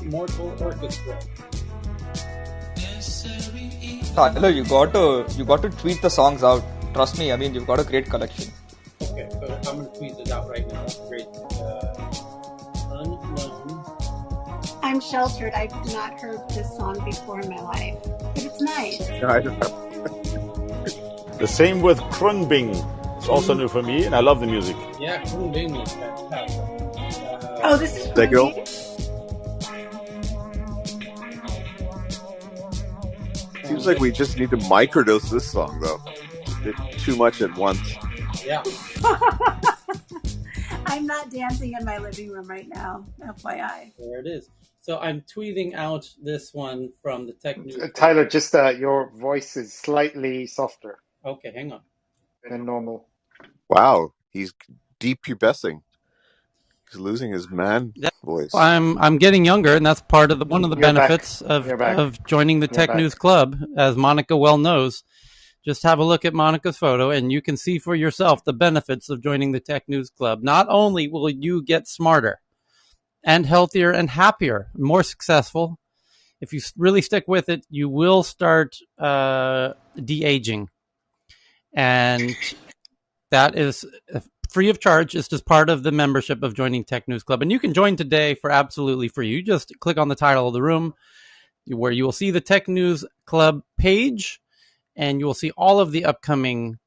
Mortal Orchestra. Tyler, you got to tweet the songs out. Trust me, I mean you've got a great collection. Okay, so I'm going to tweet it out right now. Great. Unknown. I'm sheltered. I've not heard this song before in my life, but it's nice. The same with Krunbing. It's also new for me, and I love the music. Yeah, Greenroom is fantastic. Oh, this is Take it all. Greenroom? Seems like we just need to microdose this song, though. Did too much at once. Yeah. I'm not dancing in my living room right now, FYI. There it is. So I'm tweeting out this one from the Tech News. Tyler, just your voice is slightly softer Okay, hang on. than normal. Wow, he's depubescing. He's losing his man voice. I'm getting younger, and that's part of one of the You're benefits back. You're back. of joining the You're Tech back. News Club, as Monica well knows. Just have a look at Monica's photo, and you can see for yourself the benefits of joining the Tech News Club. Not only will you get smarter and healthier and happier, more successful, if you really stick with it, you will start de-aging. And that is free of charge. It's just part of the membership of joining Tech News Club. And you can join today for absolutely free. You just click on the title of the room where you will see the Tech News Club page, and you will see all of the upcoming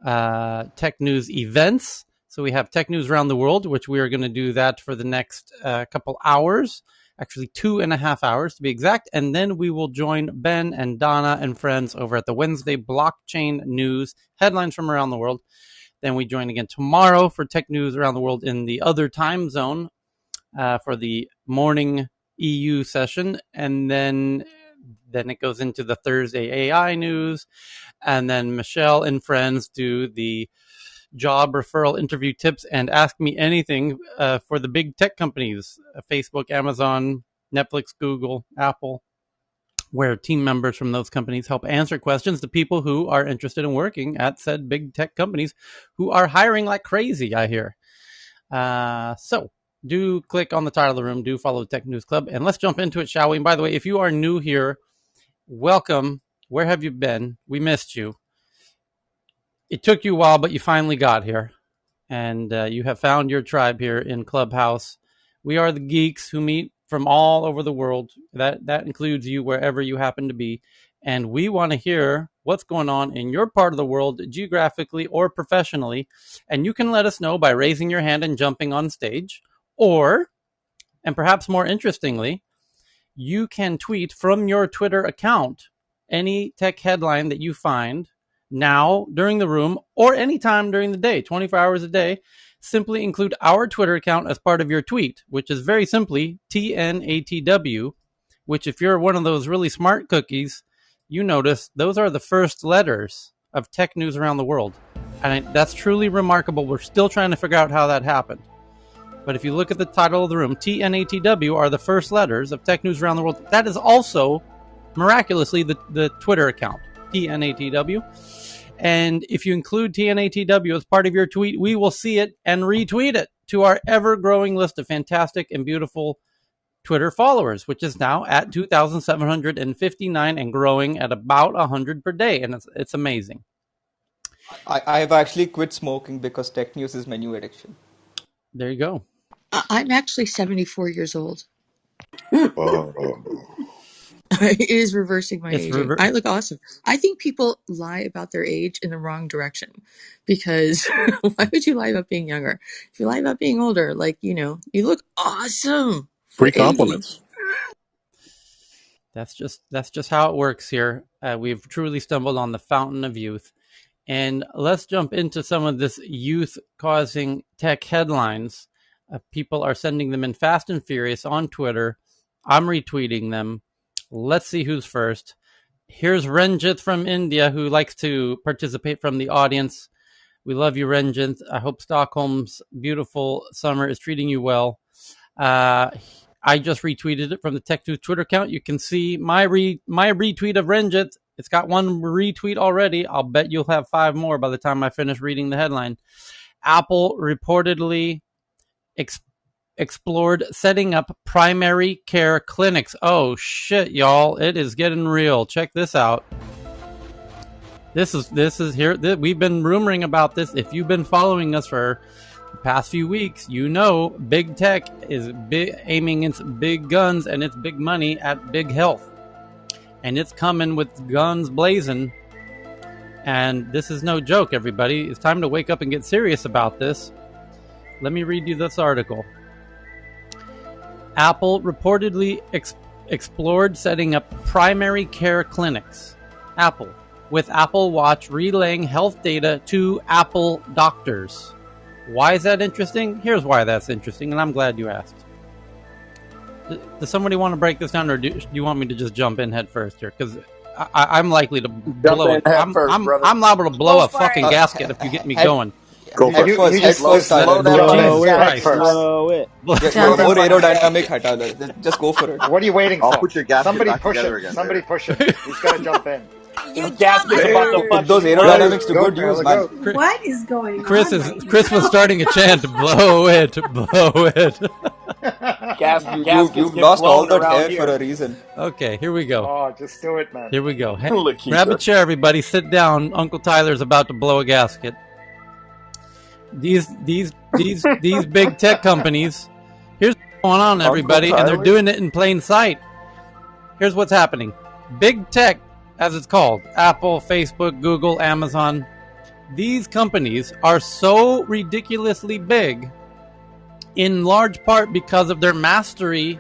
tech news events. So we have Tech News Around the World, which we are going to do that for the next couple hours, actually 2.5 hours to be exact. And then we will join Ben and Donna and friends over at the Wednesday Blockchain News, headlines from around the world. Then we join again tomorrow for Tech News Around the World in the other time zone for the morning EU session. And then it goes into the Thursday AI news. And then Michelle and friends do the job referral interview tips and ask me anything for the big tech companies, Facebook, Amazon, Netflix, Google, Apple, where team members from those companies help answer questions to people who are interested in working at said big tech companies who are hiring like crazy, I hear. So do click on the title of the room, do follow the Tech News Club, and let's jump into it, shall we? And by the way, if you are new here, welcome. Where have you been? We missed you. It took you a while, but you finally got here, and you have found your tribe here in Clubhouse. We are the geeks who meet from all over the world. That includes you wherever you happen to be, and we want to hear what's going on in your part of the world, geographically or professionally, and you can let us know by raising your hand and jumping on stage, or, and perhaps more interestingly, you can tweet from your Twitter account any tech headline that you find now during the room or anytime during the day, 24 hours a day. Simply include our Twitter account as part of your tweet, which is very simply TNATW, which if you're one of those really smart cookies, you notice those are the first letters of tech news around the world. And that's truly remarkable. We're still trying to figure out how that happened. But if you look at the title of the room, TNATW are the first letters of tech news around the world. That is also, miraculously, the Twitter account, TNATW. And if you include TNATW as part of your tweet, we will see it and retweet it to our ever-growing list of fantastic and beautiful Twitter followers, which is now at 2,759 and growing at about 100 per day. And it's amazing. I've actually quit smoking because tech news is my new addiction. There you go. I'm actually 74 years old. Oh. It is reversing my aging. I look awesome. I think people lie about their age in the wrong direction, because why would you lie about being younger? If you lie about being older, like, you look awesome. Free compliments. That's just how it works here. We've truly stumbled on the fountain of youth. And let's jump into some of this youth-causing tech headlines. People are sending them in fast and furious on Twitter. I'm retweeting them. Let's see who's first. Here's Ranjit from India, who likes to participate from the audience. We love you, Ranjit. I hope Stockholm's beautiful summer is treating you well. I just retweeted it from the Tech News Twitter account. You can see my retweet of Ranjit. It's got one retweet already. I'll bet you'll have 5 more by the time I finish reading the headline. Apple reportedly explored setting up primary care clinics. Oh shit, y'all. It is getting real. Check this out. This is here. We've been rumoring about this. If you've been following us for the past few weeks, you know big tech is aiming its big guns and its big money at big health. And it's coming with guns blazing. And this is no joke, everybody. It's time to wake up and get serious about this. Let me read you this article. Apple reportedly explored setting up primary care clinics. Apple, with Apple Watch relaying health data to Apple doctors. Why is that interesting? Here's why that's interesting, and I'm glad you asked. Does somebody want to break this down, or do you want me to just jump in head first here? Because I'm likely to blow it. I'm liable to blow a fucking gasket if you get me going. Go for it. Blow it. More aerodynamic hata do. Just go for it. What are you waiting for? I'll put your gasket Somebody back push together it. again. Somebody push it. He's got to jump in. Put those aerodynamics to good use, man. What is going on? Chris was starting a chant. Blow it, blow it. You've lost all that hair for a reason. Okay, here we go. Oh, just do it, man. Here we go. Hey, grab a chair, everybody. Sit down. Uncle Tyler's about to blow a gasket. These big tech companies. Here's what's going on, everybody, and they're doing it in plain sight. Here's what's happening. Big tech, as it's called, Apple, Facebook, Google, Amazon. These companies are so ridiculously big, in large part because of their mastery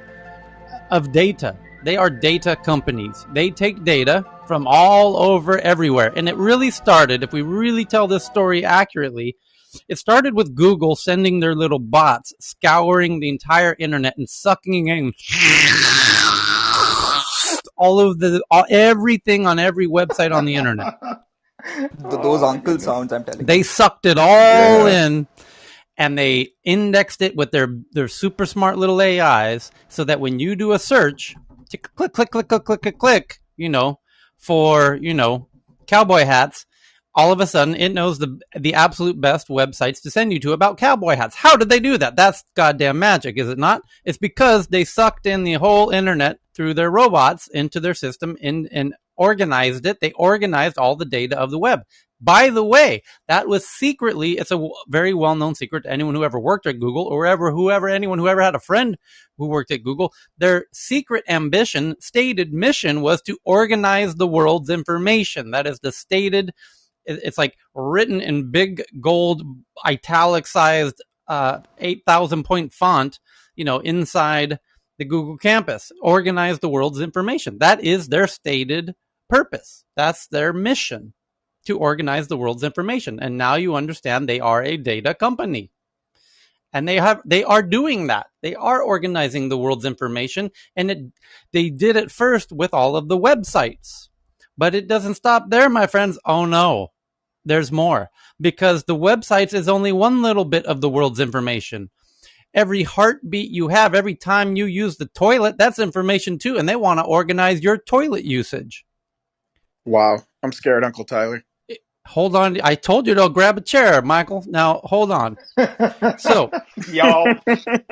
of data. They are data companies. They take data from all over everywhere. And it really started, if we really tell this story accurately, it started with Google sending their little bots, scouring the entire internet and sucking in everything on every website on the internet. Those uncle sounds, I'm telling you. They sucked it all in, and they indexed it with their super smart little AIs, so that when you do a search, click, click, click, click, click, click, click, for, cowboy hats, all of a sudden it knows the absolute best websites to send you to about cowboy hats. How did they do that? That's goddamn magic, is it not? It's because they sucked in the whole internet through their robots into their system and organized it. They organized all the data of the web. By the way, that was secretly, it's a very well-known secret to anyone who ever worked at Google, or anyone who ever had a friend who worked at Google. Their secret ambition, stated mission, was to organize the world's information. That is the stated, it's like written in big gold italicized 8,000 point font, inside the Google campus. Organize the world's information. That is their stated purpose. That's their mission, to organize the world's information. And now you understand they are a data company. And they are doing that. They are organizing the world's information. And they did it first with all of the websites. But it doesn't stop there, my friends. Oh no. There's more, because the websites is only one little bit of the world's information. Every heartbeat you have, every time you use the toilet, that's information too. And they want to organize your toilet usage. Wow. I'm scared, Uncle Tyler. Hold on. I told you to grab a chair, Michael. Now, hold on. So, y'all,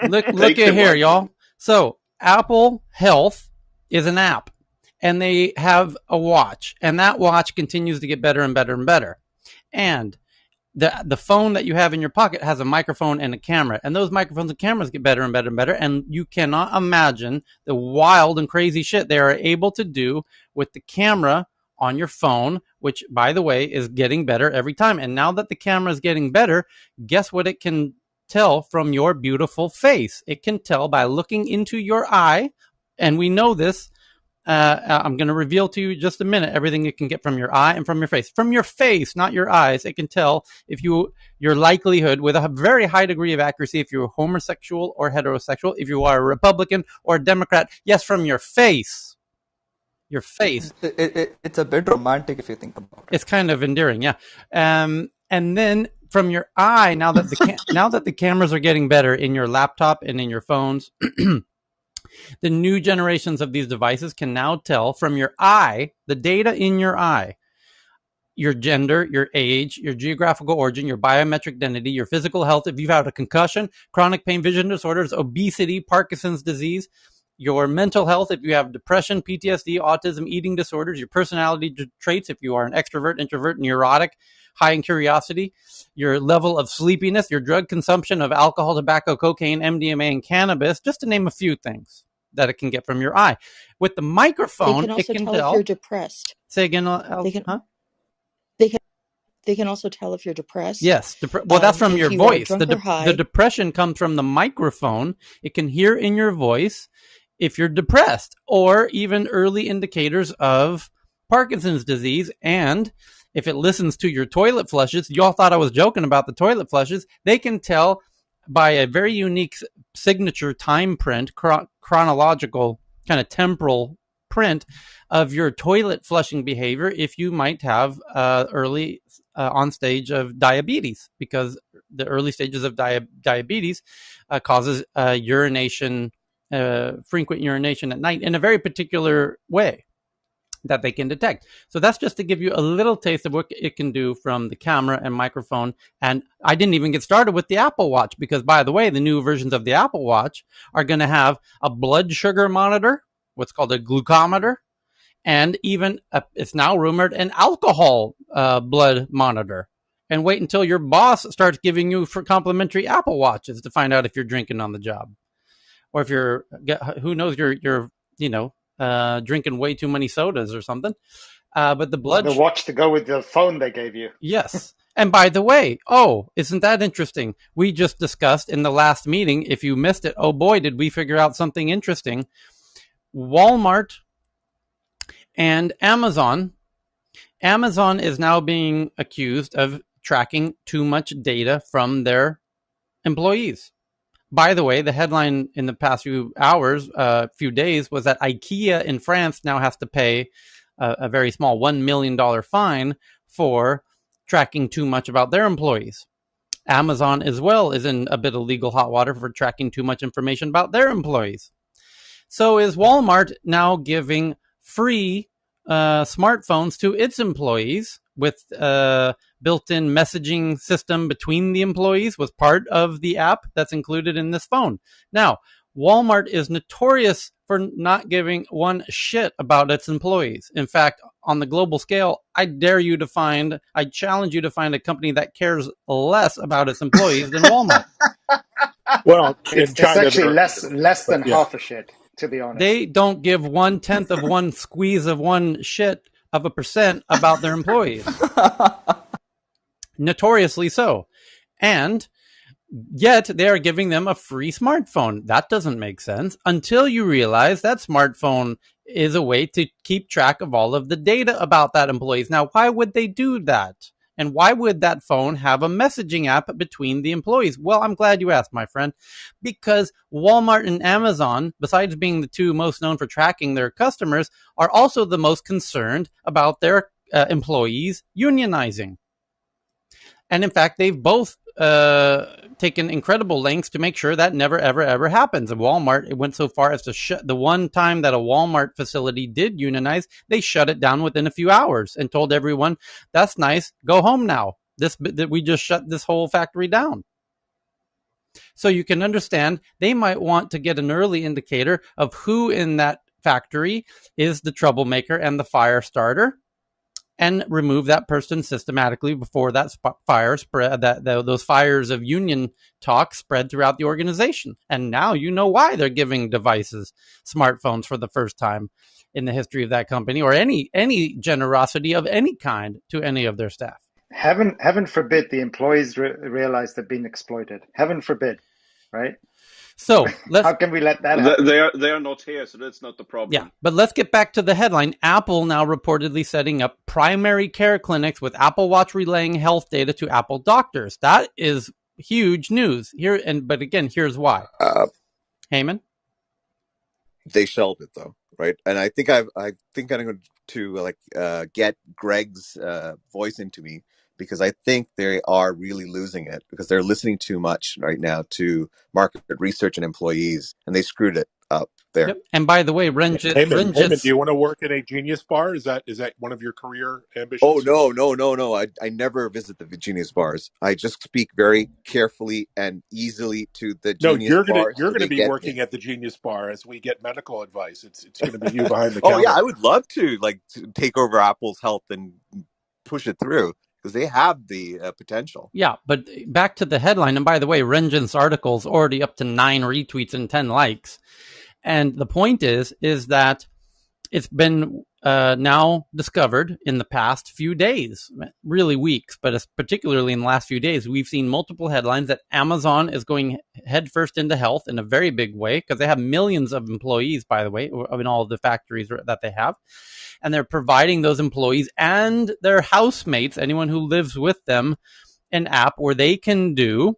look at here, y'all. So, Apple Health is an app, and they have a watch, and that watch continues to get better and better and better. And the phone that you have in your pocket has a microphone and a camera, and those microphones and cameras get better and better and better. And you cannot imagine the wild and crazy shit they are able to do with the camera on your phone, which, by the way, is getting better every time. And now that the camera is getting better, guess what it can tell from your beautiful face? It can tell by looking into your eye, and we know this. I'm going to reveal to you in just a minute everything it can get from your eye and from your face. From your face, not your eyes. It can tell if your likelihood, with a very high degree of accuracy, if you're homosexual or heterosexual, if you are a Republican or a Democrat. Yes, from your face. Your face. It's a bit romantic if you think about it. It's kind of endearing, yeah. And then from your eye, now that the cameras are getting better in your laptop and in your phones, the new generations of these devices can now tell from your eye, the data in your eye, your gender, your age, your geographical origin, your biometric identity, your physical health, if you've had a concussion, chronic pain, vision disorders, obesity, Parkinson's disease, your mental health, if you have depression, PTSD, autism, eating disorders, your personality traits, if you are an extrovert, introvert, neurotic, high in curiosity, your level of sleepiness, your drug consumption of alcohol, tobacco, cocaine, MDMA, and cannabis, just to name a few things that it can get from your eye. With the microphone, They can also it can tell if tell. you're depressed. Say again, They can also tell if you're depressed. Yes. Well, that's from if your you are voice. drunk or high. The depression comes from the microphone. It can hear in your voice if you're depressed, or even early indicators of Parkinson's disease. And if it listens to your toilet flushes, y'all thought I was joking about the toilet flushes. They can tell by a very unique signature time print, chronological kind of temporal print of your toilet flushing behavior if you might have early on stage of diabetes, because the early stages of diabetes causes urination, frequent urination at night in a very particular way that they can detect. So that's just to give you a little taste of what it can do from the camera and microphone. And I didn't even get started with the Apple Watch, because, by the way, the new versions of the Apple Watch are going to have a blood sugar monitor, what's called a glucometer, and even it's now rumored an alcohol blood monitor. And wait until your boss starts giving you for complimentary Apple Watches to find out if you're drinking on the job, or if you're, who knows, you're drinking way too many sodas or something. But the blood, the watch to go with the phone they gave you. Yes. And by the way, isn't that interesting? We just discussed in the last meeting, if you missed it, oh boy, did we figure out something interesting. Walmart and Amazon is now being accused of tracking too much data from their employees. By the way, the headline in the past few days was that IKEA in France now has to pay a very small $1 million fine for tracking too much about their employees. Amazon as well is in a bit of legal hot water for tracking too much information about their employees. So is Walmart now giving free smartphones to its employees with built-in messaging system between the employees, was part of the app that's included in this phone. Now, Walmart is notorious for not giving one shit about its employees. In fact, on the global scale, I challenge you to find a company that cares less about its employees than Walmart. Well, It's actually less than half a shit, to be honest. They don't give 1/10 of one squeeze of one shit of a percent about their employees. Notoriously so. And yet they are giving them a free smartphone. That doesn't make sense until you realize that smartphone is a way to keep track of all of the data about that employees. Now, why would they do that? And why would that phone have a messaging app between the employees? Well, I'm glad you asked, my friend, because Walmart and Amazon, besides being the two most known for tracking their customers, are also the most concerned about their employees unionizing. And in fact, they've both taken incredible lengths to make sure that never, ever, ever happens. And Walmart, it went so far as to shut the one time that a Walmart facility did unionize, they shut it down within a few hours and told everyone, that's nice, go home now. We just shut this whole factory down. So you can understand they might want to get an early indicator of who in that factory is the troublemaker and the fire starter, and remove that person systematically before that fire spread, those fires of union talk spread throughout the organization. And now you know why they're giving devices, smartphones, for the first time in the history of that company, or any generosity of any kind to any of their staff. Heaven forbid the employees realize they're being exploited. Heaven forbid, right? So how can we let that happen? They are not here, so that's not the problem. Yeah, but let's get back to the headline. Apple now reportedly setting up primary care clinics with Apple Watch relaying health data to Apple doctors. That is huge news here. But again, here's why. Heyman? They shelved it though, right? And I think I'm going to get Greg's voice into me, because I think they are really losing it, because they're listening too much right now to market research and employees, and they screwed it. up there. Yep. And by the way, Heyman, do you want to work in a Genius Bar? Is that one of your career ambitions? Oh no! I never visit the Genius bars. I just speak very carefully and easily to the No, Genius bars, you're so gonna they be get me. working at the Genius Bar as we get medical advice. It's gonna be you behind the Oh yeah, counter. I would love to take over Apple's health and push it through because they have the potential. Yeah, but back to the headline. And by the way, Rengen's article is already up to 9 retweets and 10 likes. And the point is that it's been now discovered in the past few days, really weeks, but particularly in the last few days, we've seen multiple headlines that Amazon is going headfirst into health in a very big way because they have millions of employees, by the way, in all of the factories that they have. And they're providing those employees and their housemates, anyone who lives with them, an app where they can do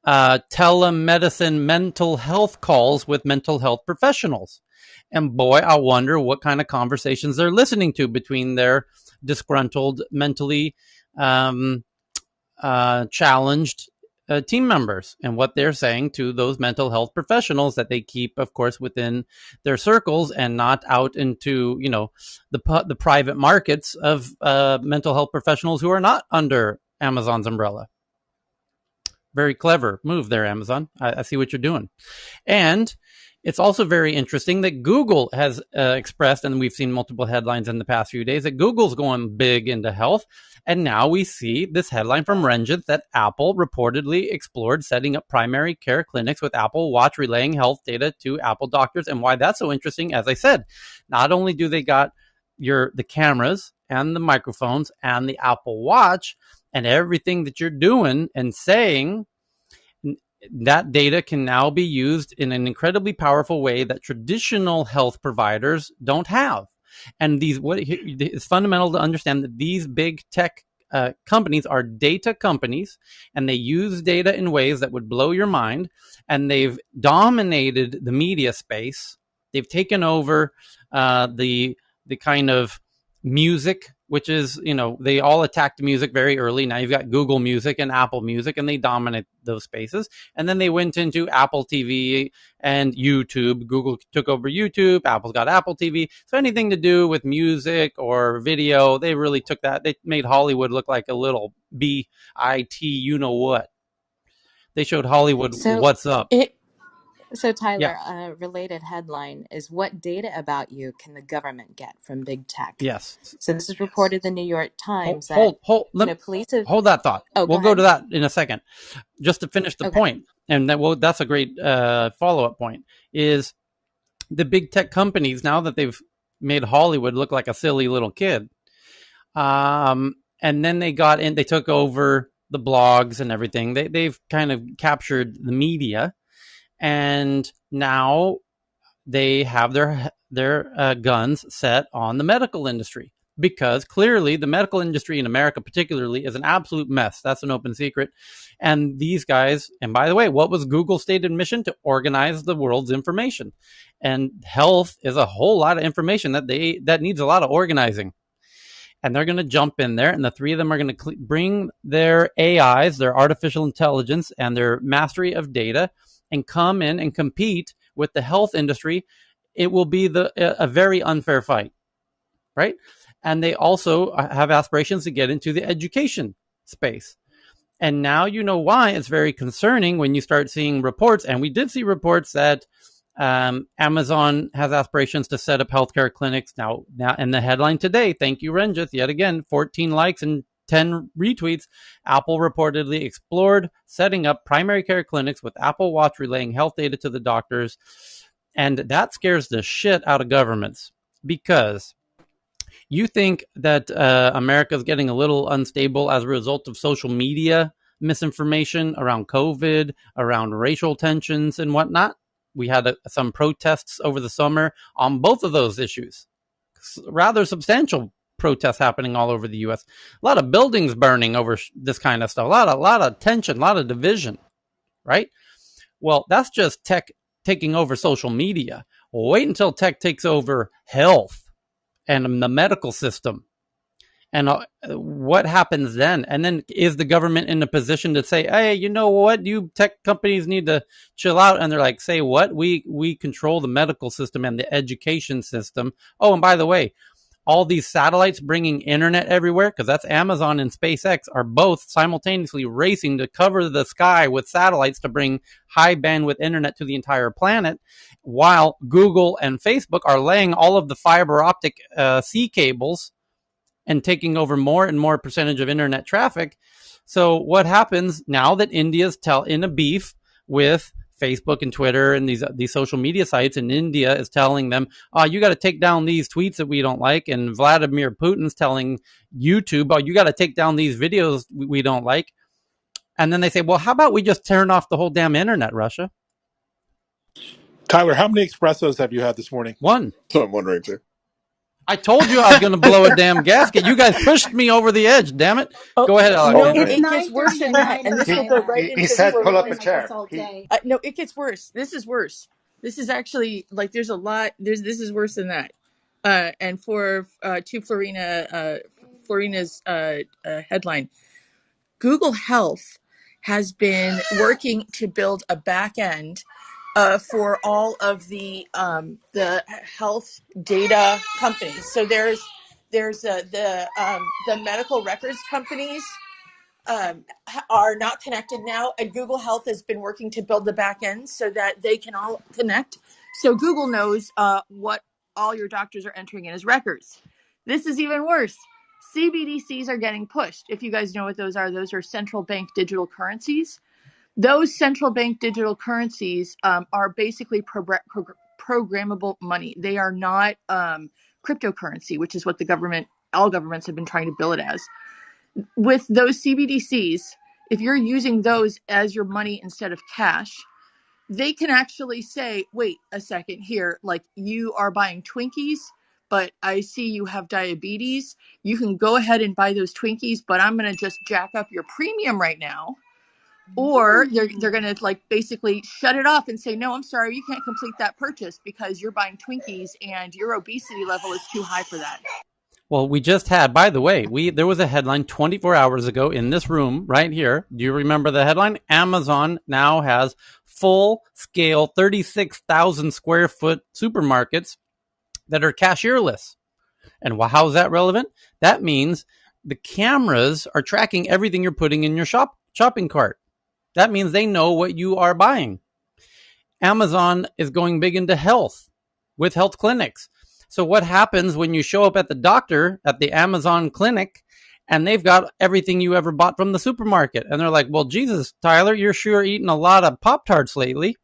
telemedicine mental health calls with mental health professionals. And boy, I wonder what kind of conversations they're listening to between their disgruntled, mentally challenged team members and what they're saying to those mental health professionals that they keep, of course, within their circles and not out into, the private markets of mental health professionals who are not under Amazon's umbrella. Very clever move there, Amazon. I see what you're doing. And it's also very interesting that Google has expressed, and we've seen multiple headlines in the past few days, that Google's going big into health. And now we see this headline from Rengen that Apple reportedly explored setting up primary care clinics with Apple Watch relaying health data to Apple doctors. And why that's so interesting, as I said, not only do they got the cameras and the microphones and the Apple Watch and everything that you're doing and saying, that data can now be used in an incredibly powerful way that traditional health providers don't have. And it's fundamental to understand that these big tech companies are data companies, and they use data in ways that would blow your mind. And they've dominated the media space. They've taken over the kind of music, which is, they all attacked music very early. Now you've got Google Music and Apple Music, and they dominate those spaces. And then they went into Apple TV and YouTube. Google took over YouTube. Apple's got Apple TV. So anything to do with music or video, they really took that. They made Hollywood look like a little BIT, what. They showed Hollywood what's up. So Tyler, Yeah. a related headline is, what data about you can the government get from big tech? Yes. So this is reported in the New York Times. Hold police have... hold that thought. We'll go to that in a second. Just to finish the point, and that's a great follow-up point, is the big tech companies, now that they've made Hollywood look like a silly little kid, and then they took over the blogs and everything. They've kind of captured the media. And now they have their guns set on the medical industry, because clearly the medical industry in America particularly is an absolute mess. That's an open secret. And these guys, and by the way, what was Google's stated mission? To organize the world's information. And health is a whole lot of information that needs a lot of organizing. And they're going to jump in there, and the three of them are going to bring their AIs, their artificial intelligence, and their mastery of data, and come in and compete with the health industry. It will be a very unfair fight, right? And they also have aspirations to get into the education space. And now you know why it's very concerning when you start seeing reports, and we did see reports that Amazon has aspirations to set up healthcare clinics. Now in the headline today, thank you, Renjith, yet again, 14 likes and 10 retweets. Apple reportedly explored setting up primary care clinics with Apple Watch relaying health data to the doctors. And that scares the shit out of governments, because you think that America is getting a little unstable as a result of social media misinformation around COVID, around racial tensions and whatnot. We had some protests over the summer on both of those issues. Rather substantial protests happening all over the U.S. A lot of buildings burning over this kind of stuff. A lot of tension, a lot of division, right? Well, that's just tech taking over social media. Wait until tech takes over health and the medical system. And what happens then? And then is the government in a position to say, hey, you know what? You tech companies need to chill out. And they're like, say what? We control the medical system and the education system. Oh, and by the way, all these satellites bringing internet everywhere, because that's Amazon and SpaceX, are both simultaneously racing to cover the sky with satellites to bring high bandwidth internet to the entire planet, while Google and Facebook are laying all of the fiber optic sea cables and taking over more and more percentage of internet traffic. So what happens now that India's in a beef with Facebook and Twitter and these social media sites, and India is telling them, you got to take down these tweets that we don't like, and Vladimir Putin's telling YouTube, you got to take down these videos we don't like. And then they say, well, how about we just turn off the whole damn internet, Russia? Tyler, how many espressos have you had this morning? One. So I'm wondering too. I told you I was going to blow a damn gasket. You guys pushed me over the edge, damn it. Go ahead, Alexander. It's It gets worse than that. 9:39 And in this will go right Thailand. He into said, "Pull I've up been a like this chair." all day. no, it gets worse. This is worse. This is actually like there's a lot. This is worse than that. And for to Florina's headline, Google Health has been working to build a back end for all of the health data companies. So there's the medical records companies are not connected now, and Google Health has been working to build the back end so that they can all connect. So Google knows what all your doctors are entering in as records. This is even worse. CBDCs are getting pushed. If you guys know what those are central bank digital currencies. Those central bank digital currencies are basically programmable money. They are not cryptocurrency, which is what all governments have been trying to bill it as. With those CBDCs, if you're using those as your money instead of cash, they can actually say, wait a second here, like you are buying Twinkies, but I see you have diabetes. You can go ahead and buy those Twinkies, but I'm going to just jack up your premium right now. Or they're going to like basically shut it off and say, no, I'm sorry, you can't complete that purchase because you're buying Twinkies and your obesity level is too high for that. Well, we just had, by the way, there was a headline 24 hours ago in this room right here. Do you remember the headline? Amazon now has full-scale 36,000 square foot supermarkets that are cashierless. And how is that relevant? That means the cameras are tracking everything you're putting in your shopping cart. That means they know what you are buying. Amazon is going big into health with health clinics. So what happens when you show up at the doctor at the Amazon clinic and they've got everything you ever bought from the supermarket? And they're like, well, Jesus, Tyler, you're sure eating a lot of Pop-Tarts lately.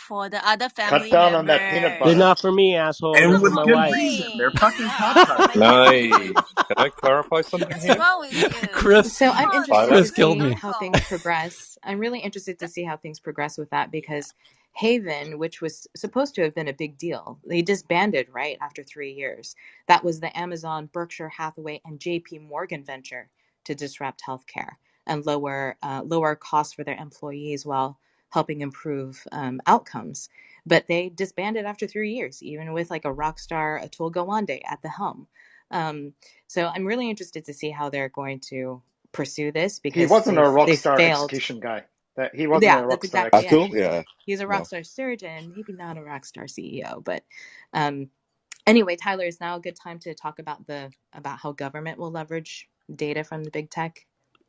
For the other family Cut down on that peanut members. butter. They're not for me, asshole. And They're for with my good wife. reason. They're fucking Yeah, Pop-Tarts. make Nice. Can I clarify something What's here? wrong with you? Chris, So I'm Come on, interested to Chris killed see me. how things progress. I'm really interested to see how things progress with that because Haven, which was supposed to have been a big deal, they disbanded right after 3 years. That was the Amazon, Berkshire Hathaway, and JP Morgan venture to disrupt healthcare and lower costs for their employees while helping improve outcomes. But they disbanded after 3 years, even with like a rock star Atul Gawande at the helm. So I'm really interested to see how they're going to pursue this because He wasn't a rock they've star failed. execution guy. He wasn't Yeah, a that's rock star exactly it. Atul, execution guy. yeah, He's a rock no. star surgeon, maybe not a rock star CEO. But anyway, Tyler, is now a good time to talk about how government will leverage data from the big tech?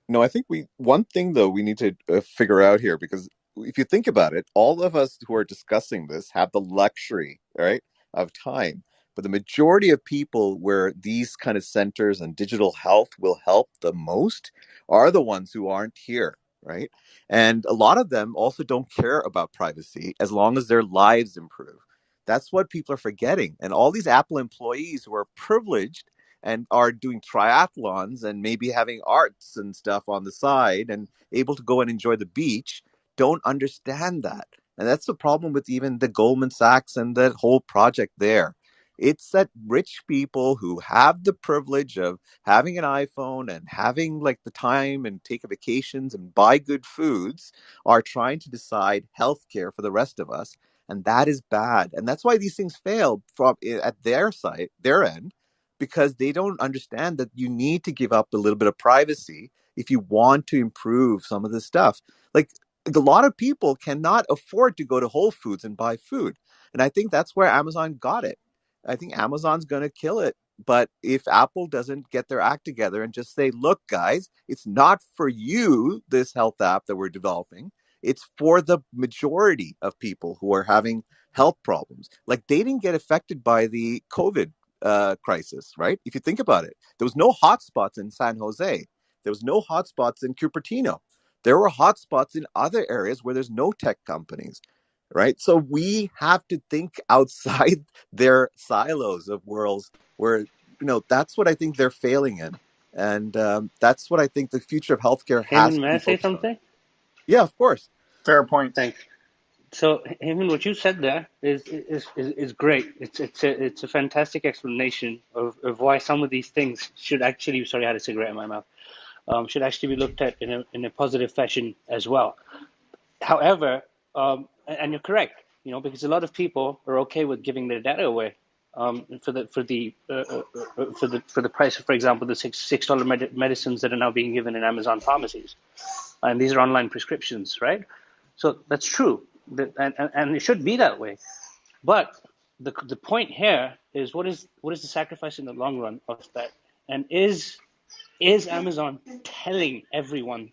No, I think one thing though we need to figure out here, because if you think about it, all of us who are discussing this have the luxury, right, of time. But the majority of people where these kind of centers and digital health will help the most are the ones who aren't here, right? And a lot of them also don't care about privacy as long as their lives improve. That's what people are forgetting. And all these Apple employees who are privileged and are doing triathlons and maybe having arts and stuff on the side and able to go and enjoy the beach don't understand that. And that's the problem with even the Goldman Sachs and that whole project there. It's that rich people who have the privilege of having an iPhone and having like the time and take vacations and buy good foods are trying to decide healthcare for the rest of us. And that is bad. And that's why these things fail from at their side, their end, because they don't understand that you need to give up a little bit of privacy if you want to improve some of this stuff. Like a lot of people cannot afford to go to Whole Foods and buy food. And I think that's where Amazon got it. I think Amazon's going to kill it. But if Apple doesn't get their act together and just say, look, guys, it's not for you, this health app that we're developing. It's for the majority of people who are having health problems. Like they didn't get affected by the COVID crisis, right? If you think about it, there was no hotspots in San Jose. There was no hotspots in Cupertino. There were hotspots in other areas where there's no tech companies, right? So we have to think outside their silos of worlds where, that's what I think they're failing in. And that's what I think the future of healthcare has Heyman, to may be I say focused on. something? Yeah, of course. Fair point. Thanks. So, Heyman, what you said there is great. It's a fantastic explanation of why some of these things should actually. Sorry, I had a cigarette in my mouth. Should actually be looked at in a positive fashion as well. However, and you're correct, because a lot of people are okay with giving their data away for the price of, for example, the $6 medicines that are now being given in Amazon pharmacies, and these are online prescriptions, right? So that's true, and it should be that way. But the point here is what is the sacrifice in the long run of that, and is Amazon telling everyone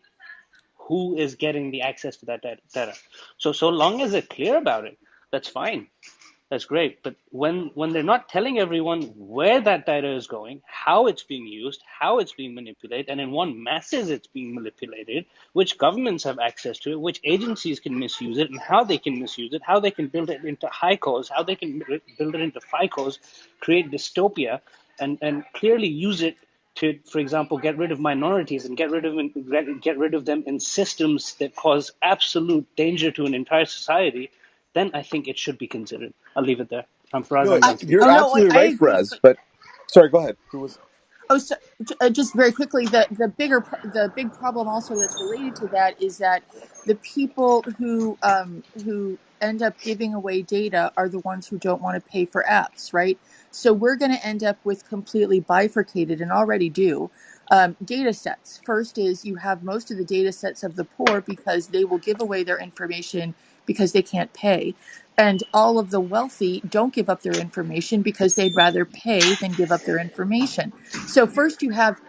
who is getting the access to that data? So long as they're clear about it, that's fine. That's great. But when they're not telling everyone where that data is going, how it's being used, how it's being manipulated, and in what masses it's being manipulated, which governments have access to it, which agencies can misuse it, and how they can misuse it, how they can build it into HICOs, how they can build it into FICOs, create dystopia, and clearly use it to, for example, get rid of minorities and get rid of them in systems that cause absolute danger to an entire society, then I think it should be considered. I'll leave it there. Faraz, No, I'm done speaking. you're No, absolutely I right, agree. Faraz. But sorry, go ahead. Who was? Oh, so, just very quickly, the big problem also that's related to that is that the people who end up giving away data are the ones who don't want to pay for apps, right? So we're going to end up with completely bifurcated, and already do, data sets. First is you have most of the data sets of the poor because they will give away their information because they can't pay. And all of the wealthy don't give up their information because they'd rather pay than give up their information. So first you have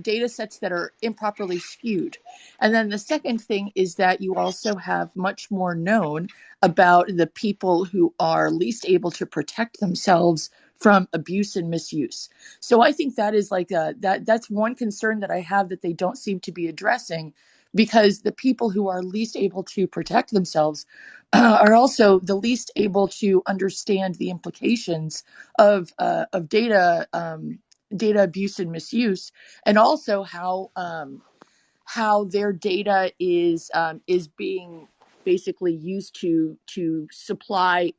data sets that are improperly skewed. And then the second thing is that you also have much more known about the people who are least able to protect themselves from abuse and misuse. So I think that is that's one concern that I have that they don't seem to be addressing, because the people who are least able to protect themselves are also the least able to understand the implications of data abuse and misuse, and also how their data is being basically used to supply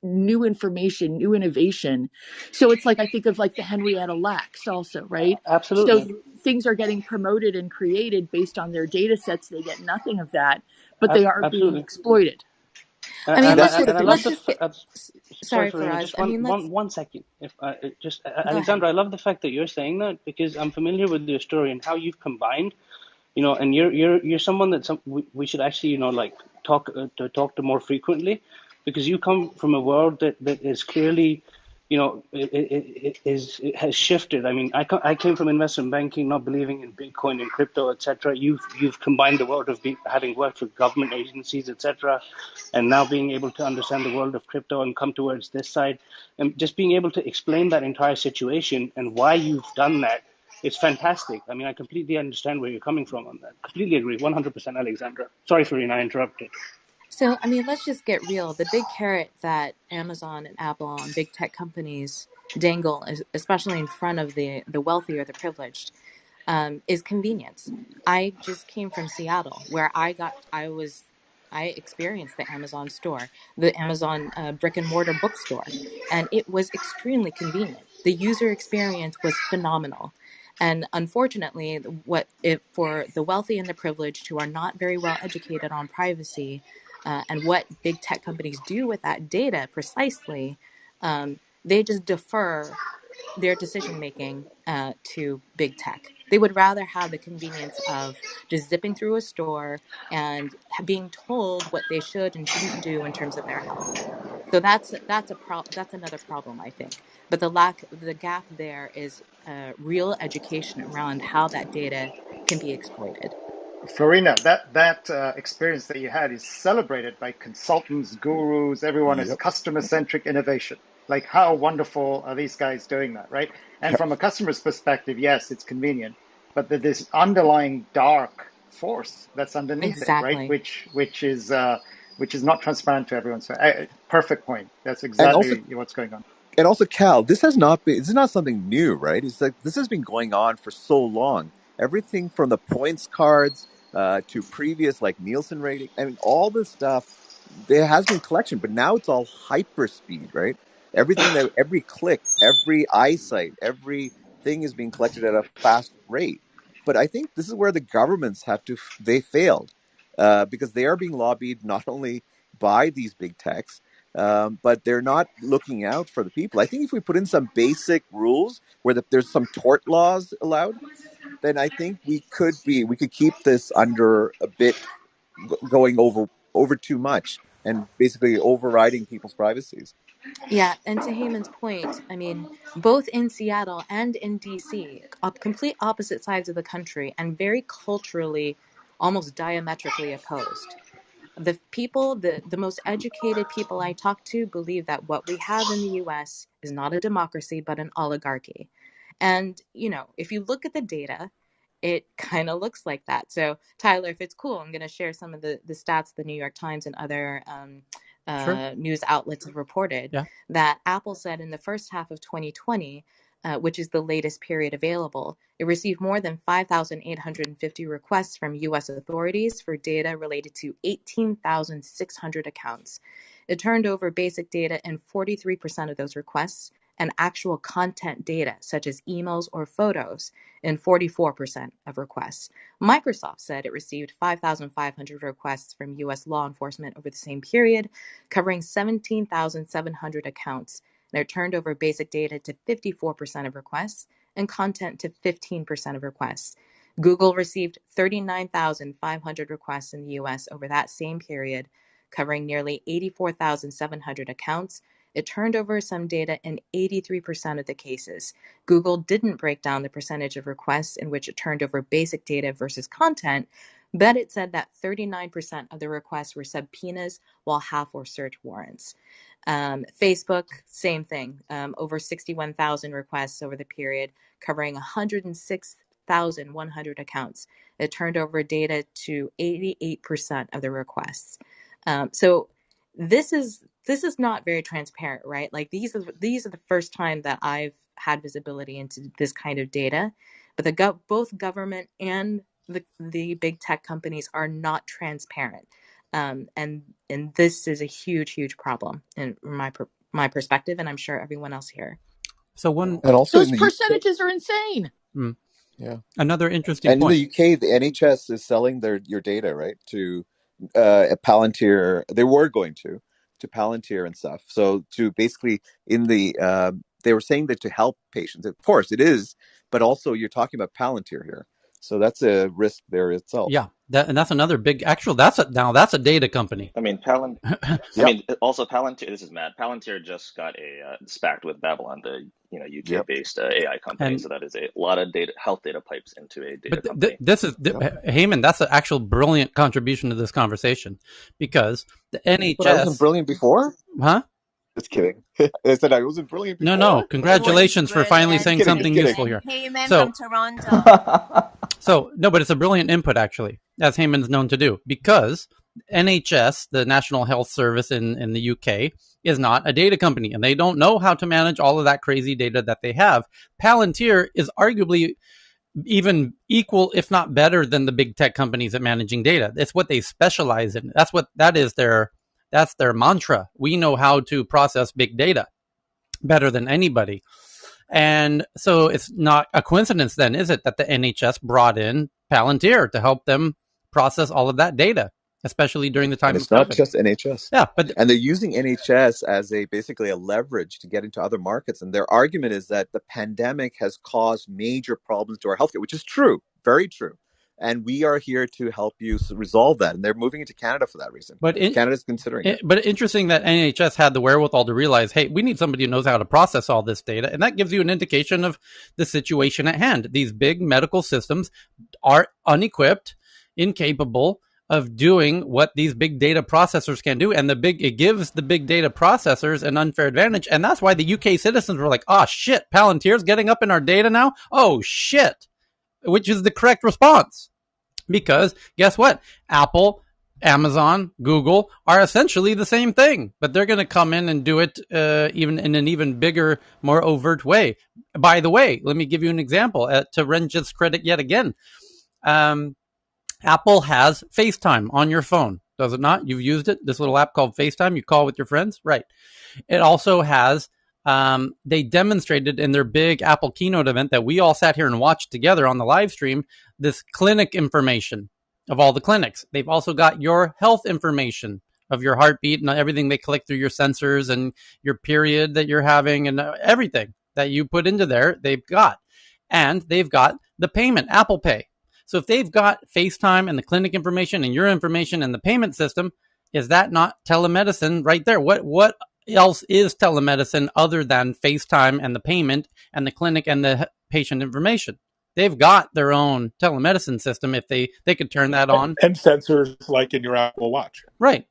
new information, new innovation. So it's like, I think of like the Henrietta Lacks also, right? So Absolutely. things are getting promoted and created based on their data sets. They get nothing of that, but they are being Absolutely. exploited. I mean, And And that's I, the and I thing. love let's the. just get. Sorry, Sorry, Farina, Faraz. just I mean, let's one second. If just go ahead. Alexandra, I love the fact that you're saying that, because I'm familiar with your story and how you've combined, and you're someone that we should actually, like talk to more frequently, because you come from a world that is clearly, it has shifted. I mean, I came from investment banking, not believing in Bitcoin and crypto, etc. You've combined the world of having worked with government agencies, etc., and now being able to understand the world of crypto and come towards this side, and just being able to explain that entire situation and why you've done that. It's fantastic. I mean, I completely understand where you're coming from on that. Completely agree, 100%, Alexandra. Sorry, Farina, I interrupted. So, I mean, let's just get real. The big carrot that Amazon and Apple and big tech companies dangle, especially in front of the wealthy or the privileged, is convenience. I just came from Seattle, where I experienced the Amazon store, the Amazon brick and mortar bookstore, and it was extremely convenient. The user experience was phenomenal. And unfortunately, for the wealthy and the privileged who are not very well educated on privacy and what big tech companies do with that data precisely, they just defer their decision making to big tech. They would rather have the convenience of just zipping through a store and being told what they should and shouldn't do in terms of their health. So that's another problem, I think. But the gap there is real education around how that data can be exploited. Florina, that experience that you had is celebrated by consultants, gurus. Everyone is Yep. customer-centric innovation. Like, how wonderful are these guys doing that, right? And Yep. from a customer's perspective, yes, it's convenient, but this underlying dark force that's underneath it, right? Exactly. Which is not transparent to everyone. So, perfect point. That's And also, exactly what's going on. Cal, this has not been. This is not something new, right? It's like this has been going on for so long. Everything from the points cards to previous like Nielsen rating. I mean, all this stuff. There has been collection, but now it's all hyper speed, right? Every click, every eyesight, everything is being collected at a fast rate. But I think this is where the governments they failed because they are being lobbied not only by these big techs, but they're not looking out for the people. I think if we put in some basic rules where there's some tort laws allowed, then I think we could keep this under a bit going over too much and basically overriding people's privacies. Yeah, and to Heyman's point, I mean, both in Seattle and in DC, complete opposite sides of the country and very culturally almost diametrically opposed. The people, the most educated people I talk to believe that what we have in the US is not a democracy, but an oligarchy. And, if you look at the data, it kind of looks like that. So, Tyler, if it's cool, I'm going to share some of the stats the New York Times and other Sure. news outlets have reported that Apple said in the first half of 2020, which is the latest period available, it received more than 5,850 requests from U.S. authorities for data related to 18,600 accounts. It turned over basic data in 43% of those requests and actual content data, such as emails or photos, in 44% of requests. Microsoft said it received 5,500 requests from U.S. law enforcement over the same period, covering 17,700 accounts. And it turned over basic data to 54% of requests and content to 15% of requests. Google received 39,500 requests in the U.S. over that same period, covering nearly 84,700 accounts. It turned over some data in 83% of the cases. Google didn't break down the percentage of requests in which it turned over basic data versus content, but it said that 39% of the requests were subpoenas, while half were search warrants. Facebook, same thing, over 61,000 requests over the period, covering 106,100 accounts. It turned over data to 88% of the requests. So this is not very transparent, right? Like these are the first time that I've had visibility into this kind of data, but both government and the big tech companies are not transparent, and this is a huge problem in my perspective, and I'm sure everyone else here. So and also those percentages are insane. Yeah, another interesting and point. in the UK, the NHS is selling your data, right, to Palantir. They were going to Palantir and stuff. So to basically they were saying that to help patients, of course it is, but also you're talking about Palantir here, so that's a risk there itself. Yeah, and that's another big. Actually, that's a data company. I mean, also Palantir. This is Matt. Palantir just got a SPAC with Babylon, the UK-based AI company. So that is a lot of health data pipes into a data company. This is Heyman. That's an actual brilliant contribution to this conversation, because the NHS. But I wasn't brilliant before, huh? Just kidding. I said I wasn't brilliant before. No. Congratulations for finally saying something useful here. Heyman from Toronto. But it's a brilliant input, actually, as Heyman's known to do, because NHS, the National Health Service in the UK, is not a data company, and they don't know how to manage all of that crazy data that they have. Palantir is arguably even equal, if not better, than the big tech companies at managing data. It's what they specialize in. That's their mantra. We know how to process big data better than anybody. And so it's not a coincidence then, is it, that the NHS brought in Palantir to help them process all of that data? especially during the time And of it's not COVID. just NHS. Yeah, but and they're using NHS as basically a leverage to get into other markets. And their argument is that the pandemic has caused major problems to our healthcare, which is true, very true. And we are here to help you resolve that. And they're moving into Canada for that reason. But Canada's considering it. But interesting that NHS had the wherewithal to realize, hey, we need somebody who knows how to process all this data. And that gives you an indication of the situation at hand. These big medical systems are unequipped, incapable of doing what these big data processors can do. And it gives the big data processors an unfair advantage. And that's why the UK citizens were like, oh, shit, Palantir's getting up in our data now? Oh, shit, which is the correct response. Because guess what? Apple, Amazon, Google are essentially the same thing, but they're going to come in and do it even in an even bigger, more overt way. By the way, let me give you an example to Renjit's credit yet again. Apple has FaceTime on your phone, does it not? You've used it, this little app called FaceTime. You call with your friends, right? It also has, they demonstrated in their big Apple keynote event that we all sat here and watched together on the live stream, this clinic information of all the clinics. They've also got your health information of your heartbeat and everything they collect through your sensors and your period that you're having and everything that you put into there, they've got. And they've got the payment, Apple Pay. So if they've got FaceTime and the clinic information and your information and the payment system, is that not telemedicine right there? What else is telemedicine other than FaceTime and the payment and the clinic and the patient information? They've got their own telemedicine system if they could turn that on. And sensors like in your Apple Watch. Right.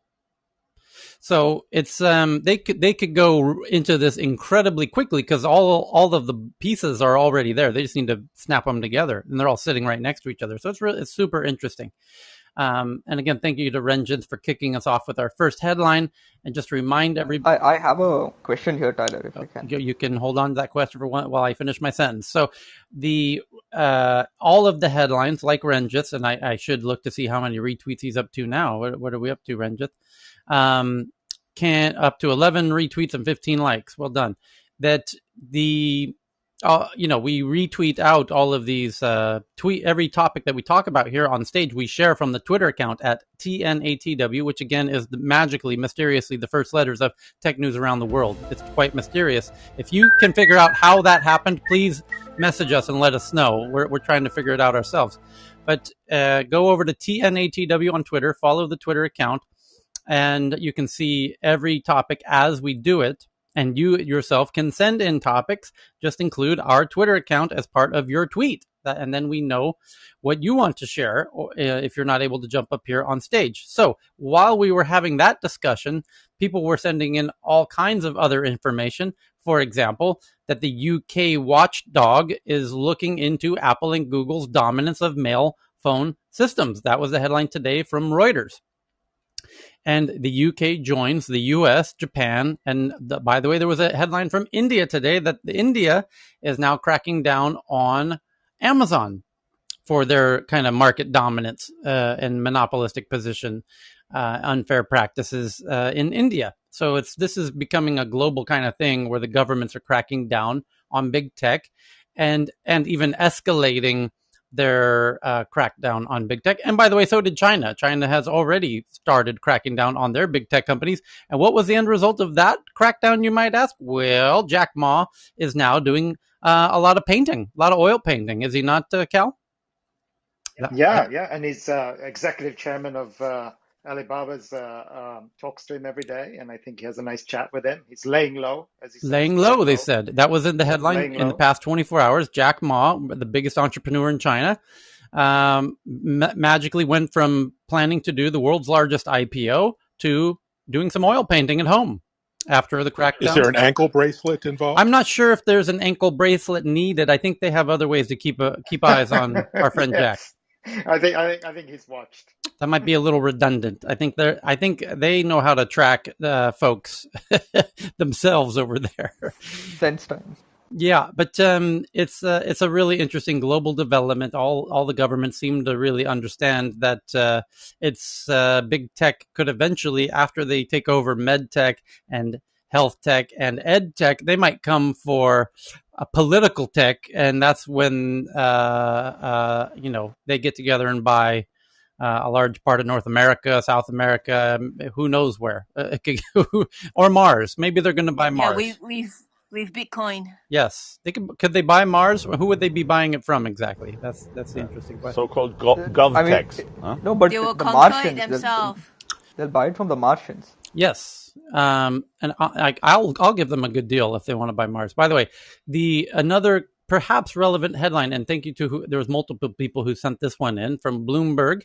So it's they could go into this incredibly quickly because all of the pieces are already there. They just need to snap them together, and they're all sitting right next to each other. So it's super interesting. And again, thank you to Renjith for kicking us off with our first headline. And just remind everybody, I have a question here, Tyler, if you can. You can hold on to that question for one while I finish my sentence. So the all of the headlines, like Renjith, and I should look to see how many retweets he's up to now. What are we up to, Renjith? Up to 11 retweets and 15 likes. Well done. That we retweet out all of these every topic that we talk about here on stage. We share from the Twitter account at TNATW, which again is mysteriously the first letters of tech news around the world. It's quite mysterious. If you can figure out how that happened, please message us and let us know. We're trying to figure it out ourselves. But go over to TNATW on Twitter, follow the Twitter account, and you can see every topic as we do it. And you yourself can send in topics. Just include our Twitter account as part of your tweet. And then we know what you want to share if you're not able to jump up here on stage. So while we were having that discussion, people were sending in all kinds of other information. For example, that the UK watchdog is looking into Apple and Google's dominance of mail phone systems. That was the headline today from Reuters. And the UK joins the US, Japan, and by the way, there was a headline from India today that India is now cracking down on Amazon for their kind of market dominance and monopolistic position, unfair practices in India. So this is becoming a global kind of thing where the governments are cracking down on big tech and even escalating their crackdown on big tech. And by the way, so did China. China has already started cracking down on their big tech companies. And what was the end result of that crackdown, you might ask? Well, Jack Ma is now doing a lot of painting, a lot of oil painting. Is he not, Cal? Yeah. And he's executive chairman of Alibaba's talks to him every day. And I think he has a nice chat with him. He's laying low, as he says. Laying low, they said. That was in the headline in the past 24 hours. Jack Ma, the biggest entrepreneur in China, magically went from planning to do the world's largest IPO to doing some oil painting at home after the crackdown. Is there an ankle bracelet involved? I'm not sure if there's an ankle bracelet needed. I think they have other ways to keep eyes on our friend Jack. I think he's watched. That might be a little redundant. I think they know how to track folks themselves over there. Sense time. Yeah, but it's a really interesting global development. All the governments seem to really understand that it's big tech could eventually, after they take over med tech and health tech and ed tech, they might come for a political tech, and that's when they get together and buy a large part of North America, South America, who knows where, or Mars. Maybe they're going to buy Mars. Yeah, we've Bitcoin. Yes, could they buy Mars? Who would they be buying it from exactly? That's the interesting question. So-called GovTechs. No, but They will the conquer Martians, it themselves. they'll buy it from the Martians. Yes, and I'll give them a good deal if they want to buy Mars. By the way, another perhaps relevant headline, and thank you to there was multiple people who sent this one in from Bloomberg.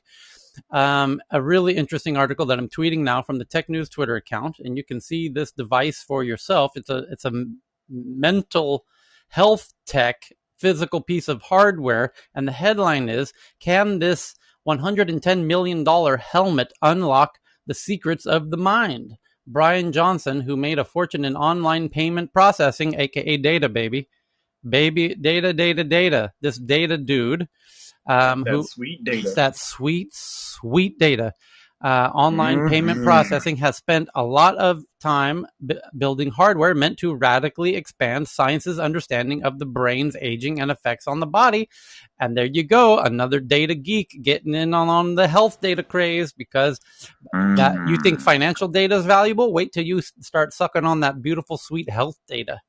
A really interesting article that I'm tweeting now from the Tech News Twitter account, and you can see this device for yourself. It's a mental health tech physical piece of hardware, and the headline is, can this $110 million helmet unlock the secrets of the mind? Brian Johnson, who made a fortune in online payment processing, aka data baby data, this data dude, sweet data, that sweet data, online payment processing, has spent a lot of time building hardware meant to radically expand science's understanding of the brain's aging and effects on the body. And there you go, another data geek getting in on the health data craze, because that you think financial data is valuable? Wait till you start sucking on that beautiful, sweet health data.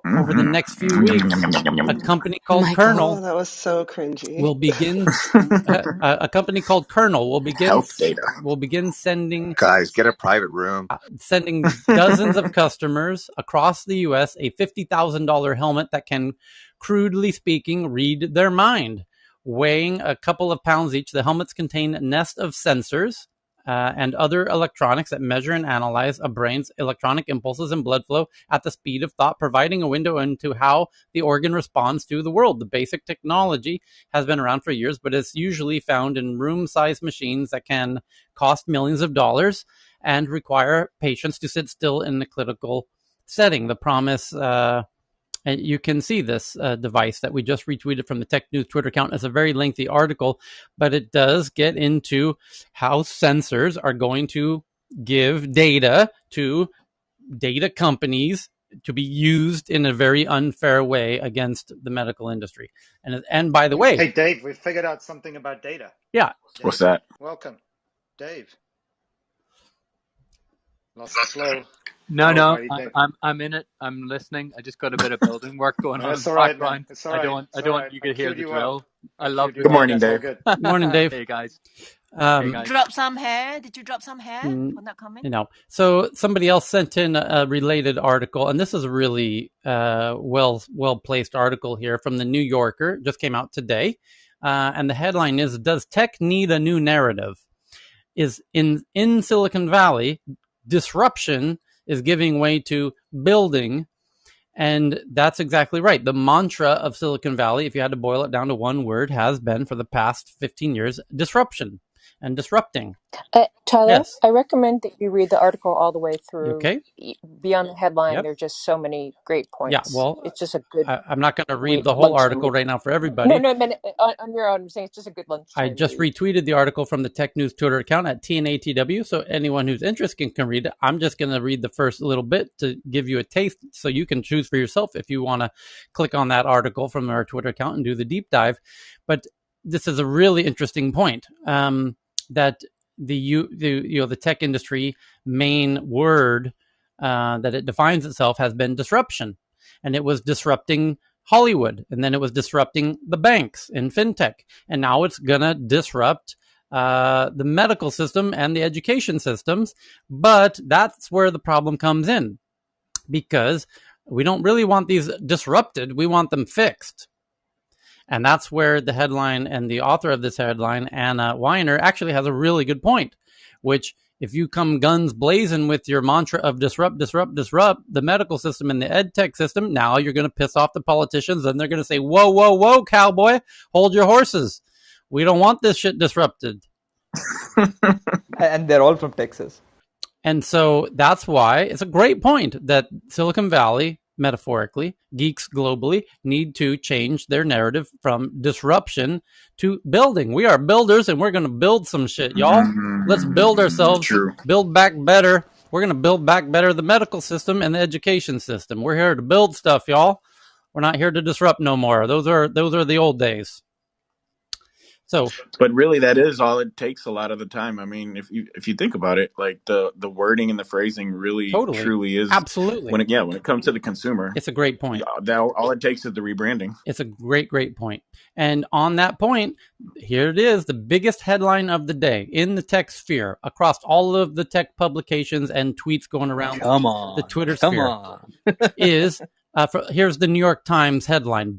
Over the next few weeks, a company called Kernel, that was so cringy, will begin a company called Kernel will begin sending guys, get a private room, sending dozens of customers across the US a $50,000 helmet that can, crudely speaking, read their mind. Weighing a couple of pounds each, the helmets contain a nest of sensors and other electronics that measure and analyze a brain's electronic impulses and blood flow at the speed of thought, providing a window into how the organ responds to the world. The basic technology has been around for years, but it's usually found in room-sized machines that can cost millions of dollars and require patients to sit still in the clinical setting. The promise... and you can see this device that we just retweeted from the Tech News Twitter account. It's a very lengthy article, but it does get into how sensors are going to give data to data companies to be used in a very unfair way against the medical industry. And by the way... Hey, Dave, we figured out something about data. Yeah. Dave, what's that? Welcome. Dave. Lost the flow. No, I'm in it. I'm listening. I just got a bit of building work going on in the background. It's all right. I don't want you to hear the drill. I love Good morning, Dave. Good. Morning, Dave. Hey guys. Drop some hair. Did you drop some hair on that comment? So somebody else sent in a related article, and this is a really well placed article here from the New Yorker. Just came out today, and the headline is, "Does tech need a new narrative?" Is in Silicon Valley, disruption is giving way to building. And that's exactly right. The mantra of Silicon Valley, if you had to boil it down to one word, has been for the past 15 years, disruption and disrupting. Tyler, yes. I recommend that you read the article all the way through. Okay. Beyond the headline, Yep. There are just so many great points. Yeah, well, it's just a good... I'm not going to read the whole article right now for everybody. No, I mean, on your own, I'm saying it's just a good lunch. I just retweeted the article from the Tech News Twitter account at TNATW, so anyone who's interested can read it. I'm just going to read the first little bit to give you a taste, so you can choose for yourself if you want to click on that article from our Twitter account and do the deep dive. But this is a really interesting point, that the tech industry main word that it defines itself has been disruption, and it was disrupting Hollywood, and then it was disrupting the banks in fintech, and now it's gonna disrupt the medical system and the education systems. But that's where the problem comes in, because we don't really want these disrupted, we want them fixed. And that's where the headline and the author of this headline, Anna Weiner, actually has a really good point, which if you come guns blazing with your mantra of disrupt the medical system and the ed tech system, now you're going to piss off the politicians, and they're going to say, whoa, cowboy, hold your horses. We don't want this shit disrupted. And they're all from Texas. And so that's why it's a great point that Silicon Valley, metaphorically, geeks globally need to change their narrative from disruption to building. We are builders, and we're going to build some shit, y'all. Let's build ourselves, build back better. We're going to build back better the medical system and the education system. We're here to build stuff, y'all. We're not here to disrupt no more. Those are the old days. So, but really, that is all it takes a lot of the time. I mean, if you think about it, like the wording and the phrasing really truly is absolutely when it comes to the consumer. It's a great point. All it takes is the rebranding. It's a great point. And on that point, here it is, the biggest headline of the day in the tech sphere across all of the tech publications and tweets going around the Twitter sphere is here's the New York Times headline.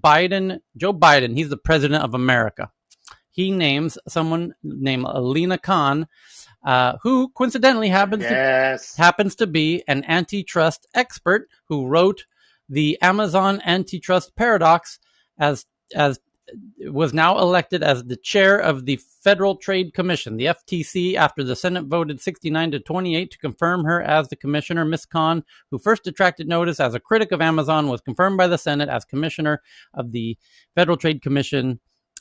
Joe Biden, he's the president of America. He names someone named Alina Khan, who coincidentally happens to be an antitrust expert who wrote the Amazon Antitrust Paradox, as was now elected as the chair of the Federal Trade Commission, the FTC, after the Senate voted 69-28 to confirm her as the commissioner. Ms. Khan, who first attracted notice as a critic of Amazon, was confirmed by the Senate as commissioner of the Federal Trade Commission.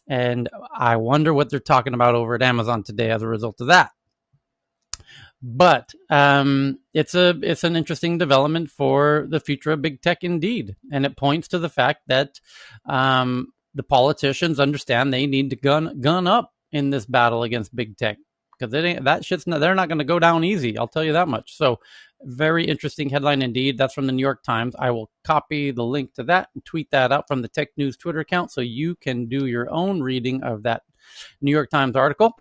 And I wonder what they're talking about over at Amazon today as a result of that. But it's an interesting development for the future of big tech indeed. And it points to the fact that the politicians understand they need to gun up in this battle against big tech, because they're not going to go down easy. I'll tell you that much. So very interesting headline indeed. That's from the New York Times. I will copy the link to that and tweet that out from the Tech News Twitter account so you can do your own reading of that New York Times article.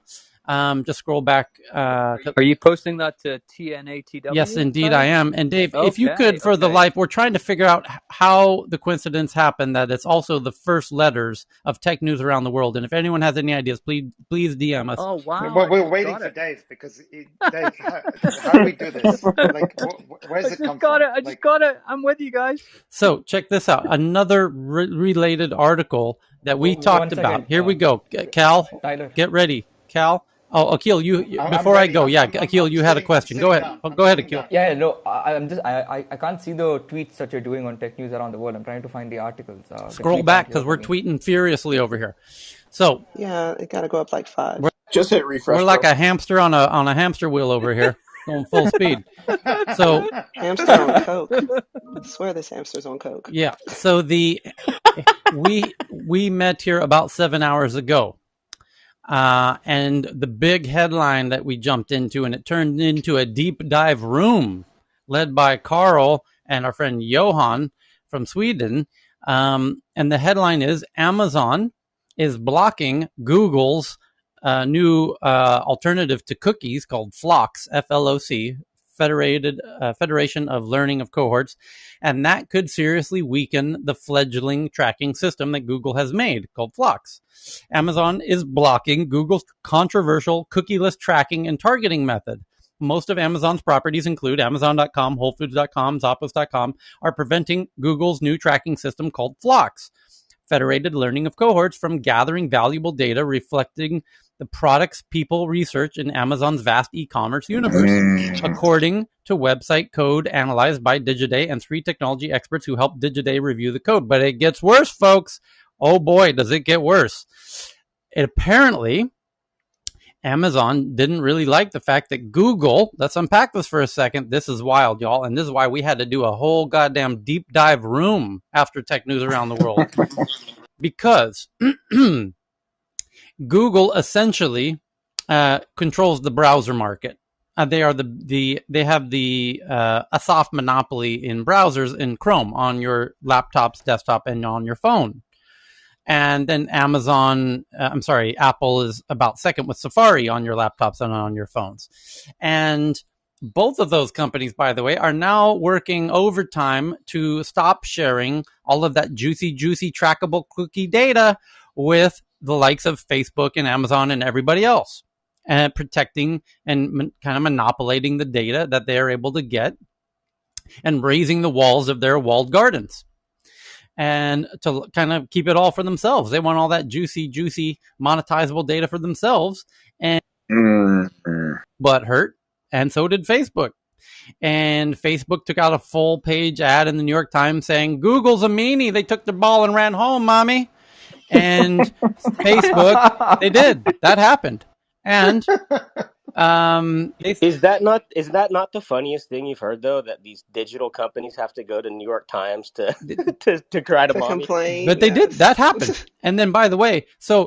Just scroll back. Are you posting that to TNATW? Yes, indeed I am. And Dave, if you could, for the life, we're trying to figure out how the coincidence happened that it's also the first letters of tech news around the world. And if anyone has any ideas, please DM us. Oh, wow. Well, we're waiting for Dave, because Dave, how do we do this? Like, where's it come from? I just got it. I'm with you guys. So check this out. Another related article that we talked about. Here we go. Cal, Tyler, get ready. Cal. Oh, Akil, before I go, Akil, you had a question. Go ahead. Go ahead, Akil. Yeah, no, I can't see the tweets that you're doing on tech news around the world. I'm trying to find the articles. Scroll back, because we're tweeting furiously over here. So yeah, it got to go up like 5. Just hit refresh. We're like a hamster on a hamster wheel over here, going full speed. So hamster on coke. I swear this hamster's on coke. Yeah. So we met here about 7 hours ago. And the big headline that we jumped into, and it turned into a deep dive room led by Carl and our friend Johan from Sweden. And the headline is Amazon is blocking Google's new alternative to cookies called FLOC, FLOC, Federation of Learning of Cohorts, and that could seriously weaken the fledgling tracking system that Google has made called FLOC. Amazon is blocking Google's controversial cookieless tracking and targeting method. Most of Amazon's properties include Amazon.com, WholeFoods.com, Zappos.com, are preventing Google's new tracking system called FLOC, Federated Learning of Cohorts, from gathering valuable data reflecting the products people research in Amazon's vast e-commerce universe, according to website code analyzed by Digiday and 3 technology experts who helped Digiday review the code. But it gets worse, folks. Oh boy, does it get worse. Apparently, Amazon didn't really like the fact that Google, let's unpack this for a second. This is wild, y'all. And this is why we had to do a whole goddamn deep dive room after tech news around the world. Because Google essentially controls the browser market. They have a soft monopoly in browsers in Chrome on your laptops, desktop, and on your phone. And then Apple is about second with Safari on your laptops and on your phones. And both of those companies, by the way, are now working overtime to stop sharing all of that juicy trackable cookie data with the likes of Facebook and Amazon and everybody else, and protecting and kind of monopolizing the data that they are able to get and raising the walls of their walled gardens. And to kind of keep it all for themselves. They want all that juicy monetizable data for themselves. And butt hurt. And so did Facebook. And Facebook took out a full page ad in the New York Times saying, Google's a meanie. They took the ball and ran home, mommy. And Facebook, they did. That happened. And Is that not the funniest thing you've heard though? That these digital companies have to go to New York Times to to try to bomb you. complain. But they did. That Yes. happened. And then, by the way,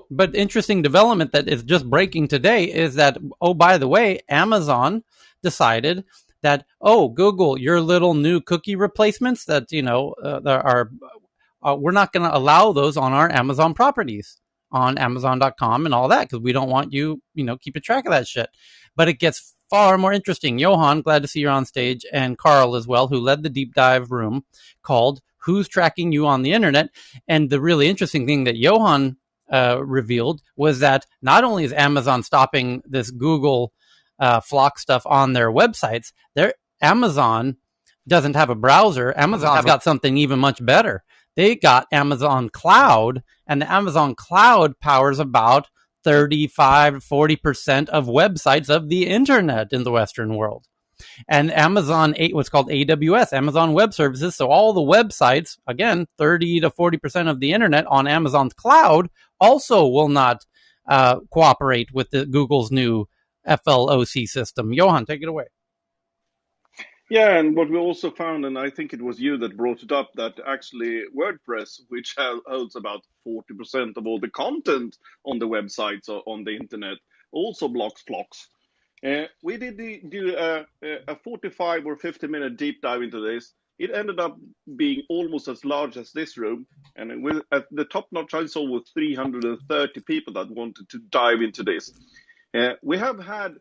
but interesting development that is just breaking today is that, oh, by the way, Amazon decided that, oh, Google, your little new cookie replacements that, we're not going to allow those on our Amazon properties, on Amazon.com and all that, because we don't want you, keeping track of that shit. But it gets far more interesting. Johan, glad to see you're on stage, and Carl as well, who led the deep dive room called Who's Tracking You on the Internet? And the really interesting thing that Johan revealed was that not only is Amazon stopping this Google Flock stuff on their websites, Amazon doesn't have a browser. Amazon's got something even much better. They got Amazon Cloud, and the Amazon Cloud powers about 35-40% of websites of the internet in the Western world. And Amazon, what's called AWS, Amazon Web Services, so all the websites, again, 30-40% of the internet on Amazon's cloud also will not cooperate with Google's new FLOC system. Johan, take it away. Yeah, and what we also found, and I think it was you that brought it up, that actually WordPress, which holds about 40% of all the content on the websites or on the internet, also blocks flocks. We did do a 45 or 50-minute deep dive into this. It ended up being almost as large as this room, and at the top notch, I saw with 330 people that wanted to dive into this. We have had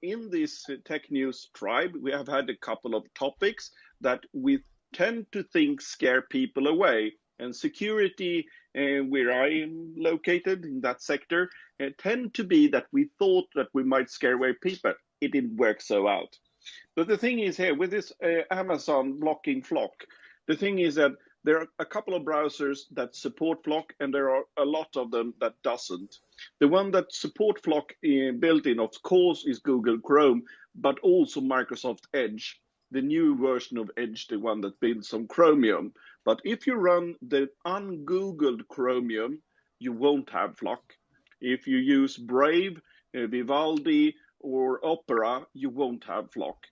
in this tech news tribe, we have had a couple of topics that we tend to think scare people away. And security, where I am located in that sector, tend to be that we thought that we might scare away people. It didn't work so out. But the thing is here, with this Amazon blocking Flock, the thing is that there are a couple of browsers that support Flock, and there are a lot of them that doesn't. The one that support Flock built in, of course, is Google Chrome, but also Microsoft Edge, the new version of Edge, the one that builds on Chromium. But if you run the ungoogled Chromium, you won't have Flock. If you use Brave, Vivaldi, or Opera, you won't have Flock.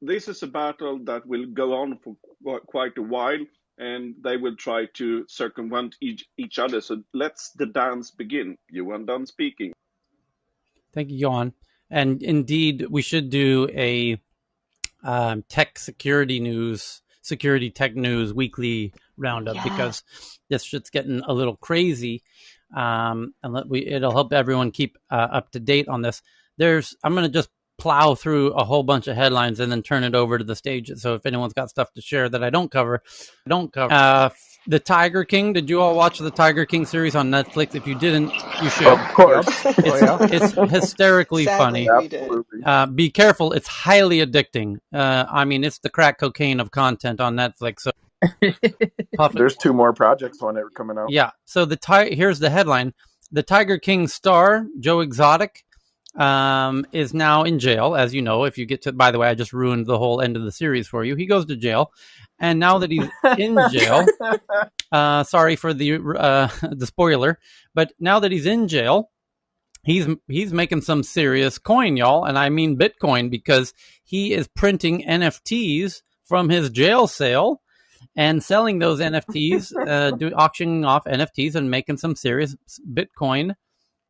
This is a battle that will go on for quite a while, and they will try to circumvent each other. So let's the dance begin. Johan, done speaking. Thank you, Johan. And indeed, we should do a tech security tech news weekly roundup, because this shit's getting a little crazy. And it'll help everyone keep up to date on this. I'm going to just plow through a whole bunch of headlines and then turn it over to the stage. So if anyone's got stuff to share that I don't cover. The Tiger King. Did you all watch the Tiger King series on Netflix? If you didn't, you should. Of course. It's hysterically Sadly, funny. Absolutely. Be careful. It's highly addicting. It's the crack cocaine of content on Netflix. So there's 2 more projects on it coming out. Yeah. So here's the headline. The Tiger King star, Joe Exotic, is now in jail. As you know, if you get to, by the way, I just ruined the whole end of the series for you. He goes to jail. And now that he's in jail, sorry for the spoiler, but now that he's in jail, he's making some serious coin, y'all. And I mean Bitcoin, because he is printing NFTs from his jail cell and selling those NFTs, auctioning off NFTs and making some serious Bitcoin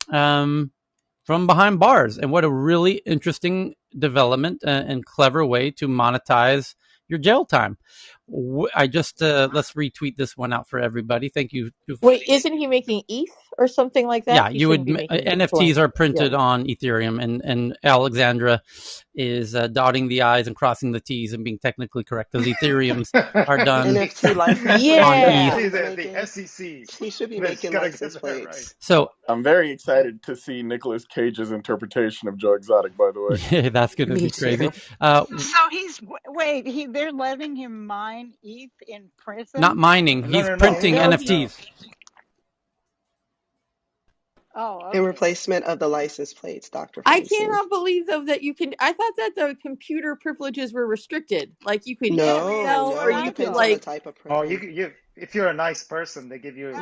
from behind bars. And what a really interesting development and clever way to monetize your jail time. I just let's retweet this one out for everybody. Thank you. Wait, isn't he making ETH or something like that? Yeah, you would. NFTs are printed on Ethereum, and Alexandra is dotting the I's and crossing the T's and being technically correct, because Ethereums are done NFT license on ETH. The SEC. He should be making license plates. Right. So I'm very excited to see Nicolas Cage's interpretation of Joe Exotic, by the way. Yeah, that's going to be crazy. They're letting him mine ETH in prison? Not mining. He's printing NFTs. Oh, okay. In replacement of the license plates, Dr. I cannot believe, though, that you can. I thought that the computer privileges were restricted. Like you could sell, or you could like. Type of if you're a nice person, they give you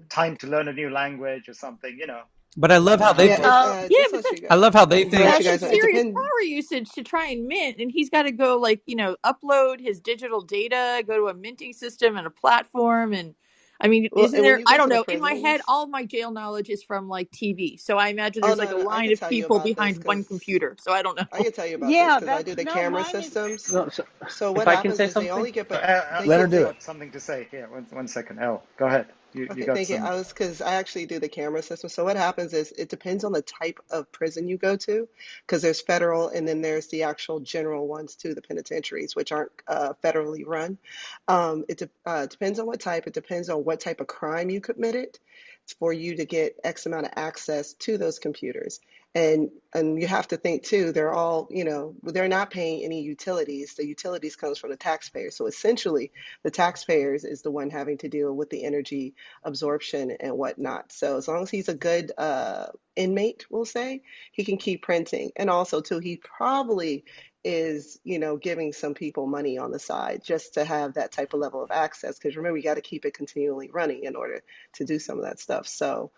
time to learn a new language or something. But I love how they. I love how they think. That's some serious power usage to try and mint, and he's got to go upload his digital data, go to a minting system and a platform, and I mean, isn't there? I don't know. In my head, all of my jail knowledge is from TV, so I imagine there's a line of people behind one computer. So I don't know. I can tell you about this because I do the camera systems. So what happens is they only get. Let her do it. Something to say here. One second. Elle, go ahead. You got thank you. Because I actually do the camera system. So what happens is it depends on the type of prison you go to, because there's federal and then there's the actual general ones too, the penitentiaries, which aren't federally run. It depends on what type. It depends on what type of crime you committed for you to get X amount of access to those computers. And you have to think too, they're all, they're not paying any utilities. The utilities comes from the taxpayer. So essentially the taxpayers is the one having to deal with the energy absorption and whatnot. So as long as he's a good inmate, we'll say, he can keep printing. And also too, he probably is, giving some people money on the side just to have that type of level of access. Because remember, you got to keep it continually running in order to do some of that stuff. So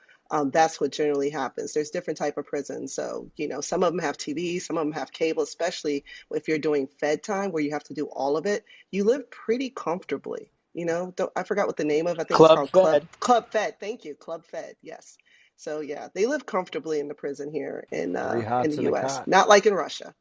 that's what generally happens. There's different type of prisons. So, some of them have TV, some of them have cable, especially if you're doing Fed time where you have to do all of it. You live pretty comfortably. I forgot what the name of. I think Club it's called Fed. Club Fed. Thank you, Club Fed. Yes. So yeah, they live comfortably in the prison here in the U.S. Not like in Russia.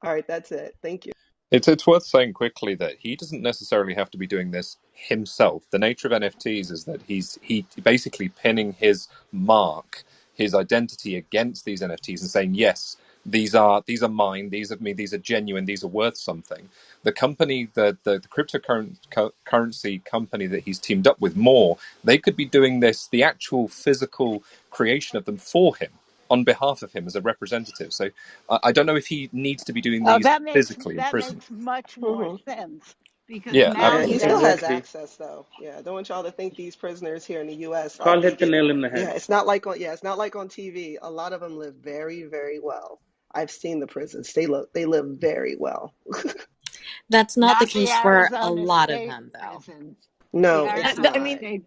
All right, that's it. Thank you. It's worth saying quickly that he doesn't necessarily have to be doing this himself. The nature of NFTs is that he's basically pinning his mark, his identity against these NFTs and saying, yes, these are mine, these are me, these are genuine, these are worth something. The company, the cryptocurrency company that he's teamed up with, More, they could be doing this, the actual physical creation of them for him, on behalf of him as a representative. So I don't know if he needs to be doing these physically in prison. That makes much more sense because Yeah, now he still has access though. Yeah, I don't want y'all to think these prisoners here in the U.S. Carl hit the nail in the head. Yeah, it's not like on TV. A lot of them live very, very well. I've seen the prisons. They live very well. That's not the case for a lot of them, though. Prisons. No, it's not. I mean,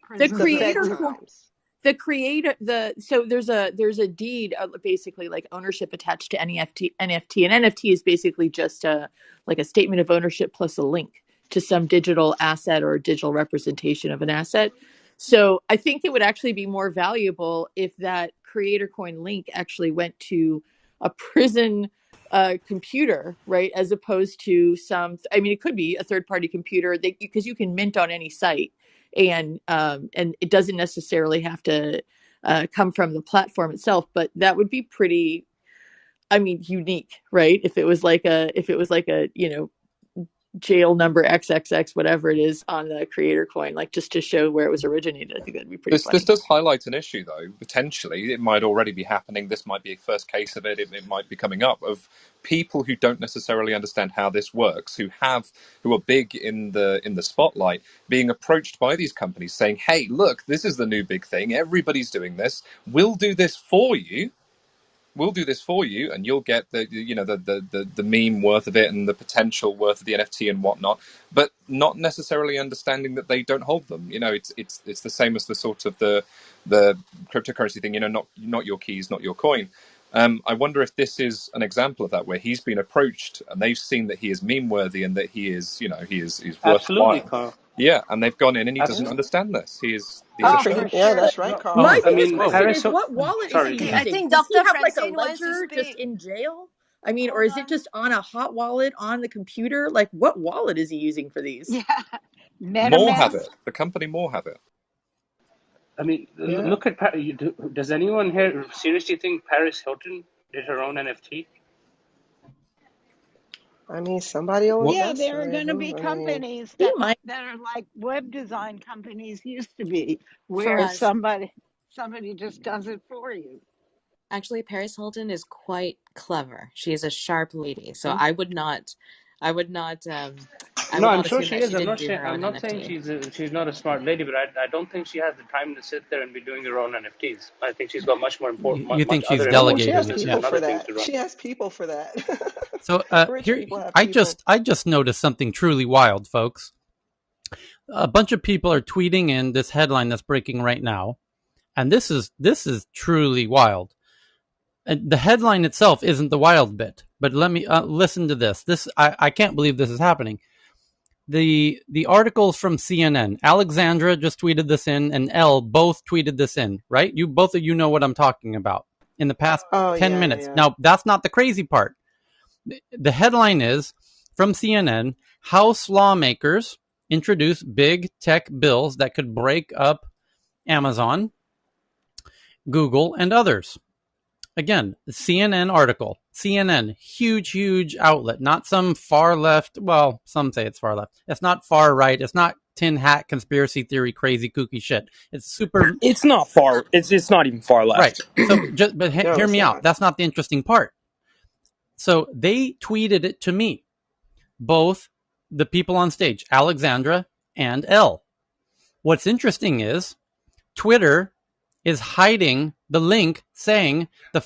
the creator, so there's a deed, basically like ownership attached to NFT, and NFT is basically just a statement of ownership plus a link to some digital asset or digital representation of an asset. So I think it would actually be more valuable if that creator coin link actually went to a prison computer, right? As opposed to it could be a third party computer because you can mint on any site. And it doesn't necessarily have to come from the platform itself, but that would be pretty, unique, right? If it was like a jail number XXX, whatever it is on the creator coin, just to show where it was originated. I think that'd be pretty funny. This does highlight an issue, though. Potentially, it might already be happening. This might be a first case of it. It might be coming up of people who don't necessarily understand how this works, who are big in the spotlight, being approached by these companies saying, "Hey, look, this is the new big thing. Everybody's doing this. We'll do this for you. We'll do this for you, and you'll get the meme worth of it and the potential worth of the NFT and whatnot." But not necessarily understanding that they don't hold them. It's the same as the sort of the cryptocurrency thing. Not your keys, not your coin. I wonder if this is an example of that, where he's been approached and they've seen that he is meme worthy and that he is worthwhile. Absolutely, Carl. Yeah, and they've gone in and he doesn't understand this. These are shows. Yeah, that's right, Carl. My biggest question is, what wallet is he using? I think Does he Dr. have Francine a wants to ledger speak. just in jail? Or is it just on a hot wallet on the computer? What wallet is he using for these? Yeah, More have it. The company More have it. Look at does anyone here seriously think Paris Hilton did her own NFT? Somebody always. Yeah, there are going to be companies that are like web design companies used to be, where somebody just does it for you. Actually, Paris Hilton is quite clever. She is a sharp lady, so I would not. I'm sure she is. I'm not saying she's not a smart lady, but I don't think she has the time to sit there and be doing her own NFTs. I think she's got much more important. You think she's other delegating? She has it, people yeah. for that. She has people for that. So here, I just noticed something truly wild, folks. A bunch of people are tweeting in this headline that's breaking right now. And this is truly wild. And the headline itself isn't the wild bit, but let me listen to this. I can't believe this is happening. The articles from CNN, Alexandra just tweeted this in, and Elle both tweeted this in, right? Both of you know what I'm talking about in the past 10 minutes. Yeah. Now, that's not the crazy part. The headline is from CNN, House lawmakers introduce big tech bills that could break up Amazon, Google, and others. Again, the CNN article. CNN, huge outlet, not some far left. Well, some say it's far left. It's not far right. It's not tin hat conspiracy theory, crazy kooky shit. It's super. It's not far. It's not even far left. Right. So, hear me out. That's not the interesting part. So they tweeted it to me, both the people on stage, Alexandra and Elle. What's interesting is Twitter is hiding the link saying the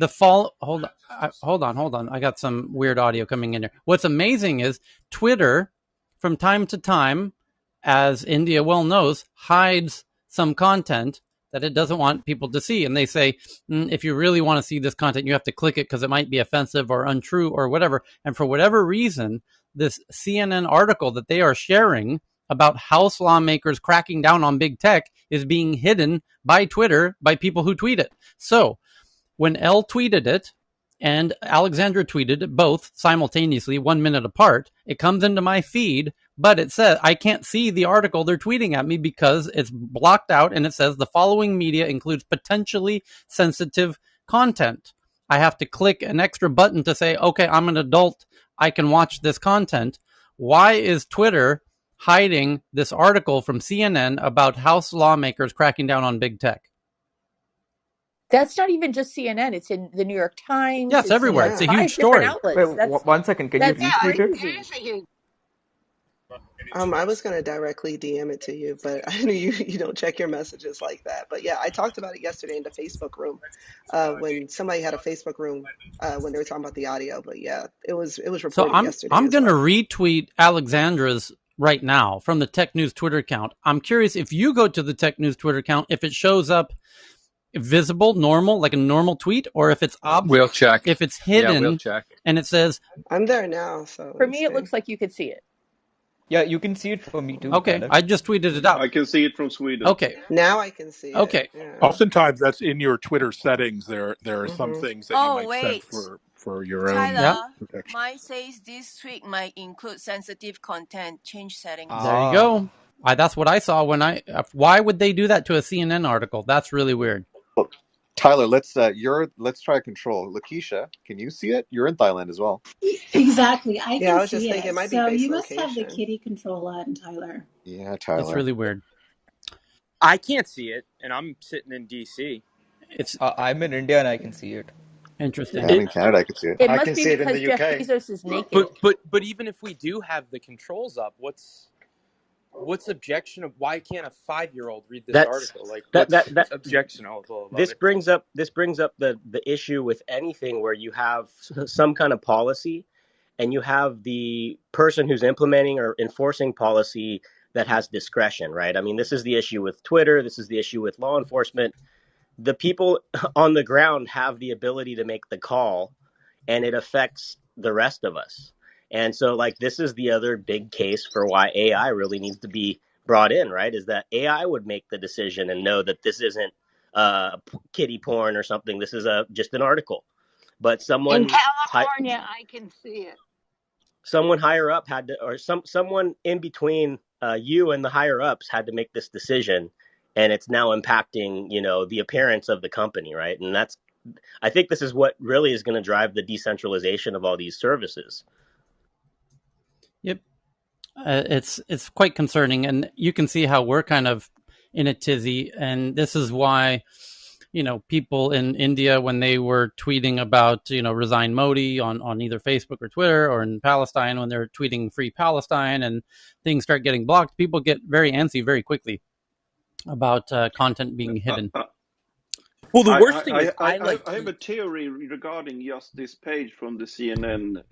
fall. Hold on. I got some weird audio coming in here. What's amazing is Twitter, from time to time, as India well knows, hides some content that it doesn't want people to see. And they say, if you really want to see this content, you have to click it because it might be offensive or untrue or whatever. And for whatever reason, this CNN article that they are sharing about House lawmakers cracking down on big tech is being hidden by Twitter by people who tweet it. So when Elle tweeted it and Alexandra tweeted it, both simultaneously, 1 minute apart, it comes into my feed, but it says I can't see the article they're tweeting at me because it's blocked out, and it says the following media includes potentially sensitive content. I have to click an extra button to say, okay, I'm an adult, I can watch this content. Why is Twitter hiding this article from CNN about House lawmakers cracking down on big tech? That's not even just CNN. It's in the New York Times. Yes, everywhere. It's a huge story. Wait, 1 second. Can you retweet it? I was going to directly DM it to you, but I know you don't check your messages like that. But yeah, I talked about it yesterday in the Facebook room when somebody had a Facebook room when they were talking about the audio. But yeah, it was reported yesterday. I'm going to retweet Alexandra's right now from the Tech News Twitter account. I'm curious if you go to the Tech News Twitter account, if it shows up visible, normal, like a normal tweet, or if it's We'll check. If it's hidden, we'll check. And it says, I'm there now. So for me, it looks like you could see it. Yeah, you can see it for me too. Okay, Tyler. I just tweeted it out. I can see it from Sweden. Okay. Now I can see it. Okay. Yeah. Oftentimes that's in your Twitter settings. There are some things that you might set for your Tyler, own protection. mine says this tweet might include sensitive content. Change settings. There you go. That's what I saw when why would they do that to a CNN article? That's really weird. Well, Tyler, let's try control. Lakeisha, can you see it? You're in Thailand as well. Exactly. I was just thinking it might be so base you location. must have the kitty control on, Tyler. Yeah, Tyler. That's really weird. I can't see it, and I'm sitting in DC. I'm in India and I can see it. Interesting. Yeah, I'm in Canada. I can see it. It I must can be see it in because the Jeff UK. Bezos is naked. But even if we do have the controls up, what's objection of why can't a 5-year-old read this article? Like what's objectionable about this it? brings up the issue with anything where you have some kind of policy and you have the person who's implementing or enforcing policy that has discretion, right? I mean, this is the issue with Twitter. This is the issue with law enforcement. The people on the ground have the ability to make the call, and it affects the rest of us. And so, like, this is the other big case for why AI really needs to be brought in, right? Is that AI would make the decision and know that this isn't kiddie porn or something. This is just an article. But someone in California, I can see it. Someone higher up had to, or someone in between you and the higher ups had to make this decision, and it's now impacting, the appearance of the company, right? And I think this is what really is going to drive the decentralization of all these services. Yep. It's quite concerning, and you can see how we're kind of in a tizzy, and this is why, people in India, when they were tweeting about, resign Modi on either Facebook or Twitter, or in Palestine, when they're tweeting free Palestine and things start getting blocked, people get very antsy very quickly about content being hidden. Well, the worst thing is I have a theory regarding just this page from the CNN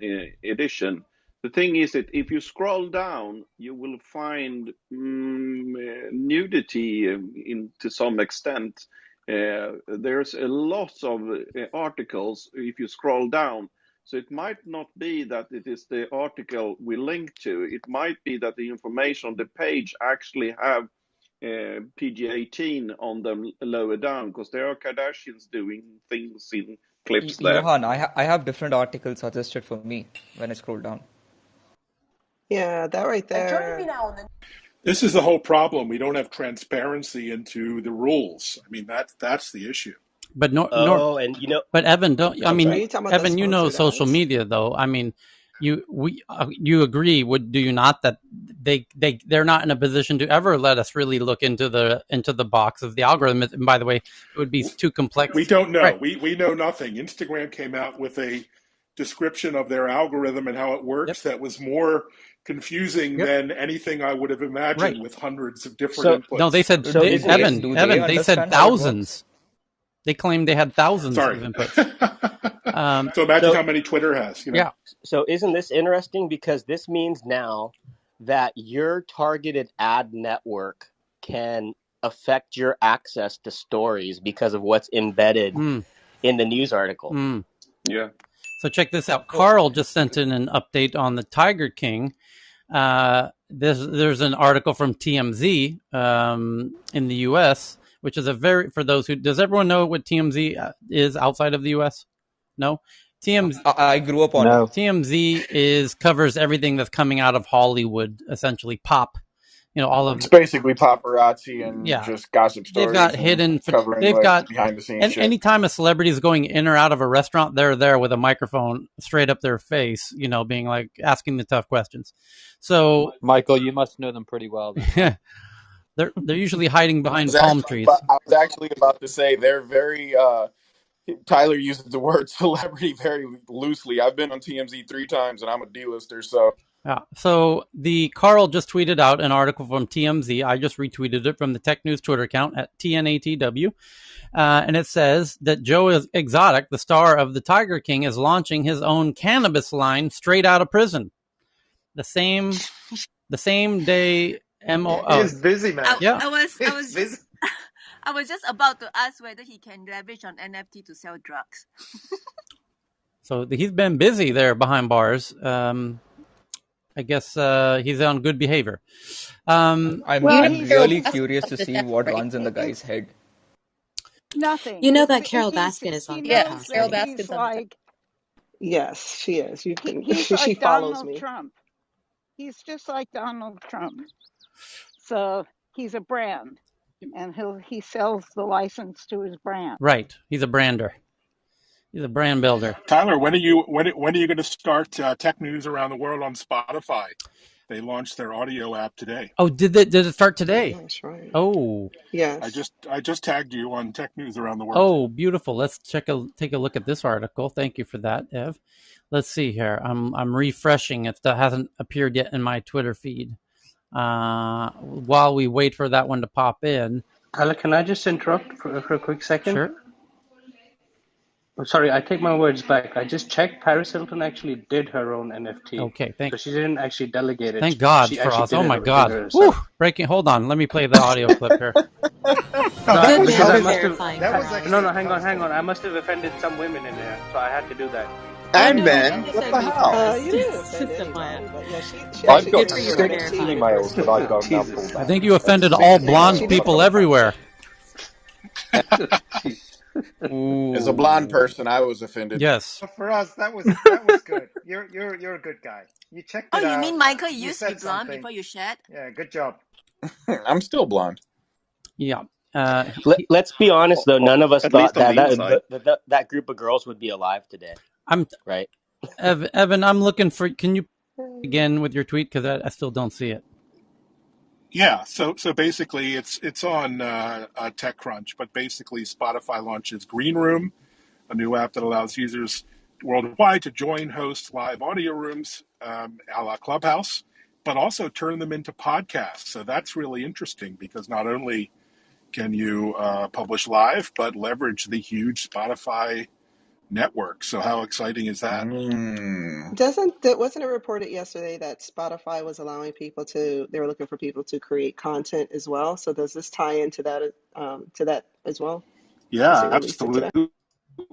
edition. The thing is that if you scroll down, you will find nudity to some extent. There's a lot of articles if you scroll down. So it might not be that it is the article we link to. It might be that the information on the page actually have PG-18 on them lower down, because there are Kardashians doing things in clips there. Johan, I have different articles suggested for me when I scroll down. Yeah, that right there. This is the whole problem. We don't have transparency into the rules. I mean, that's the issue. But but Evan, Evan, you know social ads? media though. I mean, you agree? Do you not that they're not in a position to ever let us really look into the box of the algorithm? And by the way, it would be too complex. We don't know. Right. We know nothing. Instagram came out with a description of their algorithm and how it works that was more confusing than anything I would have imagined, with hundreds of different inputs. No, they said Evan, they said thousands. They claimed they had thousands of inputs. So imagine how many Twitter has. You know? Yeah. So isn't this interesting? Because this means now that your targeted ad network can affect your access to stories because of what's embedded in the news article. Yeah. So check this out. Carl just sent in an update on the Tiger King. There's an article from TMZ in the U.S., which is for those who, does everyone know what TMZ is outside of the U.S.? No? TMZ. I grew up on it. TMZ covers everything that's coming out of Hollywood, essentially pop. You know, all of it's basically paparazzi and just gossip stories. They've got hidden, behind the scenes shit. Anytime a celebrity is going in or out of a restaurant, they're there with a microphone straight up their face, you know, being like asking the tough questions. So, Michael, you must know them pretty well. Yeah, they're usually hiding behind palm trees. I was actually about to say they're very. Tyler uses the word celebrity very loosely. I've been on TMZ 3 times, and I'm a D-lister, so. Yeah. So Carl just tweeted out an article from TMZ. I just retweeted it from the Tech News Twitter account at TNATW. And it says that Joe Exotic, the star of the Tiger King, is launching his own cannabis line straight out of prison. The same day. He's busy, man. I was just about to ask whether he can leverage on NFT to sell drugs. So he's been busy there behind bars. I guess he's on good behavior. I'm really curious to see what runs in the guy's head. Nothing. You know that Carol Baskin is on Clubhouse. Carol Baskin's on. Yes, she is. You can. He's she like follows Donald me. Trump. He's just like Donald Trump. So he's a brand, and he sells the license to his brand. Right. He's a brander. He's a brand builder. Tyler, when are you going to start Tech News Around the World on Spotify? They launched their audio app today. Oh, did it start today? That's right. Oh, yes. I just tagged you on Tech News Around the World. Oh, beautiful. Let's take a look at this article. Thank you for that, Ev. Let's see here. I'm refreshing. It hasn't appeared yet in my Twitter feed. While we wait for that one to pop in. Tyler, can I just interrupt for a quick second? Sure. Sorry, I take my words back. I just checked. Paris Hilton actually did her own NFT. Okay, so she didn't actually delegate it. Thank God for us. Oh my God. Woo! Breaking. Hold on. Let me play the audio clip here. Hang on. I must have offended some women in there, so I had to do that. And men, what the hell? You didn't offend anybody, but yeah, she I've got did 6 NFT. emails that I've got now pulled I think you offended all blonde people everywhere. As a blonde person, I was offended. Yes. For us, that was good. You're a good guy. You checked it out. Oh, you mean Michael used to be blonde before you shed? Yeah, good job. I'm still blonde. Yeah. Let's be honest, though. None of us thought that group of girls would be alive today. Right. Evan, I'm looking for. Can you again with your tweet, because I still don't see it. Yeah, so basically it's on TechCrunch, but basically Spotify launches Greenroom, a new app that allows users worldwide to join, host live audio rooms a la Clubhouse, but also turn them into podcasts. So that's really interesting because not only can you publish live, but leverage the huge Spotify network. So how exciting is that? Wasn't it reported yesterday that Spotify was allowing people they were looking for people to create content as well? So does this tie into that as well? Yeah, As it released it today? absolutely.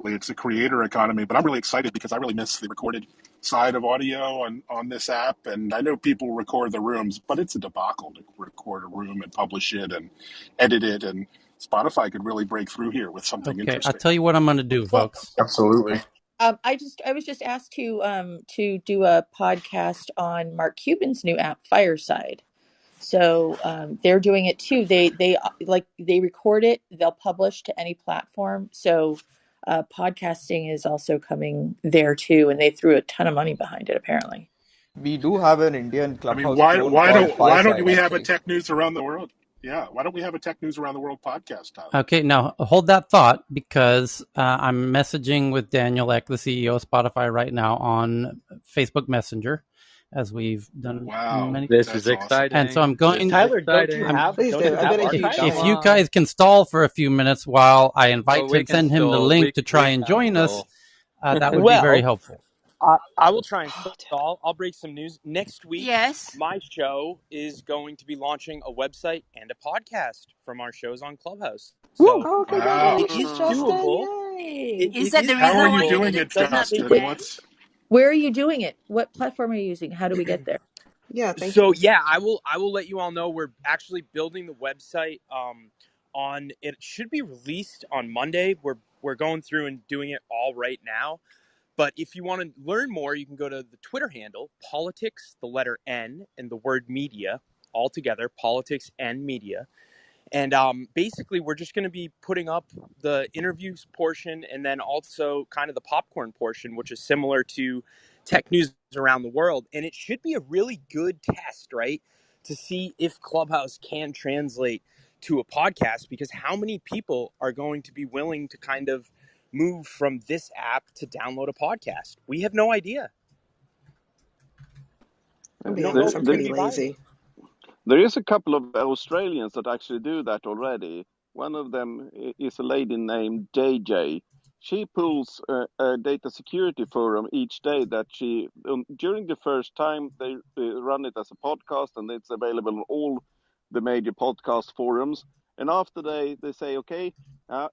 It's a creator economy, but I'm really excited because I really miss the recorded side of audio on this app. And I know people record the rooms, but it's a debacle to record a room and publish it and edit it. And Spotify could really break through here with something Okay, I'll interesting. tell you what I'm going to do, Well, folks. Absolutely. I was just asked to do a podcast on Mark Cuban's new app, Fireside. So they're doing it too. They record it, they'll publish to any platform. So podcasting is also coming there too, and they threw a ton of money behind it apparently. We do have an Indian I mean, clubhouse why troll why called don't Fireside, we have a actually. Tech News Around the World? Yeah, why don't we have a Tech News Around the World podcast, Tyler? Okay, now hold that thought because I'm messaging with Daniel Ek, the CEO of Spotify, right now on Facebook Messenger, as we've done. Wow, This that's is awesome. exciting. And so I'm going. Tyler, don't you have Please do. I bet it's huge. If Come you on. guys can stall for a few minutes while I invite Oh, we him, can send him the stall. link We to try and can join us, stall. that would be very helpful. I will try and stall. I'll break some news. Next week, Yes. my show is going to be launching a website and a podcast from our shows on Clubhouse. So Oh, Wow. it is congratulations, Justin. doable. Yay. Is that the How reason are why you you doing didn't it, turn up Justin? today? Where are you doing it? What platform are you using? How do we get there? Yeah, thank So you. yeah, I will let you all know we're actually building the website. On it should be released on Monday. We're going through and doing it all right now. But if you want to learn more, you can go to the Twitter handle, politics, the letter N, and the word media, all together, politics and media. And basically, we're just going to be putting up the interviews portion and then also kind of the popcorn portion, which is similar to tech news around the world. And it should be a really good test, right? To see if Clubhouse can translate to a podcast, because how many people are going to be willing to kind of move from this app to download a podcast? We have no idea. I'll We be don't know honest, if I'm it's going to pretty be viable. lazy. There is a couple of Australians that actually do that already. One of them is a lady named JJ. She pulls a data security forum each day that during the first time, they run it as a podcast and it's available on all the major podcast forums. And after they say, okay,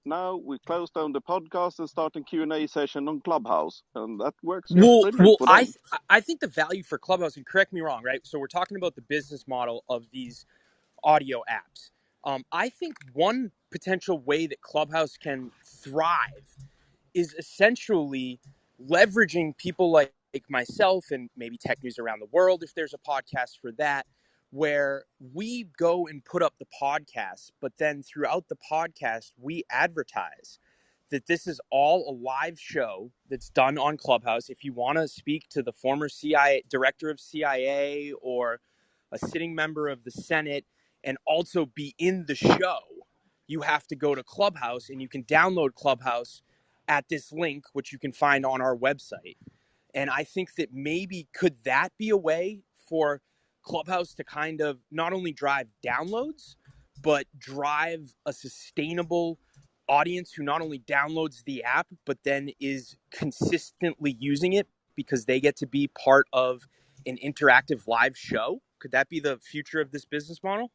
now we close down the podcast and start a Q&A session on Clubhouse. And that works just brilliant for them. I think the value for Clubhouse, and correct me wrong, right? So we're talking about the business model of these audio apps. I think one potential way that Clubhouse can thrive is essentially leveraging people like myself and maybe Tech News Around the World, if there's a podcast for that, where we go and put up the podcast, but then throughout the podcast, we advertise that this is all a live show that's done on Clubhouse. If you want to speak to the former CIA director of CIA or a sitting member of the Senate and also be in the show, you have to go to Clubhouse, and you can download Clubhouse at this link, which you can find on our website. And I think that maybe could that be a way for Clubhouse to kind of not only drive downloads, but drive a sustainable audience who not only downloads the app, but then is consistently using it because they get to be part of an interactive live show? Could that be the future of this business model?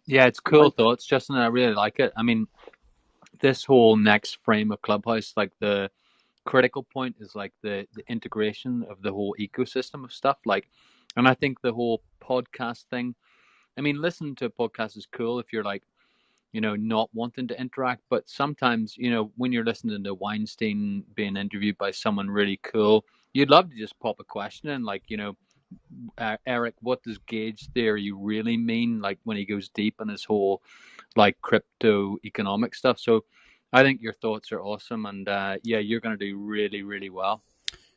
Yeah, it's cool thoughts, Justin. I really like it. I mean, this whole next frame of Clubhouse, like the critical point is like the integration of the whole ecosystem of stuff. Like, and I think the whole podcast thing, I mean, listening to a podcast is cool if you're like, not wanting to interact. But sometimes, when you're listening to Weinstein being interviewed by someone really cool, you'd love to just pop a question in, like, Eric, what does gauge theory really mean? Like when he goes deep in his whole like crypto economic stuff. So I think your thoughts are awesome, and yeah, you're going to do really, really well.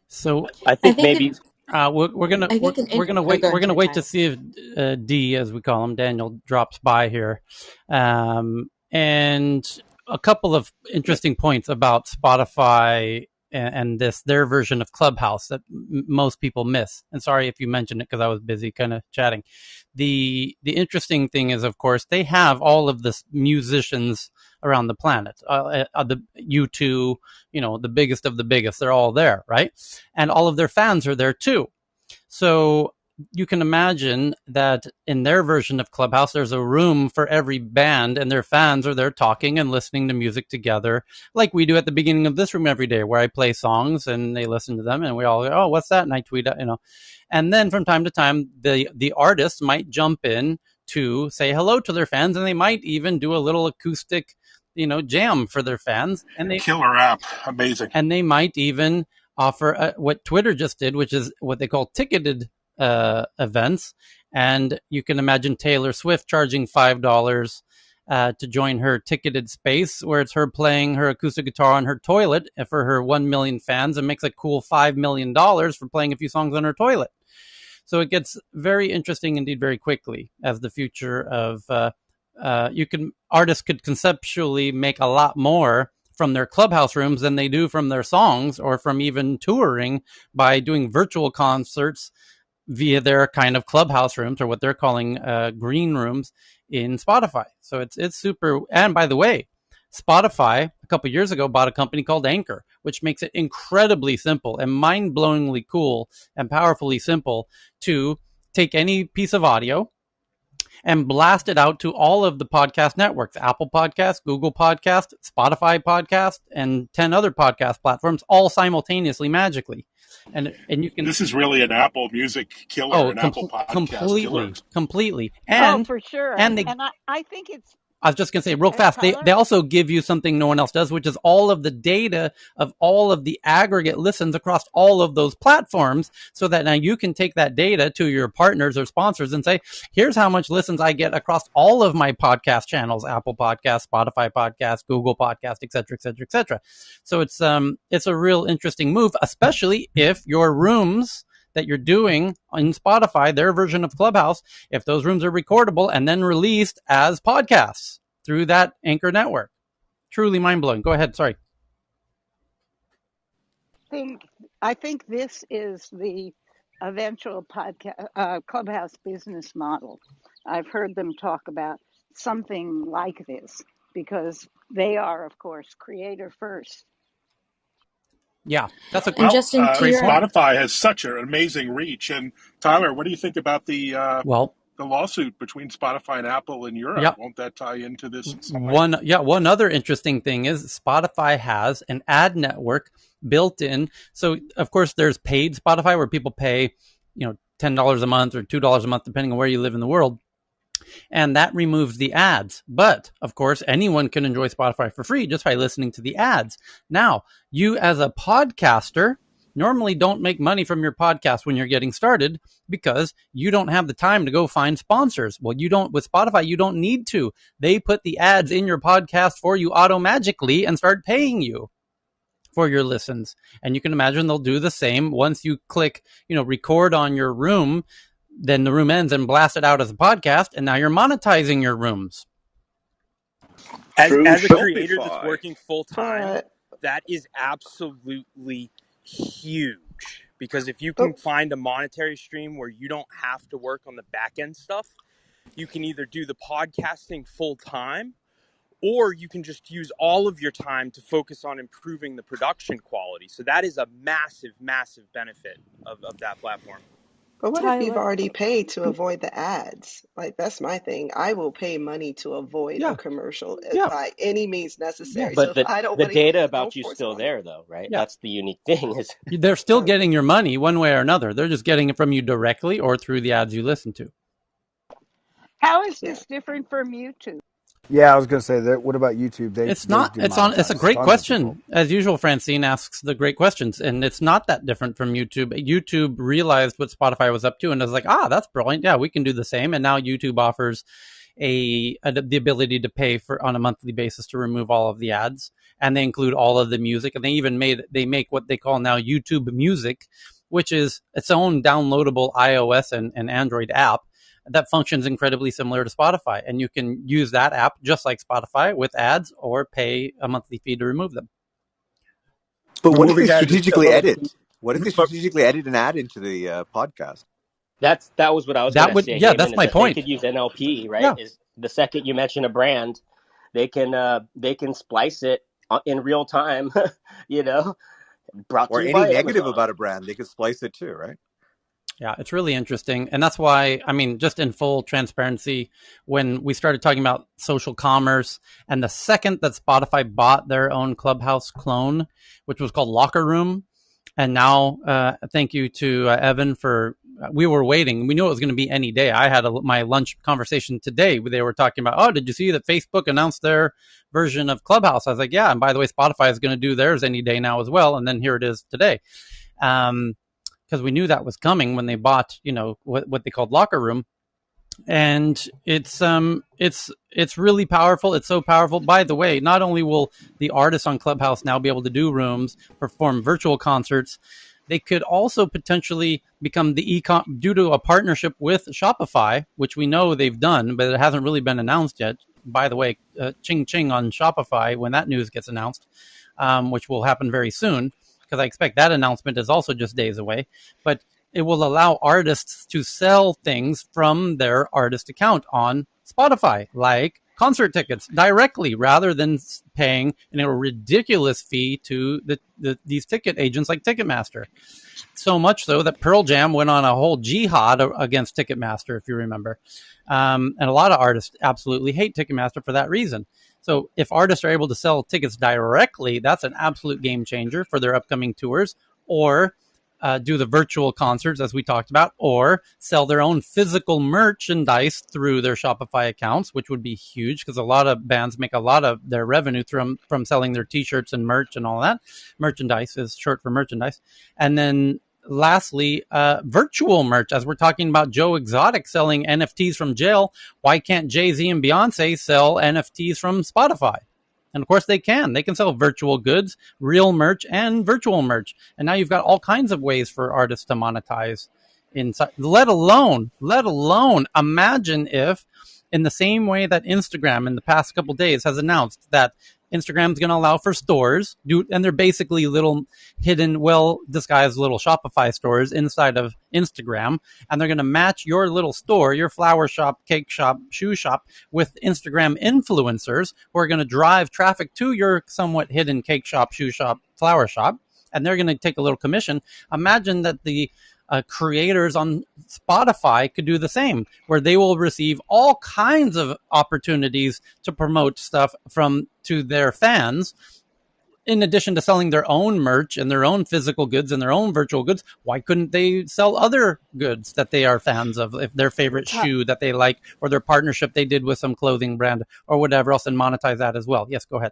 So I think maybe we're gonna wait to see if D, as we call him, Daniel, drops by here, and a couple of interesting points about Spotify and this their version of Clubhouse that most people miss. And sorry if you mentioned it because I was busy kind of chatting. The interesting thing is, of course, they have all of the musicians around the planet. The U2, the biggest of the biggest, they're all there, right? And all of their fans are there too. So you can imagine that in their version of Clubhouse, there's a room for every band, and their fans are there talking and listening to music together, like we do at the beginning of this room every day, where I play songs and they listen to them, and we all go, "Oh, what's that?" And I tweet, And then from time to time, the artist might jump in to say hello to their fans, and they might even do a little acoustic, jam for their fans. And killer app, amazing. And they might even offer what Twitter just did, which is what they call ticketed events. And you can imagine Taylor Swift charging $5 to join her ticketed space, where it's her playing her acoustic guitar on her toilet for her 1 million fans, and makes a cool $5 million for playing a few songs on her toilet. So it gets very interesting indeed very quickly as the future of artists could conceptually make a lot more from their Clubhouse rooms than they do from their songs, or from even touring by doing virtual concerts via their kind of Clubhouse rooms, or what they're calling green rooms in Spotify. So it's super. And by the way, Spotify a couple of years ago bought a company called Anchor, which makes it incredibly simple and mind-blowingly cool and powerfully simple to take any piece of audio and blast it out to all of the podcast networks: Apple Podcast, Google Podcast, Spotify Podcast, and 10 other podcast platforms, all simultaneously, magically. And you can. This is really an Apple Music killer, an Apple Podcast killer. Completely. And for sure. And I think it's. I was just going to say real fast, they also give you something no one else does, which is all of the data of all of the aggregate listens across all of those platforms, so that now you can take that data to your partners or sponsors and say, here's how much listens I get across all of my podcast channels: Apple Podcast, Spotify Podcast, Google Podcast, et cetera, et cetera, et cetera. So it's a real interesting move, especially if your rooms that you're doing in Spotify, their version of Clubhouse, if those rooms are recordable and then released as podcasts through that Anchor network. Truly mind-blowing. Go ahead. Sorry. I think this is the eventual podcast Clubhouse business model. I've heard them talk about something like this, because they are, of course, creator first. Yeah, that's a great Spotify has such an amazing reach. And Tyler, what do you think about the lawsuit between Spotify and Apple in Europe? Yep. Won't that tie into this? One other interesting thing is Spotify has an ad network built in. So of course there's paid Spotify, where people pay, $10 a month or $2 a month, depending on where you live in the world. And that removes the ads. But of course, anyone can enjoy Spotify for free just by listening to the ads. Now, you as a podcaster normally don't make money from your podcast when you're getting started, because you don't have the time to go find sponsors. Well, you don't with Spotify, you don't need to. They put the ads in your podcast for you auto-magically and start paying you for your listens. And you can imagine they'll do the same once you click, record on your room. Then the room ends and blast it out as a podcast, and now you're monetizing your rooms. As a creator that's working full time, that is absolutely huge. Because if you can find a monetary stream where you don't have to work on the back end stuff, you can either do the podcasting full time, or you can just use all of your time to focus on improving the production quality. So that is a massive, massive benefit of that platform. But what if you've already paid to avoid the ads? Like, that's my thing. I will pay money to avoid a commercial by any means necessary. But so if I don't the want data to about you still there, though, right? Yeah. That's the unique thing. Is they're still getting your money one way or another. They're just getting it from you directly or through the ads you listen to. How is this different from YouTube? Yeah, I was going to say that. What about YouTube? It's a great question. As usual, Francine asks the great questions, and it's not that different from YouTube. YouTube realized what Spotify was up to and was like, that's brilliant. Yeah, we can do the same. And now YouTube offers the ability to pay for on a monthly basis to remove all of the ads, and they include all of the music. And they make what they call now YouTube Music, which is its own downloadable iOS and Android app that functions incredibly similar to Spotify. And you can use that app just like Spotify with ads, or pay a monthly fee to remove them. But what if Removing they guys is a strategically little edit? What if they but strategically edit and add into the podcast? that was what I was That gonna would, say, yeah, Haven, that's is my that they point. could use NLP, right? Yeah. Is the second you mention a brand, they can splice it in real time, you know, brought to Or you any by negative Amazon. about a brand, they could splice it too, right? Yeah, it's really interesting. And that's why, I mean, just in full transparency, when we started talking about social commerce, and the second that Spotify bought their own Clubhouse clone, which was called Locker Room, and now thank you to Evan for, we were waiting. We knew it was going to be any day. I had my lunch conversation today where they were talking about, oh, did you see that Facebook announced their version of Clubhouse? I was like, yeah. And by the way, Spotify is going to do theirs any day now as well. And then here it is today. Because we knew that was coming when they bought, you know, what they called Locker Room, and it's really powerful. It's so powerful. By the way, not only will the artists on Clubhouse now be able to do rooms, perform virtual concerts, they could also potentially become the due to a partnership with Shopify, which we know they've done, but it hasn't really been announced yet. By the way, ching ching on Shopify when that news gets announced, which will happen very soon, because I expect that announcement is also just days away. But it will allow artists to sell things from their artist account on Spotify, like concert tickets directly, rather than paying a ridiculous fee to these ticket agents like Ticketmaster. So much so that Pearl Jam went on a whole jihad against Ticketmaster, if you remember. And a lot of artists absolutely hate Ticketmaster for that reason. So if artists are able to sell tickets directly, that's an absolute game changer for their upcoming tours, or do the virtual concerts, as we talked about, or sell their own physical merchandise through their Shopify accounts, which would be huge because a lot of bands make a lot of their revenue from selling their T-shirts and merch and all that. Merchandise is short for merchandise. And then lastly, virtual merch. As we're talking about Joe Exotic selling NFTs from jail, why can't Jay-Z and Beyonce sell NFTs from Spotify? And of course they can. They can sell virtual goods, real merch, and virtual merch. And now you've got all kinds of ways for artists to monetize inside. Let alone, imagine if, in the same way that Instagram in the past couple of days has announced that Instagram's going to allow for stores, and they're basically little hidden, well-disguised little Shopify stores inside of Instagram, and they're going to match your little store, your flower shop, cake shop, shoe shop, with Instagram influencers who are going to drive traffic to your somewhat hidden cake shop, shoe shop, flower shop, and they're going to take a little commission. Imagine that the creators on Spotify could do the same, where they will receive all kinds of opportunities to promote stuff to their fans. In addition to selling their own merch and their own physical goods and their own virtual goods, why couldn't they sell other goods that they are fans of, if their favorite shoe that they like, or their partnership they did with some clothing brand or whatever else, and monetize that as well? Yes, go ahead.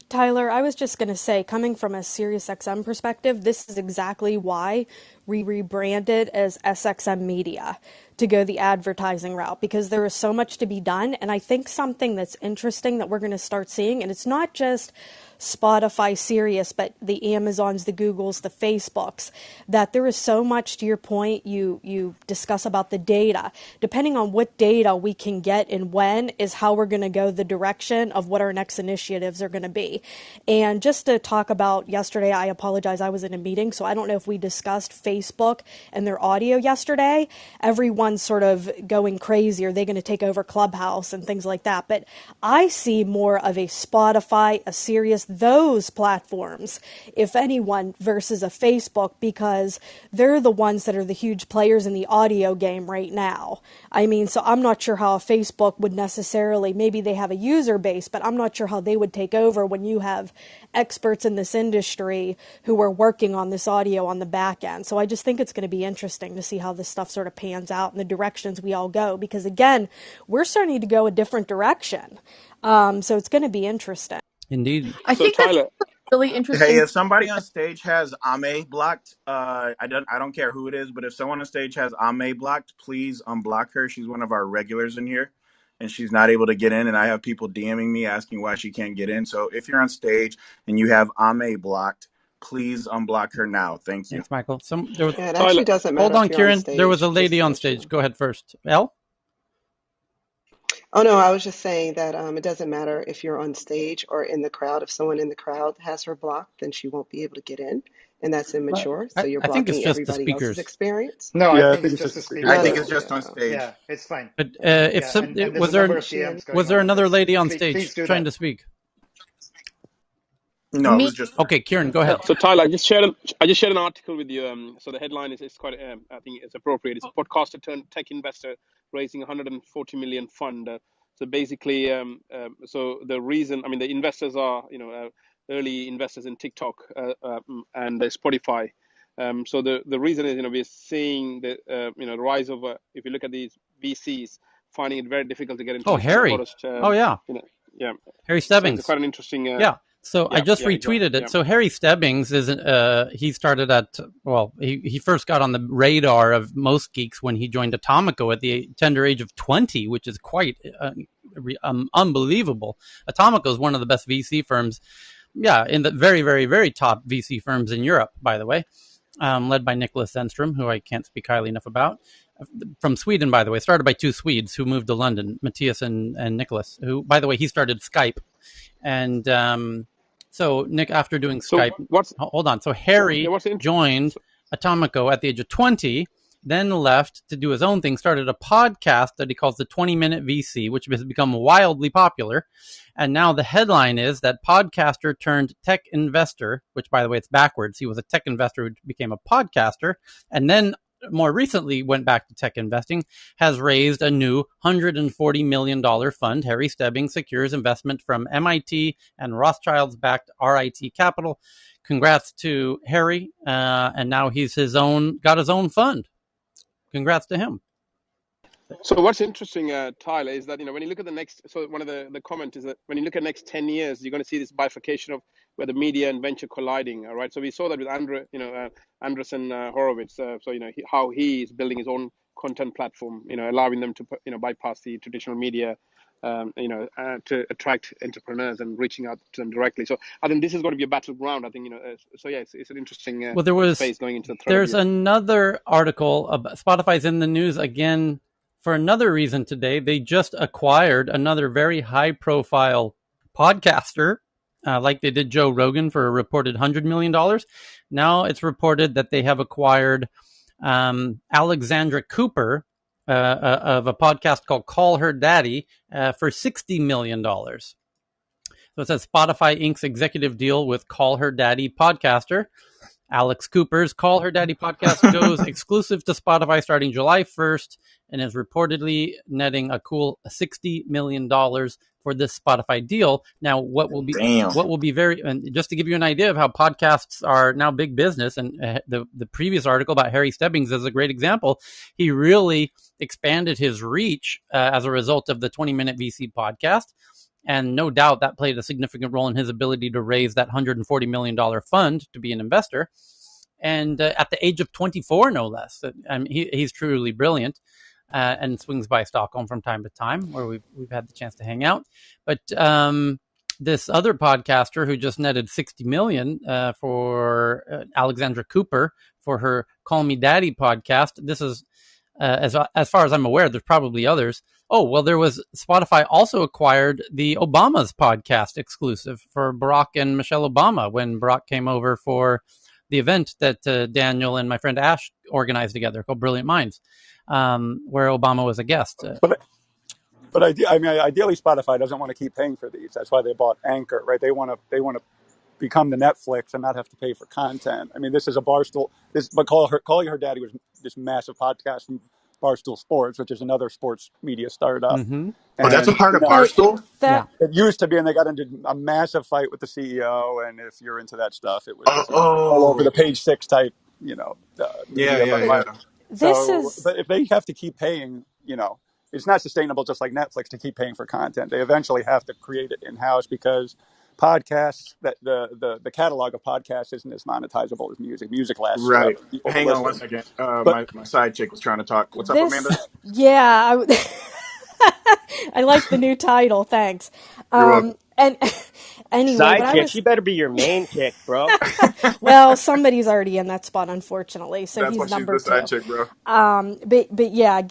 Tyler, I was just going to say, coming from a SiriusXM perspective, this is exactly why we rebranded as SXM Media, to go the advertising route, because there is so much to be done. And I think something that's interesting that we're going to start seeing, and it's not just Spotify, Sirius, but the Amazons, the Googles, the Facebooks, that there is so much, to your point, you discuss about the data. Depending on what data we can get and when is how we're going to go the direction of what our next initiatives are going to be. And just to talk about yesterday, I apologize, I was in a meeting, so I don't know if we discussed Facebook and their audio yesterday. Everyone's sort of going crazy. Are they going to take over Clubhouse and things like that? But I see more of a Spotify, a Sirius, those platforms, if anyone, versus a Facebook, because they're the ones that are the huge players in the audio game right now. I mean, so I'm not sure how a Facebook would necessarily, maybe they have a user base, but I'm not sure how they would take over when you have experts in this industry who are working on this audio on the back end. So I just think it's going to be interesting to see how this stuff sort of pans out and the directions we all go, because again, we're starting to go a different direction. So it's going to be interesting. Indeed. I So think that's Tyler, really Hey, interesting. if somebody on stage has Ame blocked, I don't care who it is, but if someone on stage has Ame blocked, please unblock her. She's one of our regulars in here, and she's not able to get in. And I have people DMing me asking why she can't get in. So if you're on stage and you have Ame blocked, please unblock her now. Thank you. Thanks, Michael. Yeah, it Tyler, actually doesn't Hold matter if on, you're on Kieran. There was stage, a just lady to on let you stage. know. Go ahead first. Elle? Oh no, I was just saying that it doesn't matter if you're on stage or in the crowd. If someone in the crowd has her blocked, then she won't be able to get in, and that's Right. immature. So you're I think it's blocking just the everybody else's speakers. experience. No, I Yeah, I think think it's it's just just the the I speakers speakers. No, think too. it's no, just on yeah. stage. Yeah, it's fine. But if Yeah, some and there's was a number there of DMs was going there on with another this. lady on Please stage do trying that. to speak? No, it was Me. just her. Okay, Kieran, go ahead. So Tyler, I just shared an article with you. So the headline is quite I think it's appropriate. It's podcaster turned tech investor raising 140 million fund. So basically, so the reason, I mean, the investors are early investors in TikTok and Spotify. So the reason is we're seeing the the rise of if you look at these VCs finding it very difficult to get into Oh, this Harry. hottest Oh yeah, yeah. Harry So it's Stebbings. quite an interesting Yeah. So I just exactly retweeted it. So Harry Stebbings is he started at he first got on the radar of most geeks when he joined Atomico at the tender age of 20, which is quite unbelievable. Atomico is one of the best VC firms, in the very very very top VC firms in Europe, by the way, led by Nicholas Zenstrom, who I can't speak highly enough about. From Sweden, by the way, started by two Swedes who moved to London, Matthias and Nicholas, who, by the way, he started Skype. And so Nick, after doing So Skype, hold on. So Harry joined Atomico at the age of 20, then left to do his own thing, started a podcast that he calls the 20-Minute VC, which has become wildly popular. And now the headline is that podcaster turned tech investor, which, by the way, it's backwards. He was a tech investor who became a podcaster, and then more recently went back to tech investing, has raised a new $140 million fund. Harry Stebbings secures investment from MIT and Rothschilds-backed RIT Capital. Congrats to Harry, and now he's got his own fund. Congrats to him. So what's interesting, Tyler, is that when you look at the next. So one of the comment is that when you look at the next 10 years, you're going to see this bifurcation of where the media and venture colliding. All right. So we saw that with Andreesen Horowitz. How he is building his own content platform. Allowing them to bypass the traditional media. To attract entrepreneurs and reaching out to them directly. So I think this is going to be a battleground. I think it's an interesting space going into the thread. There's another article about Spotify's in the news again for another reason today. They just acquired another very high profile podcaster, like they did Joe Rogan for a reported $100 million. Now it's reported that they have acquired Alexandra Cooper of a podcast called Call Her Daddy for $60 million. So it says Spotify Inc.'s executive deal with Call Her Daddy podcaster Alex Cooper's Call Her Daddy podcast goes exclusive to Spotify starting July 1st and is reportedly netting a cool $60 million for this Spotify deal. Now, what will be very, and just to give you an idea of how podcasts are now big business, and the previous article about Harry Stebbings is a great example. He really expanded his reach as a result of the 20-Minute VC podcast. And no doubt that played a significant role in his ability to raise that $140 million fund to be an investor. And at the age of 24, no less. He's truly brilliant and swings by Stockholm from time to time where we've had the chance to hang out. But this other podcaster who just netted $60 million for Alexandra Cooper for her Call Me Daddy podcast. This is, as far as I'm aware, there's probably others. Oh, well, Spotify also acquired the Obama's podcast exclusive for Barack and Michelle Obama when Barack came over for the event that Daniel and my friend Ash organized together called Brilliant Minds, where Obama was a guest. But ideally, Spotify doesn't want to keep paying for these. That's why they bought Anchor, right? They want to become the Netflix and not have to pay for content. I mean, this is a Barstool. But Calling Her Daddy was this massive podcast from Barstool Sports, which is another sports media startup. Mm-hmm. Oh, that's a part of Barstool? It used to be, and they got into a massive fight with the CEO. And if you're into that stuff, it was all over the Page Six type, media. Yeah. But if they have to keep paying, it's not sustainable. Just like Netflix, to keep paying for content, they eventually have to create it in house because podcasts, that the catalog of podcasts isn't as monetizable as music. Music lasts Right. forever. People Hang on listen. 1 second. My side chick was trying to talk. What's up, Amanda? Yeah, I like the new title. Thanks. You're welcome. And anyway, Side but I chick, was she better be your main chick, bro. well, somebody's already in that spot, unfortunately. So That's why he's she's number the side two. chick, bro. But yeah,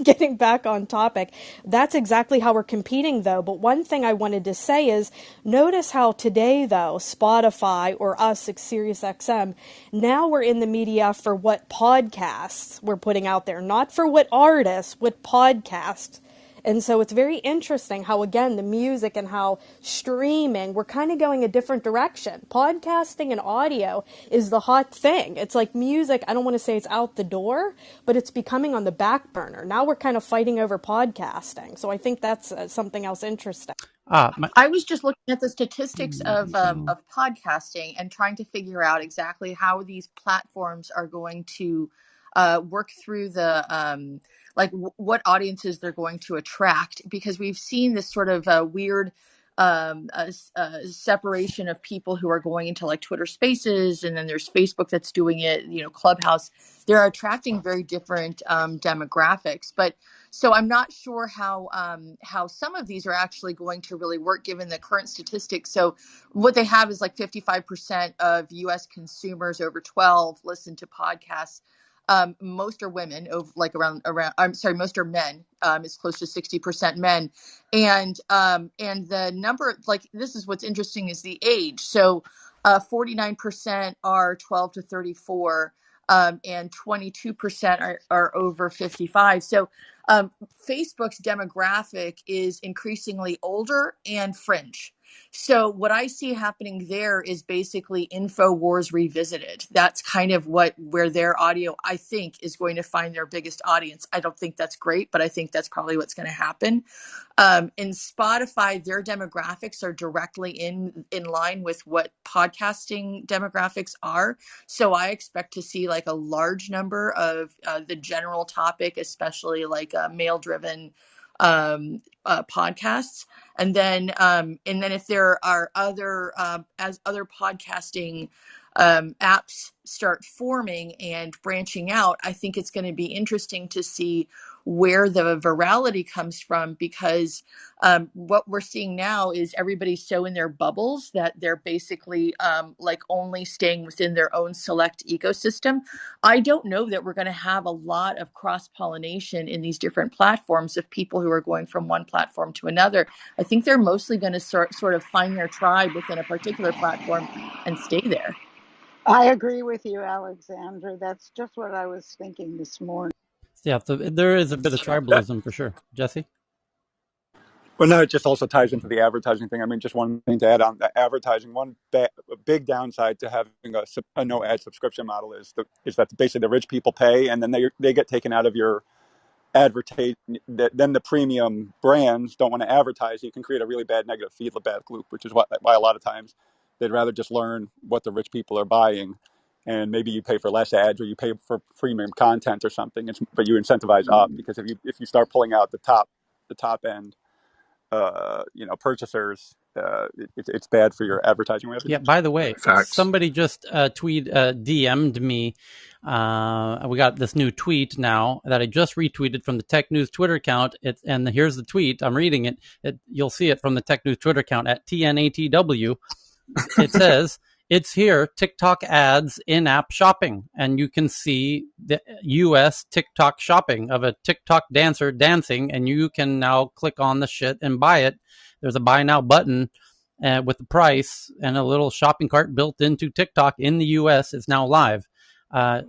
getting back on topic, that's exactly how we're competing, though. But one thing I wanted to say is notice how today, though, Spotify or us, SiriusXM, now we're in the media for what podcasts we're putting out there, not for what artists, what podcasts. And so it's very interesting how, again, the music and how streaming, we're kind of going a different direction. Podcasting and audio is the hot thing. It's like music, I don't want to say it's out the door, but it's becoming on the back burner. Now we're kind of fighting over podcasting. So I think that's something else interesting. I was just looking at the statistics of podcasting and trying to figure out exactly how these platforms are going to work through the what audiences they're going to attract, because we've seen this sort of weird separation of people who are going into like Twitter Spaces, and then there's Facebook that's doing it. Clubhouse. They're attracting very different demographics, but. So I'm not sure how some of these are actually going to really work given the current statistics. So what they have is like 55% of U.S. consumers over 12 listen to podcasts. Most are women, most are men. It's close to 60% men, and the number, like, this is what's interesting is the age. So 49% are 12 to 34. And 22% are over 55. So Facebook's demographic is increasingly older and fringe. So what I see happening there is basically InfoWars revisited. That's kind of where their audio, I think, is going to find their biggest audience. I don't think that's great, but I think that's probably what's going to happen. In Spotify, their demographics are directly in line with what podcasting demographics are. So I expect to see like a large number of the general topic, especially like male-driven podcasts, and then if there are other podcasting apps start forming and branching out, I think it's going to be interesting to see where the virality comes from, because what we're seeing now is everybody's so in their bubbles that they're basically like only staying within their own select ecosystem. I don't know that we're going to have a lot of cross-pollination in these different platforms of people who are going from one platform to another. I think they're mostly going to sort of find their tribe within a particular platform and stay there. I agree with you, Alexandra. That's just what I was thinking this morning. Yeah, so there is a bit of tribalism for sure. Jesse? Well, no, it just also ties into the advertising thing. I mean, just one thing to add on the advertising. A big downside to having a no ad subscription model is that basically the rich people pay, and then they get taken out of your advertise. Then the premium brands don't want to advertise. You can create a really bad negative feedback loop, which is why a lot of times they'd rather just learn what the rich people are buying, and maybe you pay for less ads or you pay for premium content or something. But you incentivize up, because if you start pulling out the top end purchasers, it's bad for your advertising revenue. Yeah, by the way, Facts. somebody just DM'd me. We got this new tweet now that I just retweeted from the Tech News Twitter account. And here's the tweet. I'm reading it. You'll see it from the Tech News Twitter account at TNATW. It says, "It's here, TikTok ads in-app shopping." And you can see the US TikTok shopping of a TikTok dancer dancing, and you can now click on the shit and buy it. There's a buy now button with the price and a little shopping cart built into TikTok in the US. It's now live.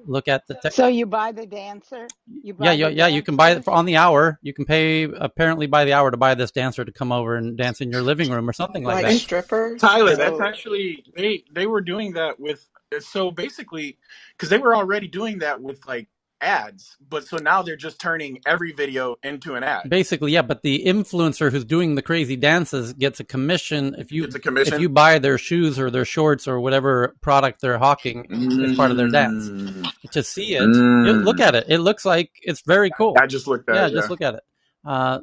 Look at the So you buy the dancer? You can buy it on the hour. You can pay apparently by the hour to buy this dancer to come over and dance in your living room or something like that. Strippers? Tyler, that's actually they were doing that with, so basically, because they were already doing that with like ads, but so now they're just turning every video into an ad. Basically, yeah, but the influencer who's doing the crazy dances gets a commission if you buy their shoes or their shorts or whatever product they're hawking as part of their dance. To see it, look at it. It looks like it's very cool. I just looked at it. Just look at it.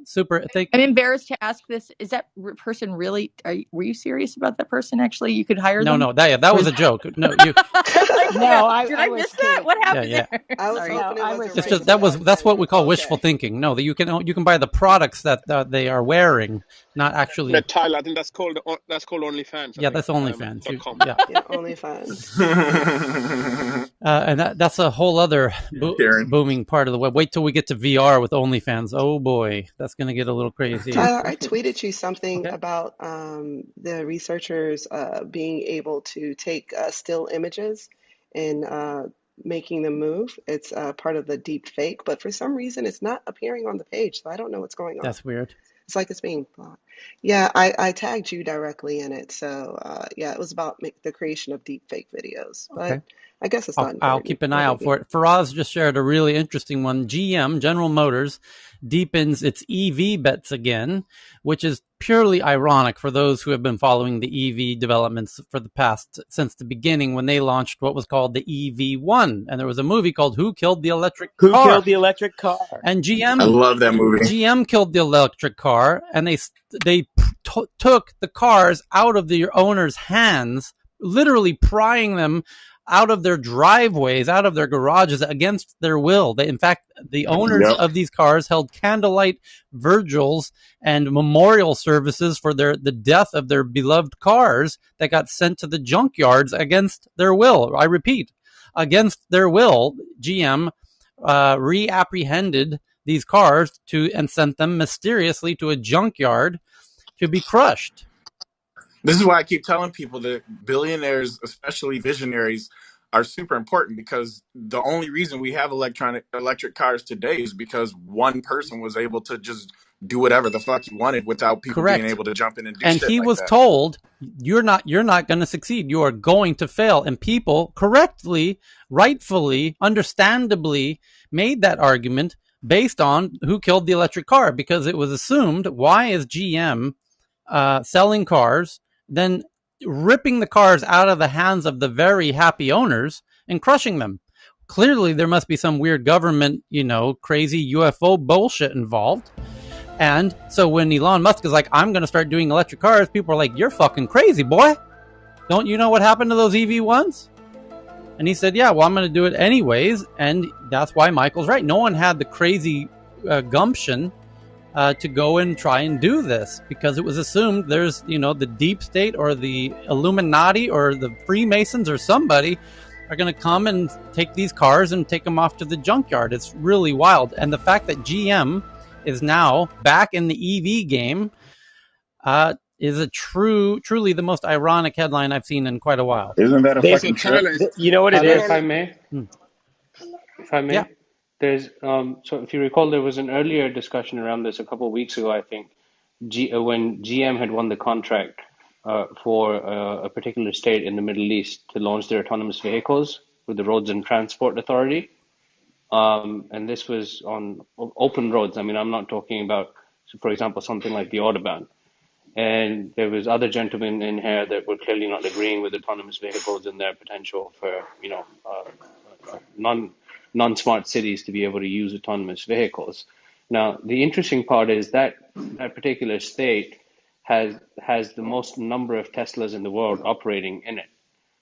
Super. Thank. I'm embarrassed to ask this. Is that person really? Were you serious about that person? Actually, you could hire them. No, that Or was is a joke. No, you. like, No, did I I miss was that? kidding. What happened Yeah. there? I was Sorry. No, hoping it I wasn't was It's right just kidding. to that's what offend. we call wishful Okay. thinking. No, that you can buy the products that they are wearing, not No, actually. Tyler, I think that's called OnlyFans. I Yeah, think that's OnlyFans. .com. Yeah. Yeah, OnlyFans. And that's a whole other Karen. booming part of the web. Wait till we get to VR with OnlyFans. Oh boy, that's going to get a little crazy. Tyler, I tweeted you something Okay, about the researchers being able to take still images and making them move. It's part of the deep fake, but for some reason it's not appearing on the page, so I don't know what's going on. that's weird. It's like it's being blocked. Yeah, I tagged you directly in it, so yeah, it was about the creation of deep fake videos, Okay. but I guess it's not I'll important. keep an No eye big out for deal. it. Faraz just shared a really interesting one. GM, General Motors, deepens its EV bets again, which is purely ironic for those who have been following the EV developments for the past, since the beginning when they launched what was called the EV1. And there was a movie called Who Killed the Electric Who Car? killed the electric car? And I love that movie. GM killed the electric car, and they took the cars out of the owners' hands, literally prying them out of their driveways, out of their garages against their will. In fact, the owners Yep. of these cars held candlelight vigils and memorial services for the death of their beloved cars that got sent to the junkyards against their will. I repeat, against their will. GM reapprehended these cars and sent them mysteriously to a junkyard to be crushed. This is why I keep telling people that billionaires, especially visionaries, are super important, because the only reason we have electric cars today is because one person was able to just do whatever the fuck he wanted without people being Correct. able to jump in and do And shit he like was that. told, you're not going to succeed. You are going to fail. And people correctly, rightfully, understandably made that argument based on who killed the electric car, because it was assumed, why is GM selling cars, then ripping the cars out of the hands of the very happy owners and crushing them? Clearly, there must be some weird government, crazy UFO bullshit involved. And so when Elon Musk is like, I'm going to start doing electric cars, people are like, you're fucking crazy, boy. Don't you know what happened to those EV1s? And he said, yeah, well, I'm going to do it anyways. And that's why Michael's right. No one had the crazy gumption to go and try and do this, because it was assumed there's, the deep state or the Illuminati or the Freemasons or somebody are going to come and take these cars and take them off to the junkyard. It's really wild. And the fact that GM is now back in the EV game is truly the most ironic headline I've seen in quite a while. Isn't that a They, So fucking trip? Tyler, you know what it Tyler, not if I is? only may, if I Yeah. may, there's so if you recall, there was an earlier discussion around this a couple of weeks ago, I think, when GM had won the contract for a particular state in the Middle East to launch their autonomous vehicles with the Roads and Transport Authority. And this was on open roads. I mean, I'm not talking about, for example, something like the Autobahn. And there was other gentlemen in here that were clearly not agreeing with autonomous vehicles and their potential for, non-smart cities to be able to use autonomous vehicles. Now, the interesting part is that that particular state has the most number of Teslas in the world operating in it.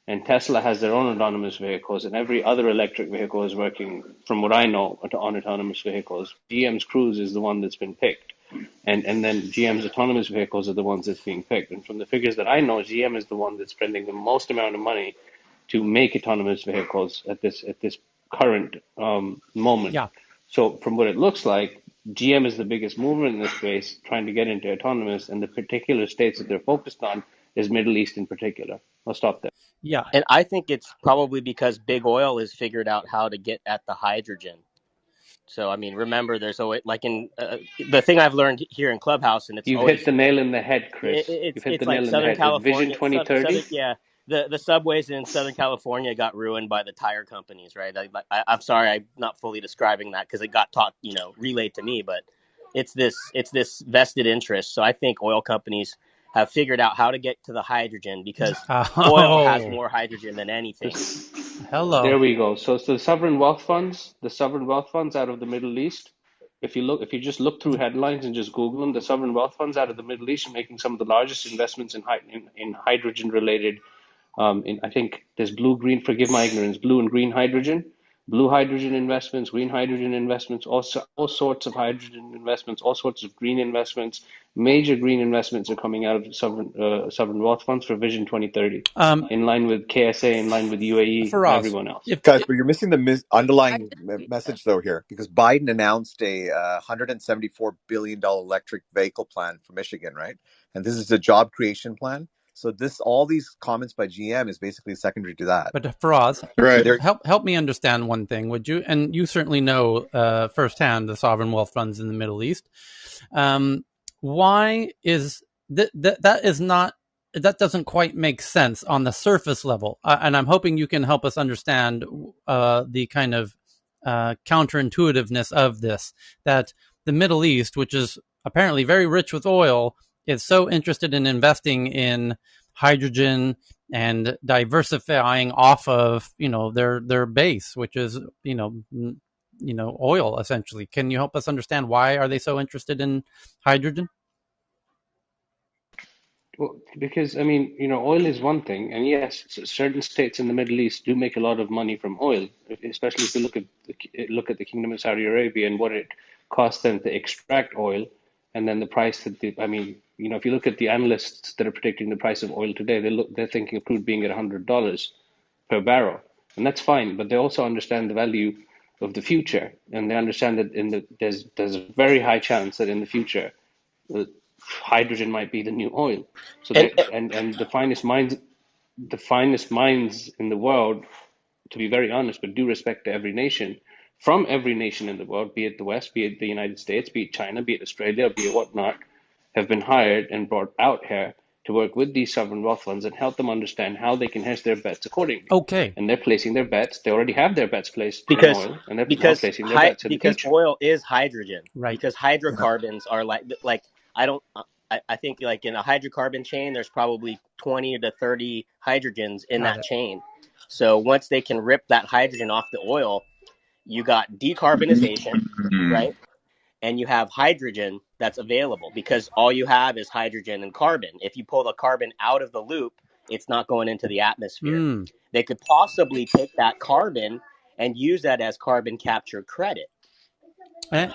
And Tesla has their own autonomous vehicles, and every other electric vehicle is working, from what I know, on autonomous vehicles. GM's Cruise is the one that's been picked. And then GM's autonomous vehicles are the ones that's being picked. And from the figures that I know, GM is the one that's spending the most amount of money to make autonomous vehicles at this current moment. Yeah. So from what it looks like, GM is the biggest mover in this space, trying to get into autonomous, and the particular states that they're focused on is Middle East in particular. I'll stop there. Yeah. And I think it's probably because big oil has figured out how to get at the hydrogen. So, I mean, remember, there's always, like in the thing I've learned here in Clubhouse, and it's You've hit always, the nail in the head, Chris. You've hit the it's like nail in the Southern head. With Vision California, Southern, 2030, yeah, the subways in Southern California got ruined by the tire companies, right? I'm sorry, I'm not fully describing that because it got taught, relayed to me, but it's this vested interest. So I think oil companies have figured out how to get to the hydrogen because oil has more hydrogen than anything. Hello. there we go. So it's the sovereign wealth funds out of the Middle East. if you just look through headlines and just Google them, the sovereign wealth funds out of the Middle East are making some of the largest investments in hydrogen related. I think there's blue, green. Forgive my ignorance. Blue and green hydrogen, blue hydrogen investments, green hydrogen investments, also all sorts of hydrogen investments, all sorts of green investments. Major green investments are coming out of sovereign wealth funds for Vision 2030, in line with KSA, in line with UAE and Faraz, everyone else. Guys, but you're missing the underlying message though here, because Biden announced a $174 billion electric vehicle plan for Michigan, right? And this is a job creation plan. So all these comments by GM is basically secondary to that. But Faraz, Right. help me understand one thing, would you? And you certainly know firsthand the sovereign wealth funds in the Middle East. Why is that is not, that doesn't quite make sense on the surface level, and I'm hoping you can help us understand the kind of counterintuitiveness of this, that the Middle East, which is apparently very rich with oil, is so interested in investing in hydrogen and diversifying off of their base, which is oil essentially. Can you help us understand why are they so interested in hydrogen? Well, because I mean, oil is one thing, and yes, certain states in the Middle East do make a lot of money from oil, especially if you look at the Kingdom of Saudi Arabia and what it costs them to extract oil, and then the price that if you look at the analysts that are predicting the price of oil today, they're thinking of crude being at $100 per barrel, and that's fine, but they also understand the value of the future, and they understand that there's a very high chance that in the future hydrogen might be the new oil. So And and the finest minds in the world, to be very honest, but due respect to every nation, from every nation in the world, be it the West, be it the United States, be it China, be it Australia, be it whatnot, have been hired and brought out here to work with these sovereign wealth funds and help them understand how they can hedge their bets accordingly. Okay. And they're placing their bets. They already have their bets placed in because oil, and they're now placing their bets in the because future. oil is hydrogen. Right. Because hydrocarbons are like I think like in a hydrocarbon chain, there's probably 20 to 30 hydrogens in that chain. So once they can rip that hydrogen off the oil, you got decarbonization, right? And you have hydrogen that's available because all you have is hydrogen and carbon. If you pull the carbon out of the loop, it's not going into the atmosphere. They could possibly take that carbon and use that as carbon capture credit.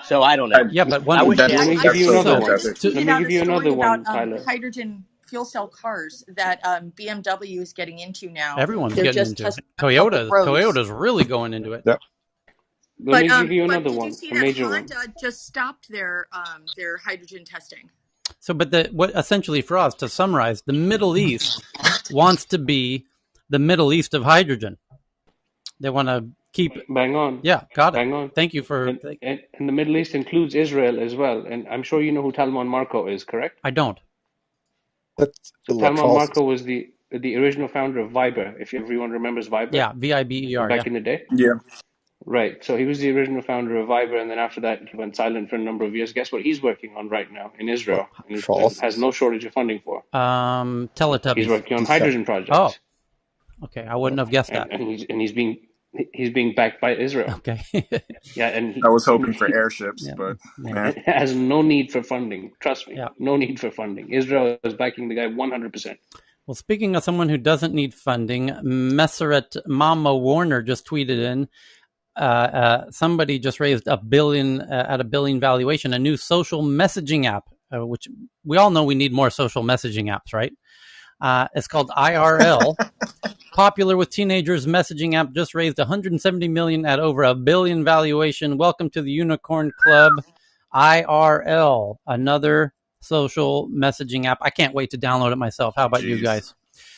So I don't know. Yeah, but I wish let me give you another one. Let me give you another one, about Tyler. hydrogen fuel cell cars that BMW is getting into now. Everyone's They're getting just into testing on public roads. Toyota's really going into it. Yep. Let me give you But another did you one, see a that major Honda one. just stopped their hydrogen testing? So, but what essentially for us to summarize, the Middle East wants to be the Middle East of hydrogen. They want to keep. Bang on. Yeah, got it. Bang on. Thank you for. And the Middle East includes Israel as well. And I'm sure you know who Talman Marco is, correct? I don't. That's So Talman Marco was the original founder of Viber, if everyone remembers Viber. Yeah, VIBER. Back in the day. Yeah. Right. So he was the original founder of Viber, and then after that he went silent for a number of years. Guess what he's working on right now in Israel, and has no shortage of funding for. Teletubbies. He's working on hydrogen projects. Oh, okay. I wouldn't have guessed that. And he's being backed by Israel. Okay. Yeah, and I was hoping for airships, but it has no need for funding. Trust me, Yeah. no need for funding. Israel is backing the guy 100%. Well, speaking of someone who doesn't need funding, Messeret Mama Warner just tweeted in. Somebody just raised $1 billion at $1 billion valuation, a new social messaging app, which we all know we need more social messaging apps, right? It's called IRL. Popular with teenagers, messaging app just raised $170 million at over $1 billion valuation. Welcome to the Unicorn Club. IRL, another social messaging app. I can't wait to download it myself. How about you guys?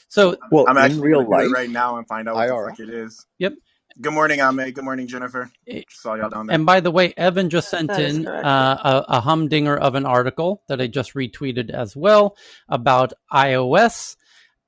So, well, I'm in actually real going to do life, it right now and find out what IRL? the fuck it is. Yep. Good morning, Ame. Good morning, Jennifer. Just saw y'all down there. And by the way, Evan just sent That is in correct. a humdinger of an article that I just retweeted as well about iOS.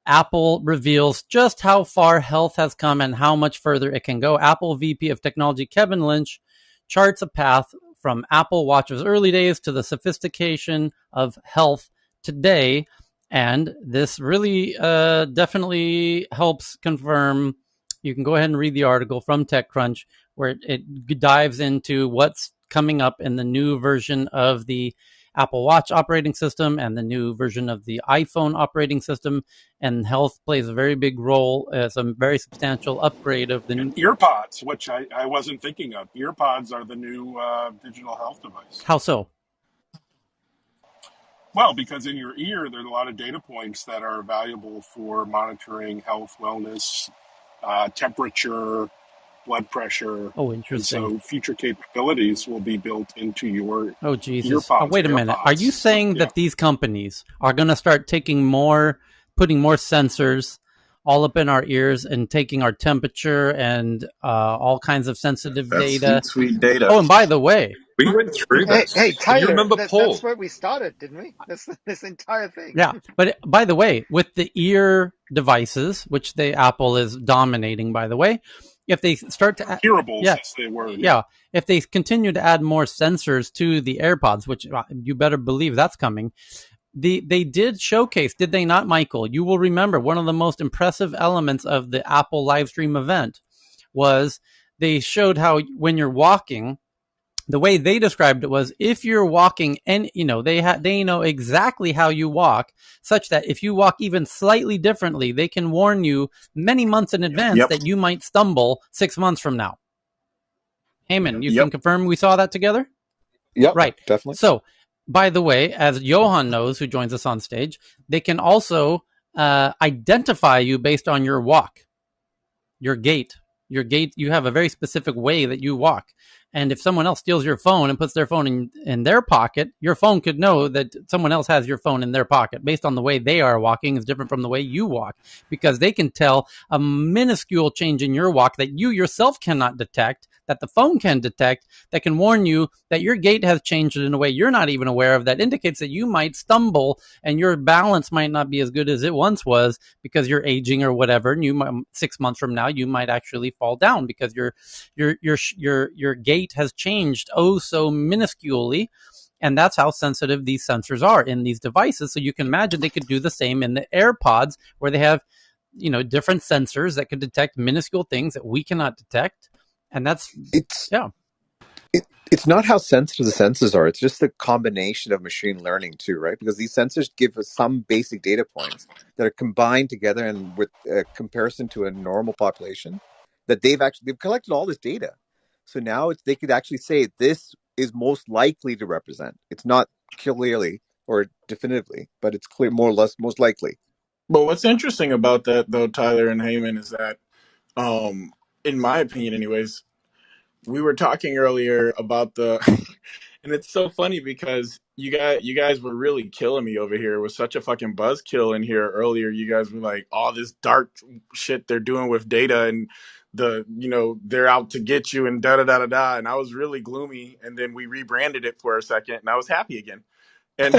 Apple reveals just how far health has come and how much further it can go. Apple VP of Technology Kevin Lynch charts a path from Apple Watch's early days to the sophistication of health today. And this really definitely helps confirm. You can go ahead and read the article from TechCrunch where it dives into what's coming up in the new version of the Apple Watch operating system and the new version of the iPhone operating system. And health plays a very big role as a very substantial upgrade of the. And earpods, which I wasn't thinking of. Earpods are the new digital health device. How so? Well, because in your ear, there's a lot of data points that are valuable for monitoring health, wellness, temperature, blood pressure. Oh, And interesting. so future capabilities will be built into your Oh, Jesus. earpods Wait or a minute. Are AirPods. you So, saying yeah. that these companies are going to start putting more sensors all up in our ears and taking our temperature and all kinds of sensitive That's data? sweet, sweet data. Oh, and by the way, We went through Hey, this. Do you Tyler, remember that's Paul? where we started, didn't we? This entire thing. yeah, but by the way, with the ear devices, which Apple is dominating, by the way, if they start to, Hearables, yeah, that's the word. yeah, if they continue to add more sensors to the AirPods, which you better believe that's coming, they did showcase, did they not, Michael? You will remember one of the most impressive elements of the Apple live stream event was they showed how when you're walking, the way they described it was if you're walking and they know exactly how you walk, such that if you walk even slightly differently, they can warn you many months in advance Yep. that you might stumble 6 months from now. Heyman, you can Yep. confirm we saw that together? Yep, Right. definitely. So, by the way, as Johan knows, who joins us on stage, they can also identify you based on your walk, your gait. You have a very specific way that you walk. And if someone else steals your phone and puts their phone in their pocket, your phone could know that someone else has your phone in their pocket based on the way they are walking is different from the way you walk, because they can tell a minuscule change in your walk that you yourself cannot detect, that the phone can detect, that can warn you that your gait has changed in a way you're not even aware of, that indicates that you might stumble and your balance might not be as good as it once was because you're aging or whatever. And you might, 6 months from now, you might actually fall down because your gait has changed oh so minusculely. And that's how sensitive these sensors are in these devices. So you can imagine they could do the same in the AirPods, where they have different sensors that could detect minuscule things that we cannot detect. And that's It's yeah. It's not how sensitive the sensors are. It's just the combination of machine learning too, right? Because these sensors give us some basic data points that are combined together, and with a comparison to a normal population, that they've collected all this data. So now they could actually say this is most likely to represent. It's not clearly or definitively, but it's clear, more or less, most likely. But what's interesting about that, though, Tyler and Heyman, is that, in my opinion, anyways, we were talking earlier about the, and it's so funny because you guys were really killing me over here. It was such a fucking buzzkill in here earlier. You guys were like, all this dark shit they're doing with data, and they're out to get you and da da da da da. And I was really gloomy, and then we rebranded it for a second, and I was happy again. And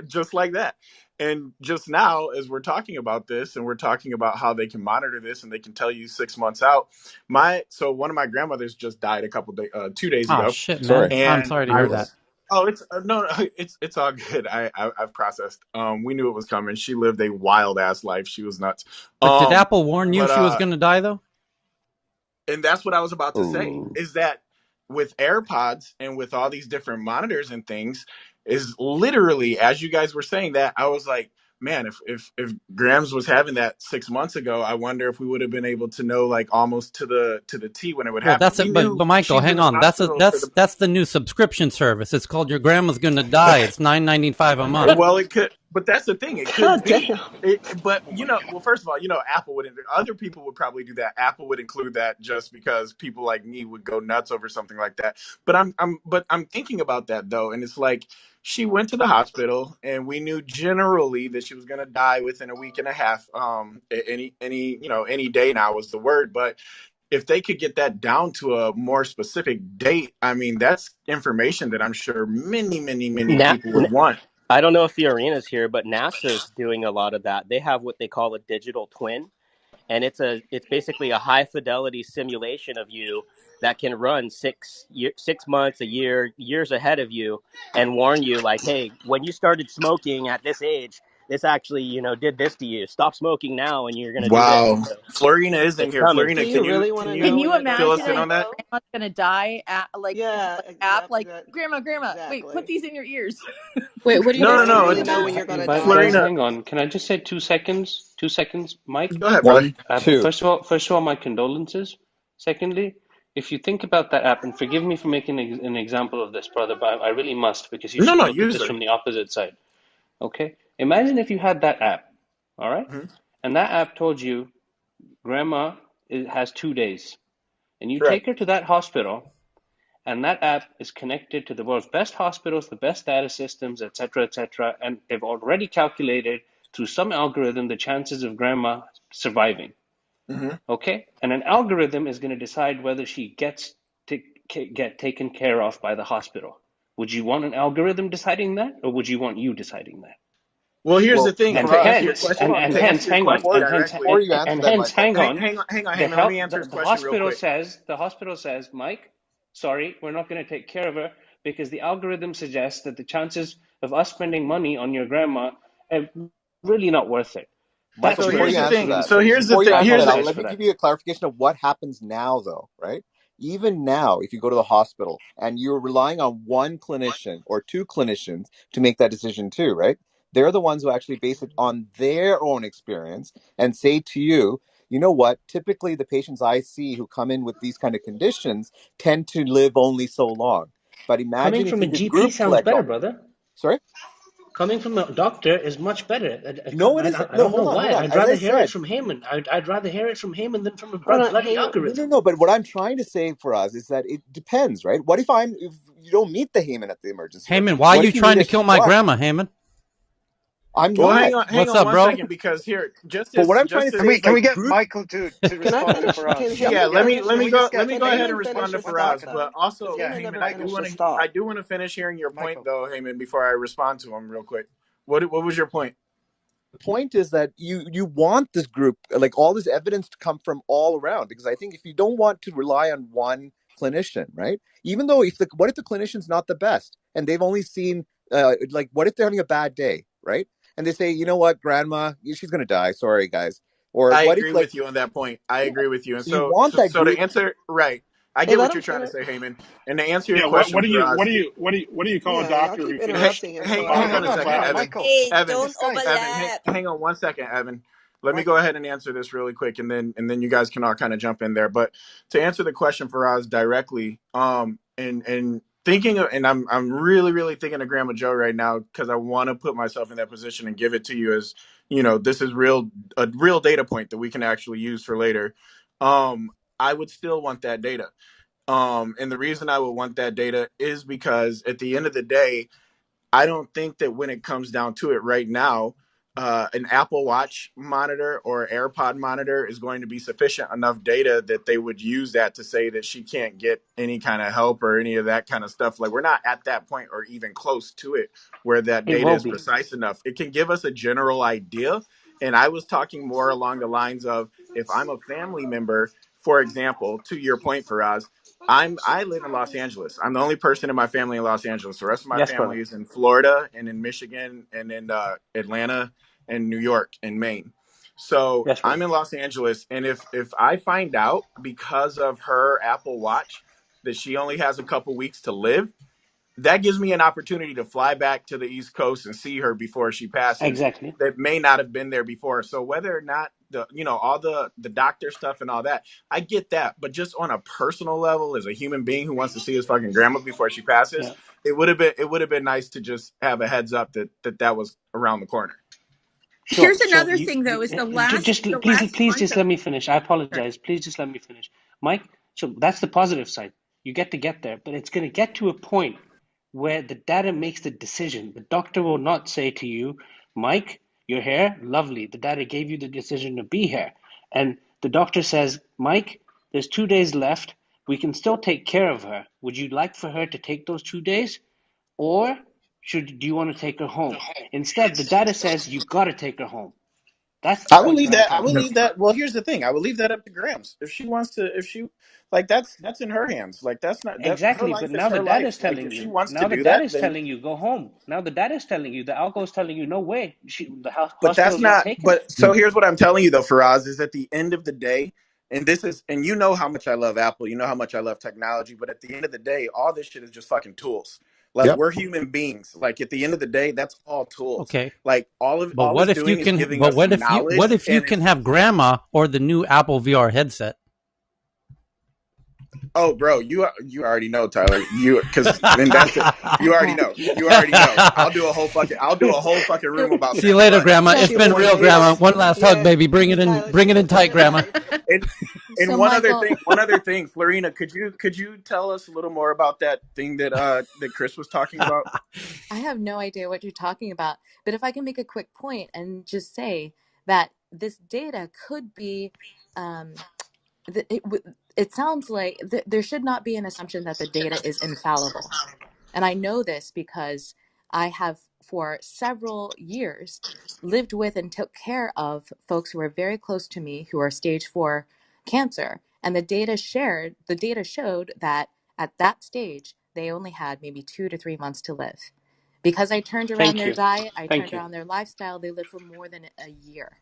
just like that. And just now, as we're talking about this, and we're talking about how they can monitor this, and they can tell you 6 months out. So one of my grandmothers just died 2 days Oh ago, shit, man! Sorry. I'm and sorry to I hear was. that. Oh, it's no, it's all good. I've processed. We knew it was coming. She lived a wild ass life. She was nuts. But did Apple warn you But she was going to die, though? And that's what I was about to say, Oh. is that with AirPods and with all these different monitors and things, is literally, as you guys were saying that, I was like, man, if Grams was having that 6 months ago, I wonder if we would have been able to know, like, almost to the T when it would Well, happen. that's We it. But knew Michael, she's in hang the on. hospital for the. That's the new subscription service. It's called Your Grandma's Gonna Die. It's $9.95 a month. Well, it could, but that's the thing. It God could be. damn. But Oh my God. well, first of all, Apple would. Other people would probably do that. Apple would include that just because people like me would go nuts over something like that. But I'm thinking about that though, and it's like she went to the hospital, and we knew generally that she was going to die within a week and a half. Any day now was the word, but if they could get that down to a more specific date, I mean, that's information that I'm sure many, many, many Na- people would want. I don't know if the arena's here, but NASA's doing a lot of that. They have what they call a digital twin, and it's basically a high fidelity simulation of you that can run 6 months, a year, years ahead of you, and warn you like, hey, when you started smoking at this age, this actually, did this to you. Stop smoking now, and you're gonna do this. Wow. So Florina is in it's here. coming. Do Florina, you really want can to Can know you when you your fill doctor's us in gonna imagine on that? go? grandma's gonna die at Yeah, app exactly. like grandma, wait, put Exactly. these in your ears. Wait, what are you You No, guys no, want to no. really talking It's know about? when you're gonna Guys, die? Florina. hang on. Can I just say 2 seconds? 2 seconds, Mike. Go ahead, brother. 1, 2. First of all, my condolences. Secondly, if you think about that app, and forgive me for making an example of this, brother, but I really must because you No, should no, look at this user. from the opposite side. Okay? Imagine if you had that app, all right? Hmm. And that app told you grandma has 2 days, and you Correct. take her to that hospital, and that app is connected to the world's best hospitals, the best data systems, etc., and they've already calculated through some algorithm the chances of grandma surviving. Hmm. Okay, and an algorithm is going to decide whether she gets to get taken care of by the hospital. Would you want an algorithm deciding that, or would you want you deciding that? Well, here's the Well, thing. And To for answer us, your hence, question, hold on, and to Michael. answer hence, your hang on, question Before directly. before you answer and that, hence, Michael. hang on. Hang on. Let me answer his The question real hospital quick. says, Mike, sorry, we're not going to take care of her because the algorithm suggests that the chances of us spending money on your grandma are really not worth it. Michael, So That's before where here's you the it's answer thing. really that, So here's crazy. the before you thing. I answer Here's that, the. apologize let for me that. give you a clarification of what happens now, though, right? Even now, if you go to the hospital and you're relying on one clinician or two clinicians to make that decision too, right? They're the ones who actually base it on their own experience and say to you, you know what? Typically, the patients I see who come in with these kind of conditions tend to live only so long. But Coming imagine if from a you did GP group sounds collect better, all. brother. Sorry? Coming from a doctor is much better. No, it isn't. I No, don't know hold on, hold why. on. I'd As rather I hear it said, from Heyman. I'd rather hear it from Heyman than from a Hold on, bloody hang on. no, algorithm. no. But what I'm trying to say for us is that it depends, right? What if you don't meet the Heyman at the emergency room? Heyman, why are What you if you need trying a to kill my scrub? grandma, Heyman? I'm Well, not. hang What's on up, one bro? second because here, But what I'm trying to Can say we is can we like get group. Michael to Can I respond to finish? Can Faraz? Heyman Yeah, finish? can we just let get me to go ahead Heyman and Heyman respond finish to his Michael? thought Faraz. But though, because also, Yeah, Heyman Heyman, never Michael. finished his thought. I do want to finish hearing your point Michael. though, Heyman, before I respond to him real quick. What was your point? The point is that you want this group, like all this evidence, to come from all around, because I think if you don't want to rely on one clinician, right? Even though what if the clinician's not the best and they've only seen like what if they're having a bad day, right? And they say, you know what, grandma, she's gonna die. Sorry, guys. Or I what if agree like with you on that point. I yeah, agree with you. And so you want that so to group. answer, right, I Hey, get let what him you're trying to finish. say, Heyman. And to answer your Yeah. question, Faraz, What do you call a Yeah, y'all doctor who keep Hey, finished interrupting him, so hang Oh, on hang a let him on, second, hang on, finish. Evan. Michael. Hey, Evan, don't This guy's overlap. hang on one second, Evan. Let me Mike. go ahead and answer this really quick, and then you guys can all kind of jump in there. But to answer the question for us directly, and thinking of, and I'm really thinking of Grandma Joe right now because I want to put myself in that position and give it to you as this is a real data point that we can actually use for later. I would still want that data. And the reason I would want that data is because at the end of the day, I don't think that when it comes down to it right now, an Apple Watch monitor or AirPod monitor is going to be sufficient enough data that they would use that to say that she can't get any kind of help or any of that kind of stuff. Like we're not at that point or even close to it where that It data will is be. precise enough. It can give us a general idea. And I was talking more along the lines of if I'm a family member, for example, to your point, Faraz, I live in Los Angeles. I'm the only person in my family in Los Angeles. The rest of my Yes, brother. family is in Florida and in Michigan and in Atlanta and New York and Maine. So Yes, I'm brother. in Los Angeles, and if I find out because of her Apple Watch that she only has a couple weeks to live, that gives me an opportunity to fly back to the East Coast and see her before she passes Exactly. that may not have been there before. So whether or not all the doctor stuff and all that, I get that. But just on a personal level, as a human being who wants to see his fucking grandma before she passes, Yeah. it would have been nice to just have a heads up that was around the corner. Sure. Here's So another thing though, is just the last please month just of let me finish. I apologize. Please just let me finish, Mike. So that's the positive side. You get there, but it's going to get to a point where the data makes the decision. The doctor will not say to you, Mike, you're here, lovely. The data gave you the decision to be here, and the doctor says, Mike, there's 2 days left. We can still take care of her. Would you like for her to take those 2 days? Or do you want to take her home? Instead, the data says you got to take her home. That's the I will point leave that I'm that. I trying to will No. leave make. that. Well, here's the thing. I will leave that up to Grams. If she wants to, if she like, that's in her hands. Like that's not that her Exactly, but life is now the her data life. is Like telling if she you. wants to Now the do data that, is then. telling you go home. Now the data is telling you. The algo is telling you no way. The But that's hospital's not not. taking it. But so here's what I'm telling you though, Faraz, is at the end of the day, and this is, and you know how much I love Apple. You know how much I love technology. But at the end of the day, all this shit is just fucking tools. Like Yep. we're human beings. Like at the end of the day, that's all tools. Okay. Like But all what it's if you doing is can? giving But us what knowledge, if you and can it's. have grandma or the new Apple VR headset? Oh, bro, you already know, Tyler. You because and that's it. You already know. You already know. I'll do a whole fucking room about See you that. later, But grandma. So, It's She been will real, live her grandma. life. One last hug, Yeah, baby. Bring it in. Tyler, Bring she it will in live tight, her grandma. life. and So, one other Michael, thing, Florina, could you tell us a little more about that thing that Chris was talking about? I have no idea what you're talking about. But if I can make a quick point and just say that this data could be, um, it sounds like there should not be an assumption that the data is infallible. And I know this because I have, for several years, lived with and took care of folks who are very close to me who are stage 4 cancer. And the data showed that at that stage, they only had maybe 2 to 3 months to live. Because I turned around Thank their you. diet, I Thank turned you. around their lifestyle, they lived for more than a year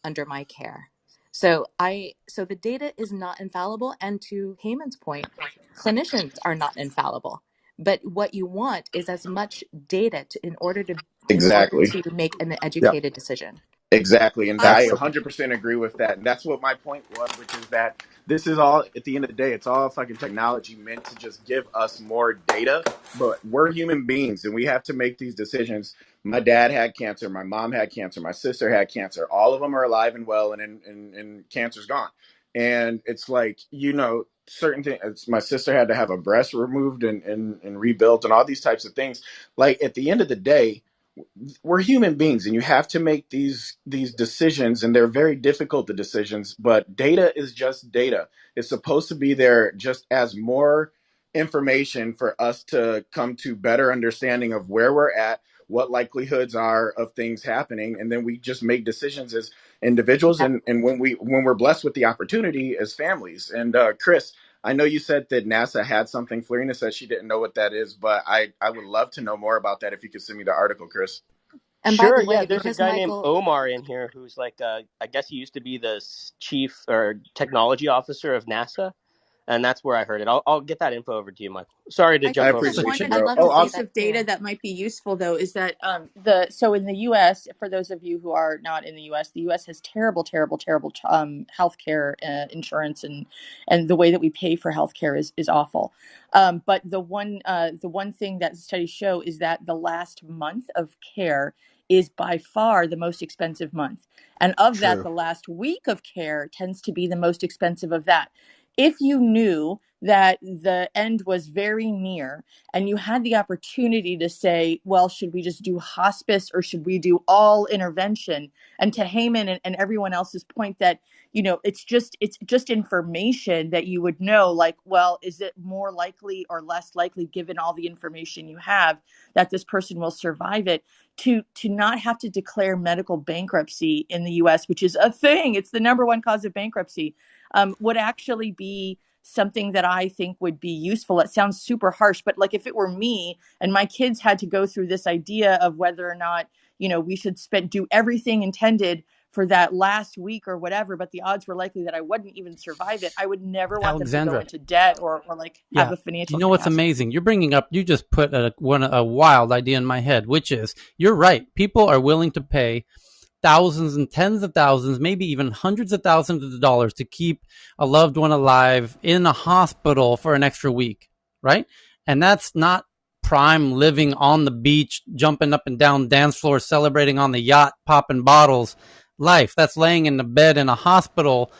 under my care. So the data is not infallible, and to Heyman's point, clinicians are not infallible. But what you want is as much data in order Exactly. to make an Yeah. educated decision. Exactly. And I Excellent. 100% agree with that. And that's what my point was, which is that this is all, at the end of the day, it's all fucking technology meant to just give us more data. But we're human beings and we have to make these decisions. My dad had cancer. My mom had cancer. My sister had cancer. All of them are alive and well, and cancer's gone. And it's like, certain things. My sister had to have a breast removed and rebuilt and all these types of things. Like at the end of the day, we're human beings and you have to make these decisions, and they're very difficult decisions, but data is just data. It's supposed to be there just as more information for us to come to better understanding of where we're at, what likelihoods are of things happening, and then we just make decisions as individuals, Yeah. and when we're blessed with the opportunity as families. And Chris, I know you said that NASA had something. Florina said she didn't know what that is, but I would love to know more about that if you could send me the article, Chris. And by Sure, the yeah. way, There's a because guy named Michael, Omar in here who's like, I guess he used to be the chief or technology officer of NASA, and that's where I heard it. I'll get that info over to you, Michael. Sorry to I Okay, jump over just you. appreciate one you, I'd bro. love to Oh, say piece also, that of data too. that might be useful though is that so in the U.S., for those of you who are not in the U.S. has terrible healthcare insurance, and the way that we pay for healthcare is awful. But the one thing that studies show is that the last month of care is by far the most expensive month, and of that, True. the last week of care tends to be the most expensive of that. If you knew that the end was very near and you had the opportunity to say, well, should we just do hospice or should we do all intervention? And to Heyman and everyone else's point that, it's just information that you would know, like, well, is it more likely or less likely, given all the information you have, that this person will survive it? To not have to declare medical bankruptcy in the US, which is a thing, it's the number one cause of bankruptcy, would actually be something that I think would be useful. It sounds super harsh, but like if it were me and my kids had to go through this idea of whether or not, we should do everything intended for that last week or whatever, but the odds were likely that I wouldn't even survive it, I would never want them to go Alexandra. into debt or like have Yeah. a You financial know what's catastrophe. amazing? You just put a wild idea in my head, which is you're right. People are willing to pay thousands and tens of thousands, maybe even hundreds of thousands of dollars to keep a loved one alive in a hospital for an extra week, right? And that's not prime living on the beach, jumping up and down dance floors, celebrating on the yacht, popping bottles life. That's laying in the bed in a hospital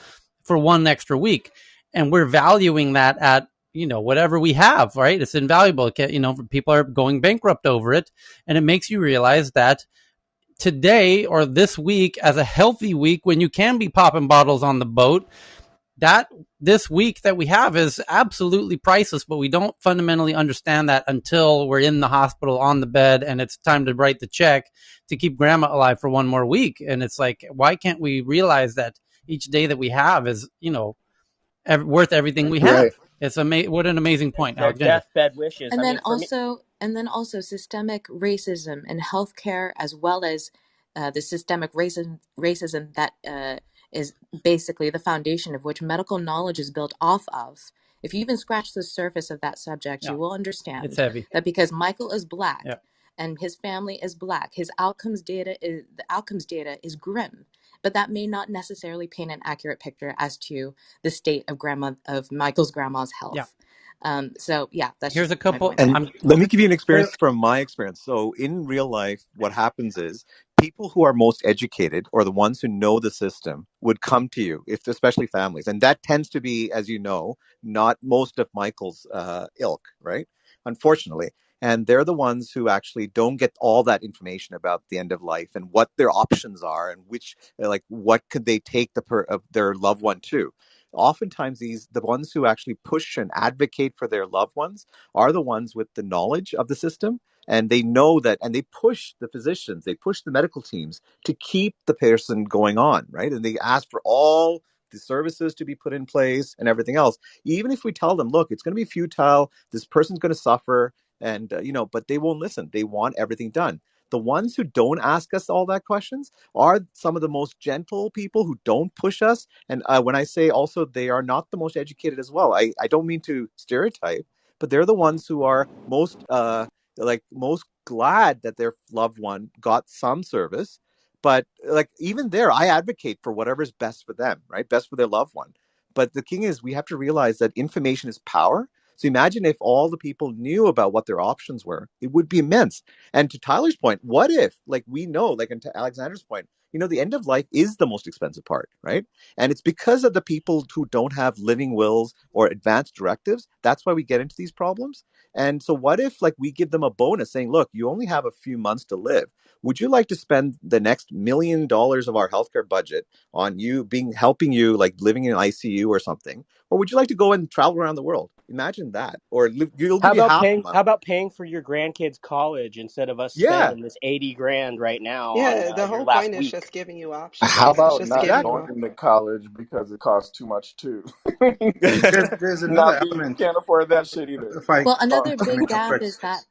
for one extra week. And we're valuing that at, whatever we have, right? It's invaluable. People are going bankrupt over it. And it makes you realize that today or this week, as a healthy week when you can be popping bottles on the boat, that this week that we have is absolutely priceless, but we don't fundamentally understand that until we're in the hospital on the bed and it's time to write the check to keep grandma alive for one more week. And it's like, why can't we realize that each day that we have is, worth everything we Right. have? It's what an amazing point, Their Alexander. deathbed wishes. I And mean, then for me, also systemic racism in healthcare, as well as the systemic racism that is basically the foundation of which medical knowledge is built off of. If you even scratch the surface of that subject, Yeah, you will it's understand heavy. that because Michael is Yeah. black and his family is black, the outcomes data is grim. But that may not necessarily paint an accurate picture as to the state of Michael's grandma's Yeah. health. So yeah, that's Here's just a my couple. point there. And I'm let me give you an Well, experience from my experience. So, in real life, what happens is people who are most educated or the ones who know the system would come to you, if especially families, and that tends to be, as you know, not most of Michael's ilk, right? Unfortunately, and they're the ones who actually don't get all that information about the end of life and what their options are and which, like, what could they take of their loved one to. Oftentimes, the ones who actually push and advocate for their loved ones are the ones with the knowledge of the system, and they know that, and they push the physicians, they push the medical teams to keep the person going on, right? And they ask for all the services to be put in place and everything else, even if we tell them, look, it's going to be futile, this person's going to suffer, and but they won't listen. They want everything done. The ones who don't ask us all that questions are some of the most gentle people who don't push us. And when I say also, they are not the most educated as well. I don't mean to stereotype, but they're the ones who are most glad that their loved one got some service. But like, even there, I advocate for whatever's best for them, right? Best for their loved one. But the thing is, we have to realize that information is power. So imagine if all the people knew about what their options were, it would be immense. And to Tyler's point, what if, like, we know, like, and to Alexander's point, the end of life is the most expensive part, right? And it's because of the people who don't have living wills or advanced directives. That's why we get into these problems. And so what if, like, we give them a bonus saying, look, you only have a few months to live. Would you like to spend the next $1 million of our healthcare budget on helping you, like, living in ICU or something? Or would you like to go and travel around the world? Imagine that. Or you'll how give you about half the paying? month. How about paying for your grandkids' college instead of us Yeah, spending this 80 grand right now on Yeah, the your whole last point is week? just giving you How options. It's about just not giving you exactly. going options. to college because it costs too much too? There's another element. Can't afford that shit either. If I Well, oh, another let me big go gap quick. is that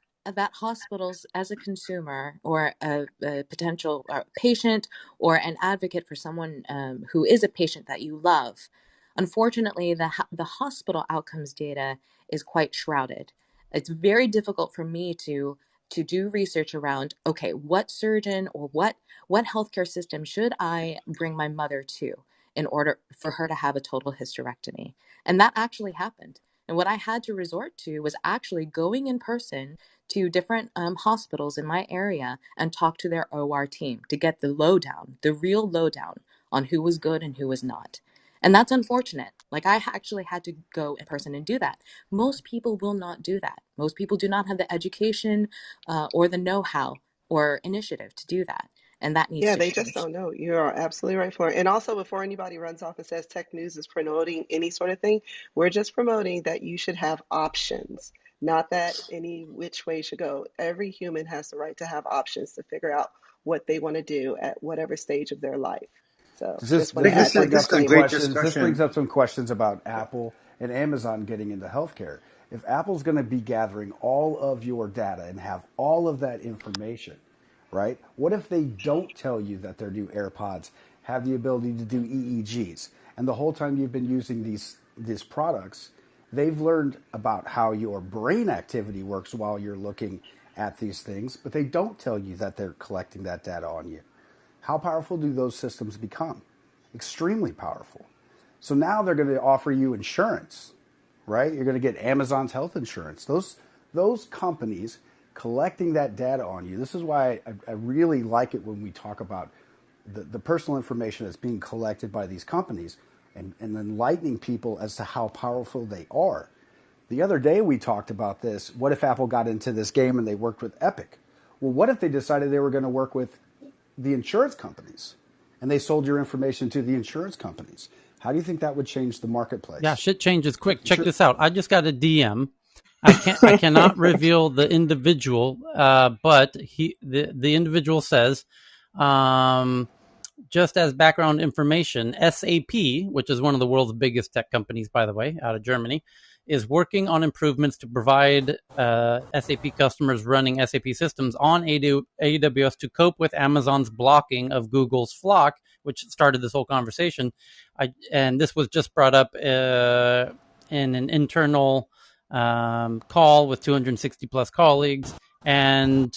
hospitals, as a consumer or a potential patient or an advocate for someone who is a patient that you love, unfortunately, the hospital outcomes data is quite shrouded. It's very difficult for me to do research around, okay, what surgeon or what healthcare system should I bring my mother to in order for her to have a total hysterectomy? And that actually happened. And what I had to resort to was actually going in person to different hospitals in my area and talk to their OR team to get the lowdown, the real lowdown on who was good and who was not. And that's unfortunate. Like, I actually had to go in person and do that. Most people will not do that. Most people do not have the education or the know-how or initiative to do that. And that needs Yeah, to they just change. don't know. You are absolutely right, Flora. And also, before anybody runs off and says tech news is promoting any sort of thing, we're just promoting that you should have options, not that any which way you should go. Every human has the right to have options to figure out what they want to do at whatever stage of their life. So Does just want to this add that bring up some disclaimer. questions? This brings up some questions about Apple and Amazon getting into healthcare. If Apple's going to be gathering all of your data and have all of that information, right? What if they don't tell you that their new AirPods have the ability to do EEGs, and the whole time you've been using these products, they've learned about how your brain activity works while you're looking at these things, but they don't tell you that they're collecting that data on you. How powerful do those systems become? Extremely powerful. So now they're going to offer you insurance, right? You're going to get Amazon's health insurance. Those companies collecting that data on you. This is why I really like it when we talk about the personal information that's being collected by these companies and enlightening people as to how powerful they are. The other day we talked about this. What if Apple got into this game and they worked with Epic? Well, what if they decided they were going to work with the insurance companies and they sold your information to the insurance companies? How do you think that would change the Yeah, marketplace? shit changes quick. Check this out. I just got a DM. I cannot reveal the individual, but the individual says, just as background information, SAP, which is one of the world's biggest tech companies, by the way, out of Germany, is working on improvements to provide SAP customers running SAP systems on AWS to cope with Amazon's blocking of Google's Flock, which started this whole conversation. And this was just brought up in an internal call with 260 plus colleagues. And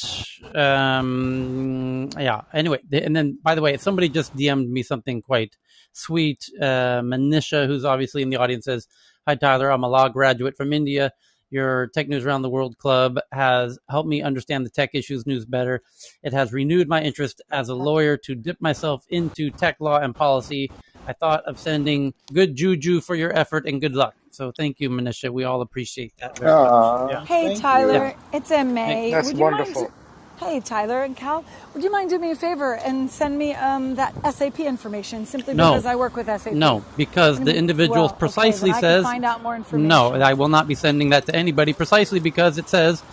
yeah, anyway, and then by the way, somebody just DM'd me something quite sweet. Manisha, who's obviously in the audience, says, "Hi Tyler, I'm a law graduate from India. Your Tech News Around the World Club has helped me understand the tech issues news better. It has renewed my interest as a lawyer to dip myself into tech law and policy. I thought of sending good juju for your effort and good luck." So thank you, Manisha. We all appreciate that very much. Yeah. Aw, Hey, thank you. Tyler, it's May. That's Would you mind? wonderful. Hey, Tyler and Cal, would you mind doing me a favor and send me that SAP information simply because No, I work with SAP? no, because the individual Well, okay, then precisely I can says, find out more no, information. I will not be sending that to anybody precisely because it says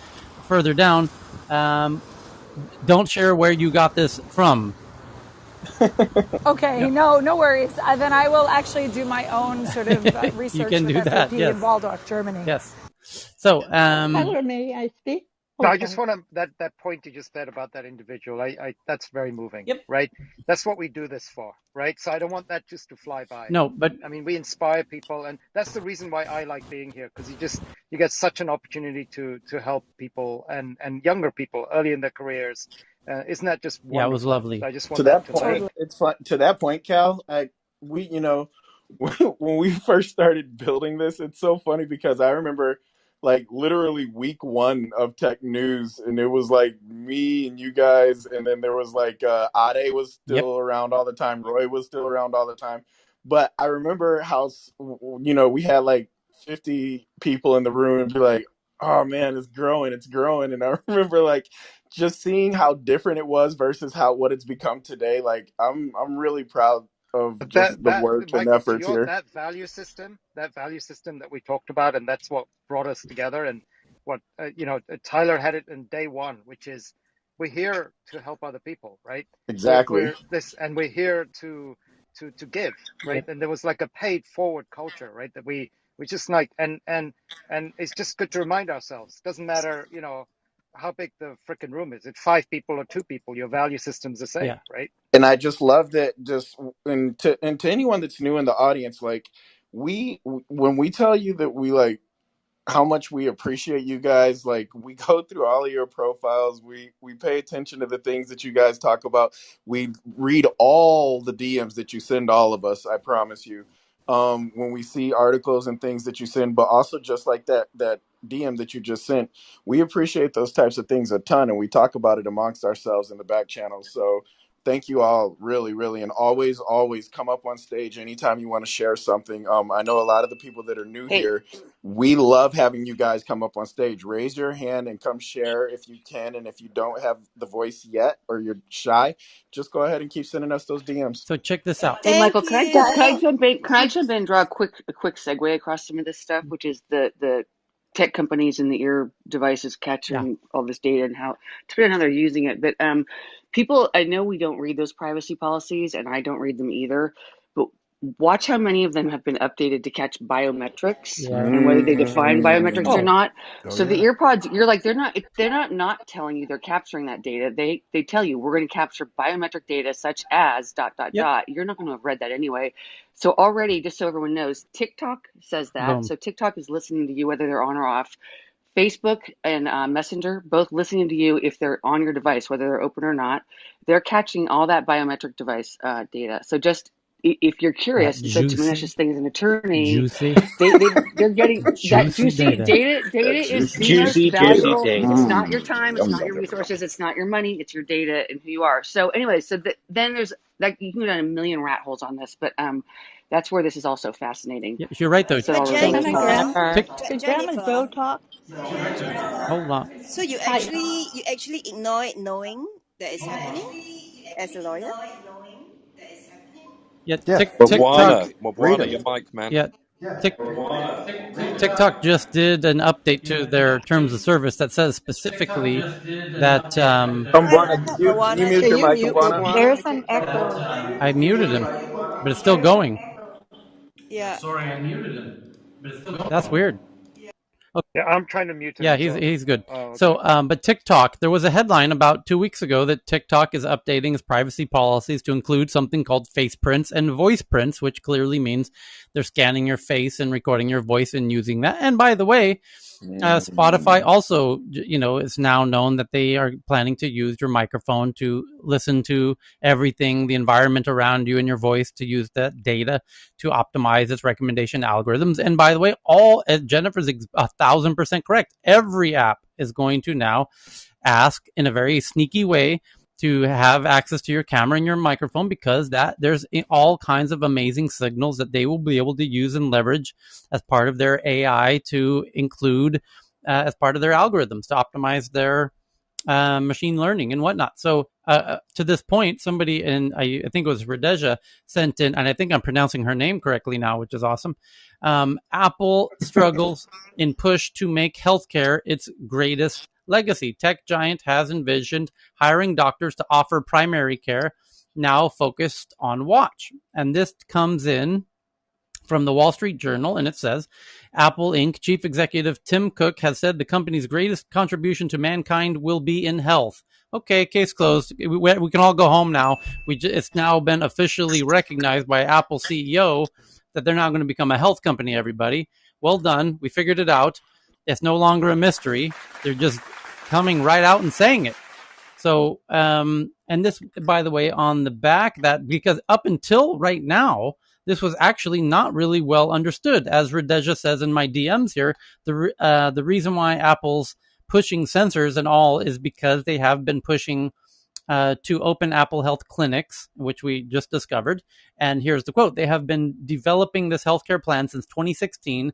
further down, don't share where you got this from. Okay, Yeah. no worries. Then I will actually do my own sort of You research can with do SAP that. in Yes. Waldorf, Germany. Yes. So, Tyler, may I speak? No, Oh, I just sorry. want to that point you just said about that individual. I that's very moving, yep. right? That's what we do this for, right? So I don't want that just to fly by. No, but I mean, we inspire people, and that's the reason why I like being here, because you get such an opportunity to help people and younger people early in their careers. Isn't that just yeah, it was wonderful? So lovely. I just To want that that to land. point, it's fun. To that point, Cal, we, when we first started building this, it's so funny because I remember like literally week one of tech news, and it was like me and you guys, and then there was like Ade was Yep. still around all the time, Roy was still around all the time. But I remember how we had like 50 people in the room and be like, oh man, it's growing. And I remember like just seeing how different it was versus how what it's become today. Like I'm really proud of But just the that work and Michael, to efforts your here. that value system that we talked about, and that's what brought us together. And what Tyler had it in day one, which is we're here to help other people, right? Exactly. We're this, and we're here to give, right? Yep. And there was like a paid forward culture, right? That we just like, and it's just good to remind ourselves. Doesn't matter, how big the freaking room is. It's 5 people or 2 people. Your value system's the same, Yeah. right? And I just love that. Just and to anyone that's new in the audience, like we when we tell you that we like how much we appreciate you guys, like we go through all of your profiles, we pay attention to the things that you guys talk about, we read all the DMs that you send all of us, I promise you, when we see articles and things that you send, but also just like that DM that you just sent, we appreciate those types of things a ton, and we talk about it amongst ourselves in the back channel. So thank you all, really, really, and always come up on stage anytime you want to share something. I know a lot of the people that are new Hey, here, we love having you guys come up on stage. Raise your hand and come share if you can. And if you don't have the voice yet or you're shy, just go ahead and keep sending us those DMs. So check this out. hey, Michael, Thank can I you. jump in? Can I jump in and draw a quick segue across some of this stuff, which is the tech companies and the ear devices Yeah. capturing all this data and how depending on how they're using it. But people, I know we don't read those privacy policies, and I don't read them either. But watch how many of them have been updated to catch biometrics Yeah. and whether they define biometrics or Oh, Mm. not. oh So the yeah. earpods, you're like they're not telling you they're capturing that data. They tell you we're going to capture biometric data such as dot dot Yep. dot. You're not going to have read that anyway. So already, just so everyone knows, TikTok says that. Boom. So TikTok is listening to you whether they're on or off. Facebook and Messenger both listening to you if they're on your device, whether they're open or not. They're catching all that biometric device data. So just if you're curious, and so to Juicy, Manish's thing as an attorney, juicy, they're getting that juicy juicy data. data. That Data is juicy, the most juicy Juicy data. valuable. It's data. not your time. It's Yum, not yum, your yum, yum. resources. It's not your money. It's your data and who you are. So anyway, then there's like you can go down a million rat holes on this, but that's where this is also fascinating. Yeah, you're right though. But So thank thank you. Jennifer, Tick. but Did Graham and Joe Jennifer, talk? but Jennifer. Hold on. So you Hi. actually ignore it knowing that is happening as a lawyer? Yeah, Yeah, TikTok. read Morwana, them. your mic, man. Yeah, Tik, TikTok just did an update to their terms of service that says specifically that Mbwana, can you mute Can your you mic, mute Mbwana? Moguana? There's I an can't hear him. echo. I muted him, but it's still There's going. yeah. That's weird. Yeah, I'm trying to mute him. Yeah, So, he's good. oh, okay. So, but TikTok, there was a headline about 2 weeks ago that TikTok is updating its privacy policies to include something called face prints and voice prints, which clearly means they're scanning your face and recording your voice and using that. And by the way, Spotify also, is now known that they are planning to use your microphone to listen to everything, the environment around you and your voice, to use that data to optimize its recommendation algorithms. And by the way, Jennifer's 1,000% correct. Every app is going to now ask in a very sneaky way to have access to your camera and your microphone, because that there's all kinds of amazing signals that they will be able to use and leverage as part of their AI to include as part of their algorithms to optimize their machine learning and whatnot. So to this point, somebody I think it was Radeja sent in, and I think I'm pronouncing her name correctly now, which is awesome. Apple struggles in push to make healthcare its greatest legacy. Tech giant has envisioned hiring doctors to offer primary care, now focused on watch. And this comes in from the Wall Street Journal, and it says Apple Inc. chief executive Tim Cook has said the company's greatest contribution to mankind will be in health. Okay, case closed. We can all go home now. It's now been officially recognized by Apple CEO that they're now going to become a health company, everybody. Well done. We figured it out. It's no longer a mystery. They're just coming right out and saying it. So, and this, by the way, on the back, that because up until right now, this was actually not really well understood. As Radeja says in my DMs here, the reason why Apple's pushing sensors and all is because they have been pushing to open Apple Health clinics, which we just discovered. And here's the quote. They have been developing this healthcare plan since 2016,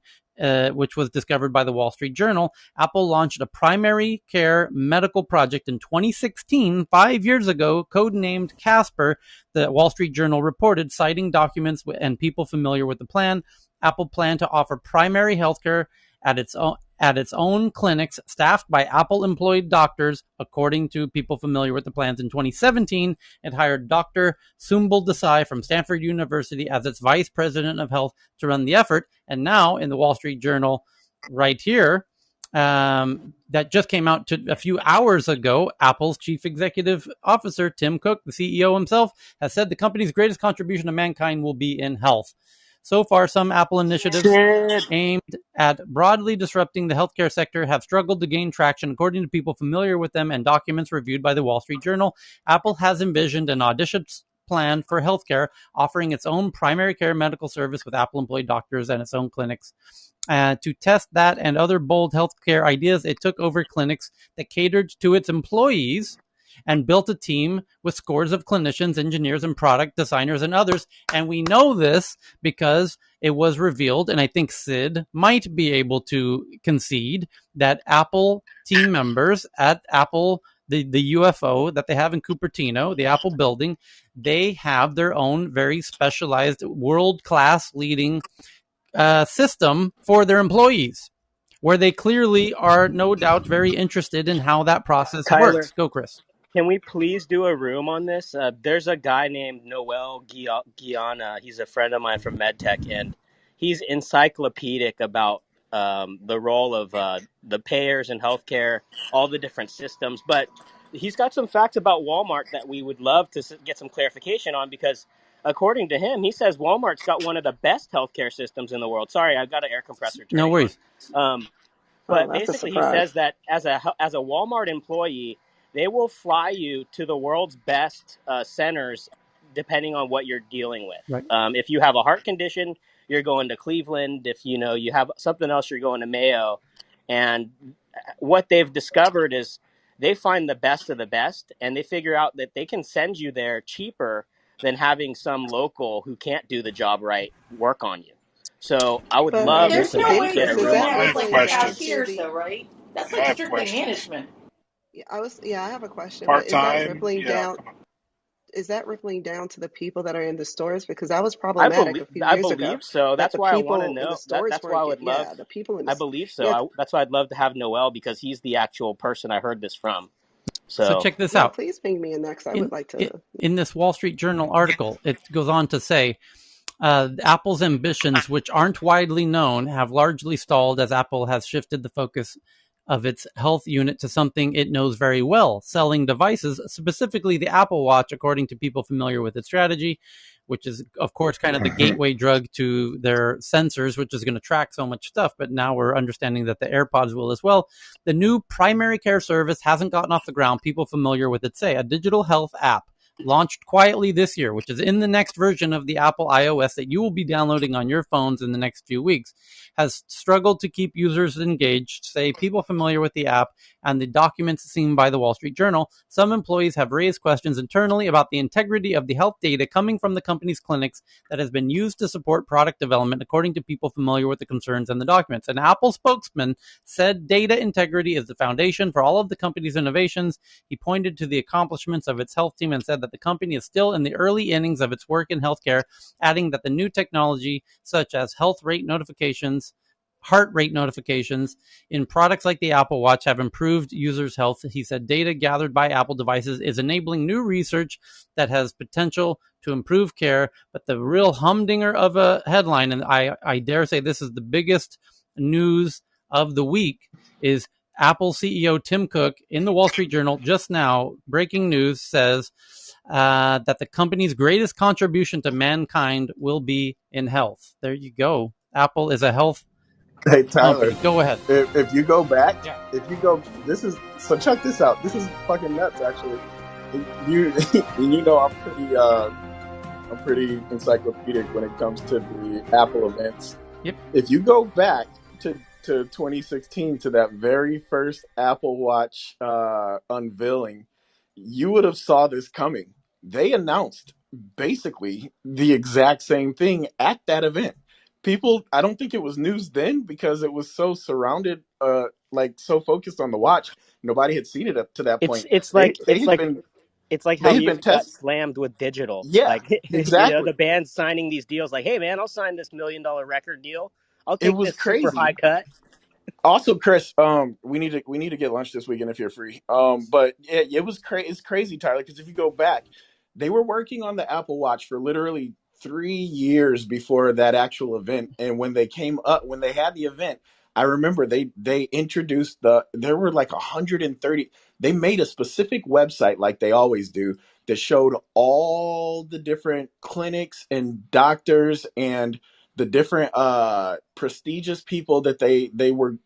which was discovered by the Wall Street Journal. Apple launched a primary care medical project in 2016, 5 years ago, codenamed Casper, the Wall Street Journal reported, citing documents and people familiar with the plan. Apple planned to offer primary healthcare at its own clinics staffed by Apple employed doctors, according to people familiar with the plans. In 2017, it hired Dr. Sumbul Desai from Stanford University as its vice president of health to run the effort. And now in the Wall Street Journal right here, that just came out a few hours ago, Apple's chief executive officer, Tim Cook, the CEO himself, has said the company's greatest contribution to mankind will be in health. So far, some Apple initiatives aimed at broadly disrupting the healthcare sector have struggled to gain traction, according to people familiar with them and documents reviewed by the Wall Street Journal. Apple has envisioned an audacious plan for healthcare, offering its own primary care medical service with Apple employed doctors and its own clinics. To test that and other bold healthcare ideas, it took over clinics that catered to its employees and built a team with scores of clinicians, engineers, and product designers and others. And we know this because it was revealed, and I think Sid might be able to concede that Apple team members at Apple, the UFO that they have in Cupertino, the Apple building, they have their own very specialized, world-class leading system for their employees, where they clearly are no doubt very interested in how that process Tyler, works. Go, Chris. can we please do a room on this? There's a guy named Noel Guiana. He's a friend of mine from MedTech, and he's encyclopedic about the role of the payers in healthcare, all the different systems. But he's got some facts about Walmart that we would love to get some clarification on, because according to him, he says Walmart's got one of the best healthcare systems in the world. Sorry, I've got an air compressor No turning on. worries. Oh, But that's a basically, he surprise. says that as a Walmart employee, they will fly you to the world's best centers, depending on what you're dealing with. Right. If you have a heart condition, you're going to Cleveland. If you have something else, you're going to Mayo. And what they've discovered is they find the best of the best, and they figure out that they can send you there cheaper than having some local who can't do the job right work on you. So I would But love There's Mr. to no way get you're a Pincus, is doing room that on that I with this. have like the questions. cashiers, really? though, right? That's I like have strictly questions. management. Yeah, I have a question, but Part is that time, rippling yeah. down? Come on. is that rippling down to the people that are in the stores? Because that was I problematic believe a few I years ago, believe so. that That's the why I want to people in the know. stores That's why weren't I get, would love. yeah, the people in I this, believe so. yeah, That's why I'd love to have Noel because he's the actual person I heard this from. So So check this yeah, out. please ping me in next. I would In, like in to. in this Wall Street Journal article, it goes on to say Apple's ambitions, which aren't widely known, have largely stalled as Apple has shifted the focus of its health unit to something it knows very well, selling devices, specifically the Apple Watch, according to people familiar with its strategy, which is, of course, kind of the gateway drug to their sensors, which is going to track so much stuff. But now we're understanding that the AirPods will as well. The new primary care service hasn't gotten off the ground. People familiar with it say a digital health app launched quietly this year, which is in the next version of the Apple iOS that you will be downloading on your phones in the next few weeks, has struggled to keep users engaged, say people familiar with the app and the documents seen by the Wall Street Journal. Some employees have raised questions internally about the integrity of the health data coming from the company's clinics that has been used to support product development, according to people familiar with the concerns and the documents. An Apple spokesman said data integrity is the foundation for all of the company's innovations. He pointed to the accomplishments of its health team and said that the company is still in the early innings of its work in healthcare, adding that the new technology, such as heart rate notifications in products like the Apple Watch have improved users' health. He said data gathered by Apple devices is enabling new research that has potential to improve care. But the real humdinger of a headline, and I dare say this is the biggest news of the week, is Apple CEO Tim Cook in the Wall Street Journal just now, breaking news, says that the company's greatest contribution to mankind will be in health. There you go. Apple is a health Hey Tyler, company. Go ahead. if you go back, Yeah. if you go, this is so. Check this out. This is fucking nuts, actually. You you know I'm pretty encyclopedic when it comes to the Apple events. Yep. If you go back to 2016 to that very first Apple Watch unveiling, you would have saw this coming. They announced basically the exact same thing at that event. People, I don't think it was news then because it was so surrounded, like so focused on the watch. Nobody had seen it up to that it's point. it's They like they it's had like been it's like they how had been music got test. slammed with digital. Yeah, Like the exactly. bands signing these deals. Like, hey man, I'll sign this $1 million record deal. I'll It take was this super crazy. high cut. Also, Chris, we need to get lunch this weekend if you're free. But yeah, it's crazy, Tyler, because if you go back, they were working on the Apple Watch for literally 3 years before that actual event. And when they had the event, I remember they introduced there were like 130. They made a specific website like they always do that showed all the different clinics and doctors and the different prestigious people that they were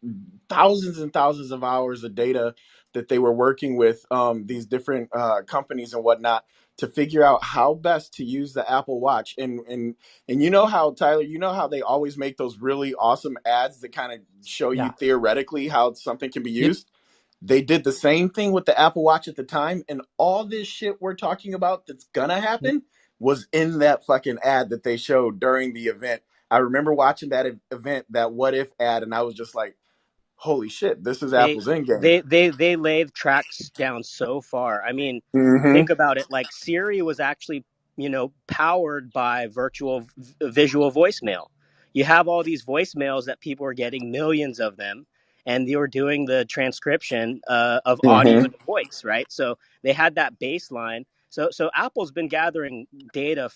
thousands and thousands of hours of data that they were working with these different companies and whatnot to figure out how best to use the Apple Watch. And you know how, Tyler, you know how they always make those really awesome ads that kind of show you Yeah. theoretically how something can be Yep. used. They did the same thing with the Apple Watch at the time, and all this shit we're talking about that's gonna Yep. happen was in that fucking ad that they showed during the event. I remember watching that event, that what if ad, and I was just like, holy shit, this is They Apple's end game. they laid tracks down so far. I mean, Mm-hmm. think about it. Like Siri was actually, powered by visual voicemail. You have all these voicemails that people are getting, millions of them, and they were doing the transcription of audio Mm-hmm. to voice, right? So they had that baseline. So Apple's been gathering data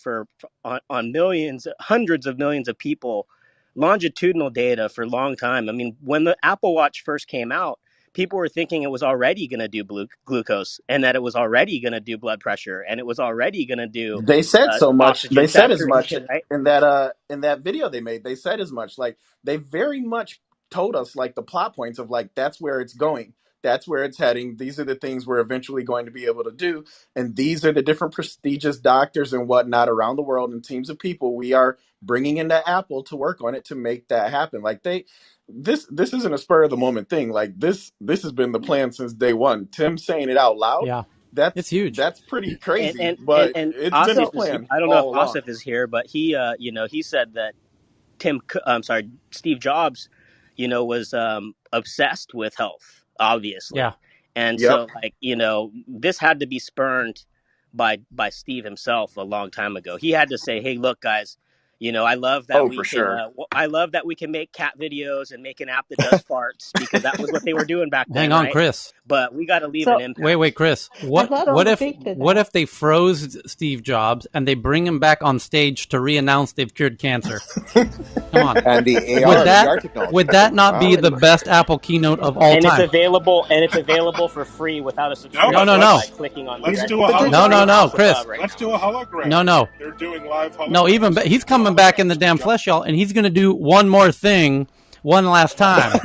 on millions, hundreds of millions of people, longitudinal data for a long time. I mean, when the Apple Watch first came out, people were thinking it was already going to do glucose, and that it was already going to do blood pressure, and it was already going to do They said so much. They oxygen said as much saturation, right? in that video they made. They said as much. Like they very much told us like the plot points of like that's where it's going. That's where it's heading. These are the things we're eventually going to be able to do. And these are the different prestigious doctors and whatnot around the world and teams of people we are bringing into Apple to work on it to make that happen. Like this isn't a spur of the moment thing. Like this has been the plan since day one. Tim saying it out loud, Yeah. It's that's huge. that's pretty And crazy, and and, but and it's been the Asif So is. plan I don't know if all along. Asif is here, but he said that I'm sorry, Steve Jobs, was obsessed with health, yeah. obviously. And Yep. so, like, this had to be spurned by Steve himself a long time ago. He had to say, "Hey, look, guys, I love that Oh, we for can sure. make cat videos and make an app that does farts because that was what they were doing back Hang then, on, right? Chris. But we got to leave an So Wait, impact." Chris. I'd What love what to if speak to what that. if they froze Steve Jobs and they bring him back on stage to re-announce they've cured cancer? Come on. And the Would AR that VR technology would with that him. not Wow. be Would the best Apple keynote of all And it's time? available for free without a No, No, but no, subscription no. by clicking on the let's red do a but did No, icon no, in the hologram. no, house above Chris. right Let's now. do a hologram. No, no. They're doing live No, even holograms. he's Do a coming back in hologram the of Steve damn Jobs. flesh, y'all, and he's going to do one more thing one last time.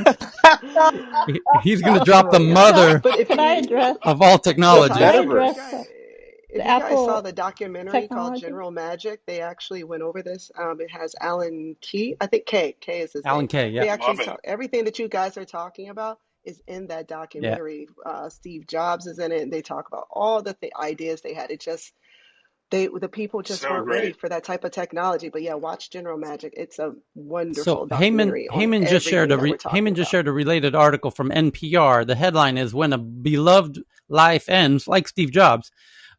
He's going to drop Oh the my Could God! I mother But if could I you address of all The could technology. I if you address metaverse. guys if the you guys saw Apple the documentary called technology? General Magic, they actually went over this. It has Alan Key, I think K is his Alan name. Kay, yeah. They actually Love it. talk everything that you guys are talking about is in that Yeah. documentary. Steve Jobs is in it, and they talk about all the ideas they had. It just the people just So weren't ready great. for that type of technology. But yeah, watch General Magic. It's a So wonderful documentary on everything that we're talking Heyman just about. shared a related article from NPR. The headline is "When a Beloved Life Ends," like Steve Jobs,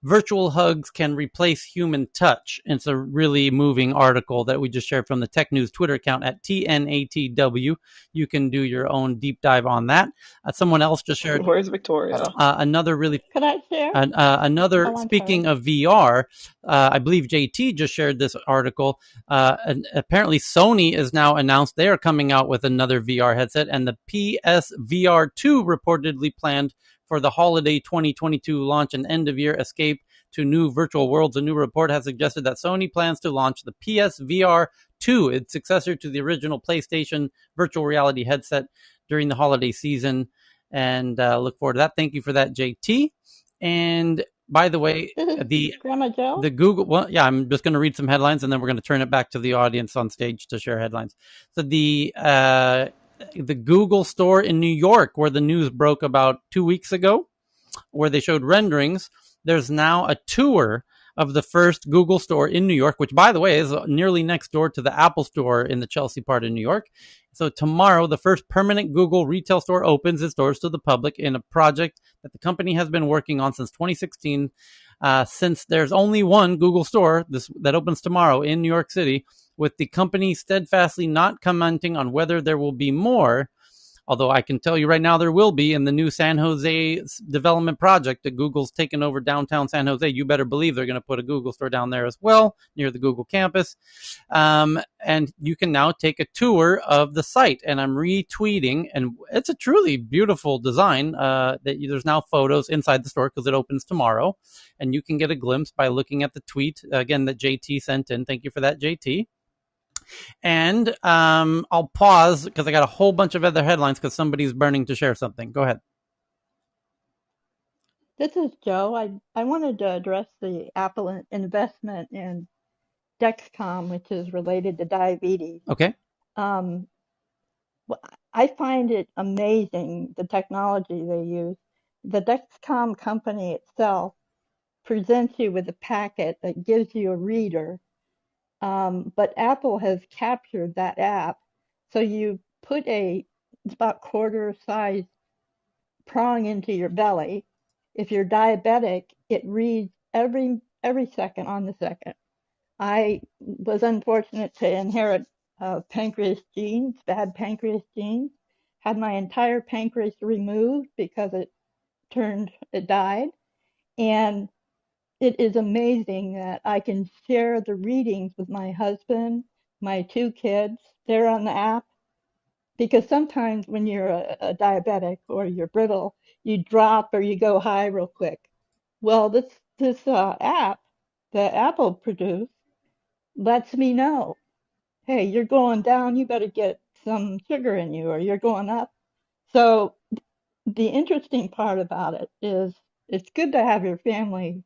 virtual hugs can replace human touch. And it's a really moving article that we just shared from the Tech News Twitter account at TNATW. You can do your own deep dive on that. Someone else just shared Where's Victoria? another really Could I share? another, Oh, I'm sorry. speaking of VR, I believe JT just shared this article. And apparently, Sony is now announced they are coming out with another VR headset, and the PSVR 2 reportedly planned for the holiday 2022 launch and end of year escape to new virtual worlds. A new report has suggested that Sony plans to launch the PSVR 2, its successor to the original PlayStation virtual reality headset, during the holiday season. And look forward to that. Thank you for that, JT. And by the way, This is Grandma Joe. the Google, well, yeah, I'm just going to read some headlines and then we're going to turn it back to the audience on stage to share headlines. So the Google store in New York, where the news broke about 2 weeks ago, where they showed renderings, there's now a tour of the first Google store in New York, which, by the way, is nearly next door to the Apple store in the Chelsea part of New York. So tomorrow, the first permanent Google retail store opens its doors to the public in a project that the company has been working on since 2016. Since there's only one Google store that opens tomorrow in New York City, with the company steadfastly not commenting on whether there will be more. Although I can tell you right now there will be in the new San Jose development project that Google's taken over downtown San Jose. You better believe they're going to put a Google store down there as well, near the Google campus. And you can now take a tour of the site. And I'm retweeting, and it's a truly beautiful design. There's now photos inside the store because it opens tomorrow. And you can get a glimpse by looking at the tweet, again, that JT sent in. Thank you for that, JT. And I'll pause because I got a whole bunch of other headlines because somebody's burning to share something. Go ahead. This is Joe. I wanted to address the Apple investment in Dexcom, which is related to diabetes. Okay. Um, I find it amazing the technology they use. The Dexcom company itself presents you with a packet that gives you a reader, but Apple has captured that app. So you put it's about quarter size prong into your belly. If you're diabetic, it reads every second on the second. I was unfortunate to inherit pancreas genes, bad pancreas genes. Had my entire pancreas removed because it died. And it is amazing that I can share the readings with my husband, my two kids. They're on the app because sometimes when you're a diabetic or you're brittle, you drop or you go high real quick. Well, this app that Apple produced lets me know, hey, you're going down, you better get some sugar in you, or you're going up. So the interesting part about it is it's good to have your family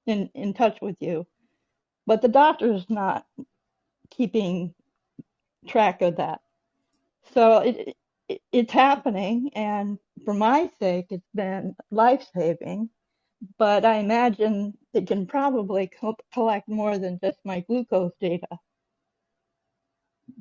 in touch with you, but the doctor's not keeping track of that. So it's happening, and for my sake, it's been life saving. But I imagine it can probably collect more than just my glucose data.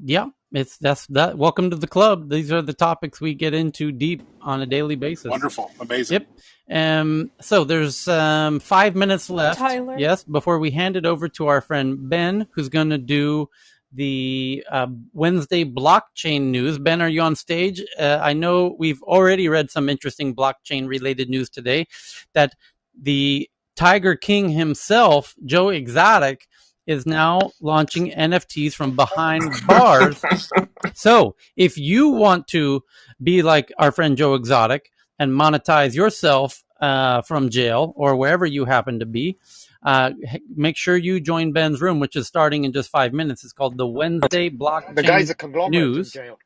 Yeah. it's that's that. Welcome to the club. These are the topics we get into deep on a daily basis. Wonderful, amazing. Yep. So there's 5 minutes left. Tyler? Yes, before we hand it over to our friend Ben, who's going to do the Wednesday blockchain news. Ben, are you on stage? I know we've already read some interesting blockchain related news today that the Tiger King himself, Joe Exotic, is now launching NFTs from behind bars. So if you want to be like our friend Joe Exotic and monetize yourself from jail or wherever you happen to be, make sure you join Ben's room, which is starting in just 5 minutes. It's called the Wednesday The guy's Blockchain a conglomerate in News. jail.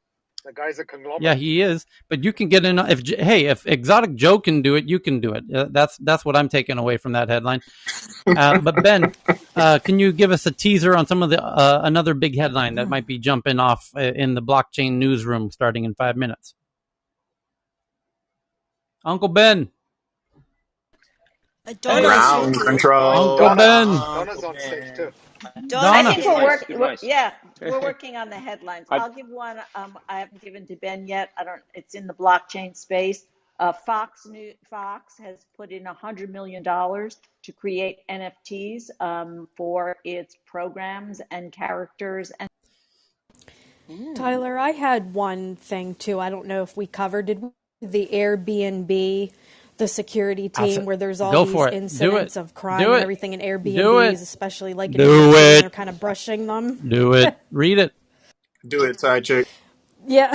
The guy's a conglomerate. Yeah, he is. But you can get in. If Exotic Joe can do it, you can do it. That's what I'm taking away from that headline. But Ben, can you give us a teaser on some of the another big headline that might be jumping off in the blockchain newsroom starting in 5 minutes? Uncle Ben. Donna's Ground control. Uncle Ben. Donna's on stage too. Donna. I Donna. think Good advice. Good advice. we're working on the headlines. I, I'll give one. I haven't given to Ben yet. I don't. It's in the blockchain space. Fox has put in $100 million to create NFTs for its programs and characters. And Tyler, I had one thing too. I don't know if we covered it. The Airbnb, the security team, where there's all Go these for it. incidents of crime Do and it. everything in Do it. Airbnbs, especially like in Do New York City, and it. they're kind of brushing them. Do it. Read it. Do it, side chick. Yeah.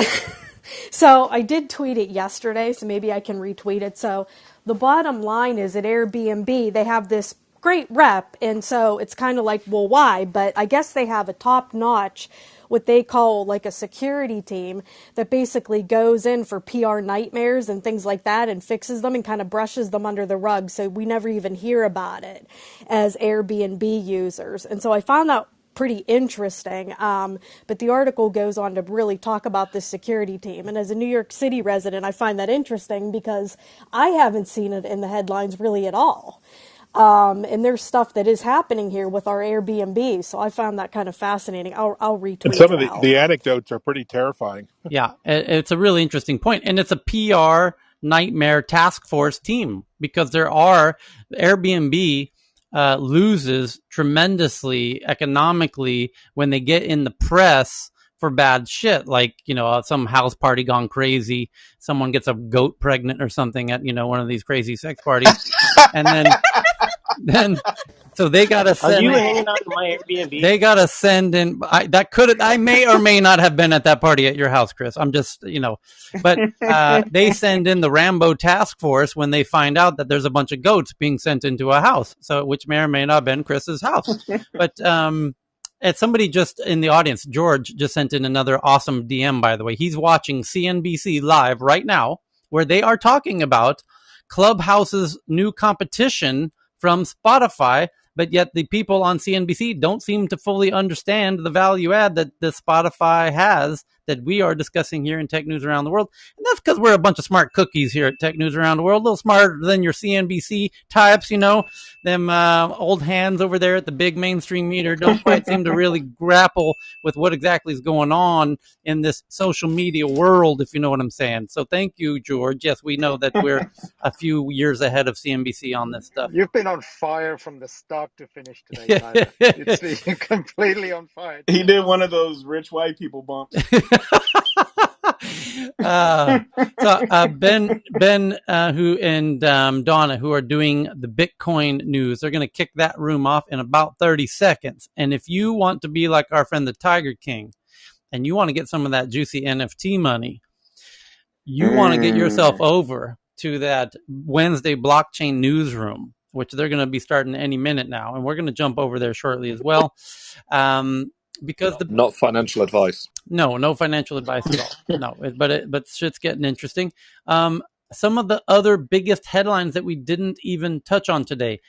So I did tweet it yesterday, so maybe I can retweet it. So the bottom line is at Airbnb, they have this great rep, and so it's kind of like, well, why? But I guess they have a top-notch, what they call like a security team that basically goes in for PR nightmares and things like that and fixes them and kind of brushes them under the rug, so we never even hear about it as Airbnb users. And so I found that pretty interesting. But the article goes on to really talk about this security team. And as a New York City resident, I find that interesting because I haven't seen it in the headlines really at all. And there's stuff that is happening here with our Airbnb. So I found that kind of fascinating. I'll And retweet some it of out. the anecdotes are pretty terrifying. Yeah, it's a really interesting point, and it's a PR nightmare task force team because Airbnb loses tremendously economically when they get in the press for bad shit, like some house party gone crazy, someone gets a goat pregnant or something at one of these crazy sex parties, and then so they gotta Are send. you hanging out in my Airbnb? They gotta send in. I may or may not have been at that party at your house, Chris. I'm just but they send in the Rambo task force when they find out that there's a bunch of goats being sent into a house, so which may or may not have been Chris's house. But and somebody just in the audience, George, just sent in another awesome DM. By the way, he's watching CNBC live right now, where they are talking about Clubhouse's new competition from Spotify, but yet the people on CNBC don't seem to fully understand the value add that the Spotify has that we are discussing here in Tech News Around the World. And that's because we're a bunch of smart cookies here at Tech News Around the World, a little smarter than your CNBC types, them old hands over there at the big mainstream meter don't quite seem to really grapple with what exactly is going on in this social media world, if you know what I'm saying. So thank you, George. Yes, we know that we're a few years ahead of CNBC on this stuff. You've been on fire from the start to finish today, Tyler. It's completely on fire He today. did one of those rich white people bumps. Ben, who and Donna, who are doing the Bitcoin news, they're going to kick that room off in about 30 seconds. And if you want to be like our friend the Tiger King, and you want to get some of that juicy NFT money, you want to get yourself over to that Wednesday blockchain newsroom, which they're going to be starting any minute now, and we're going to jump over there shortly as well. Because not financial advice. No financial advice at all. No, but shit's getting interesting. Some of the other biggest headlines that we didn't even touch on today.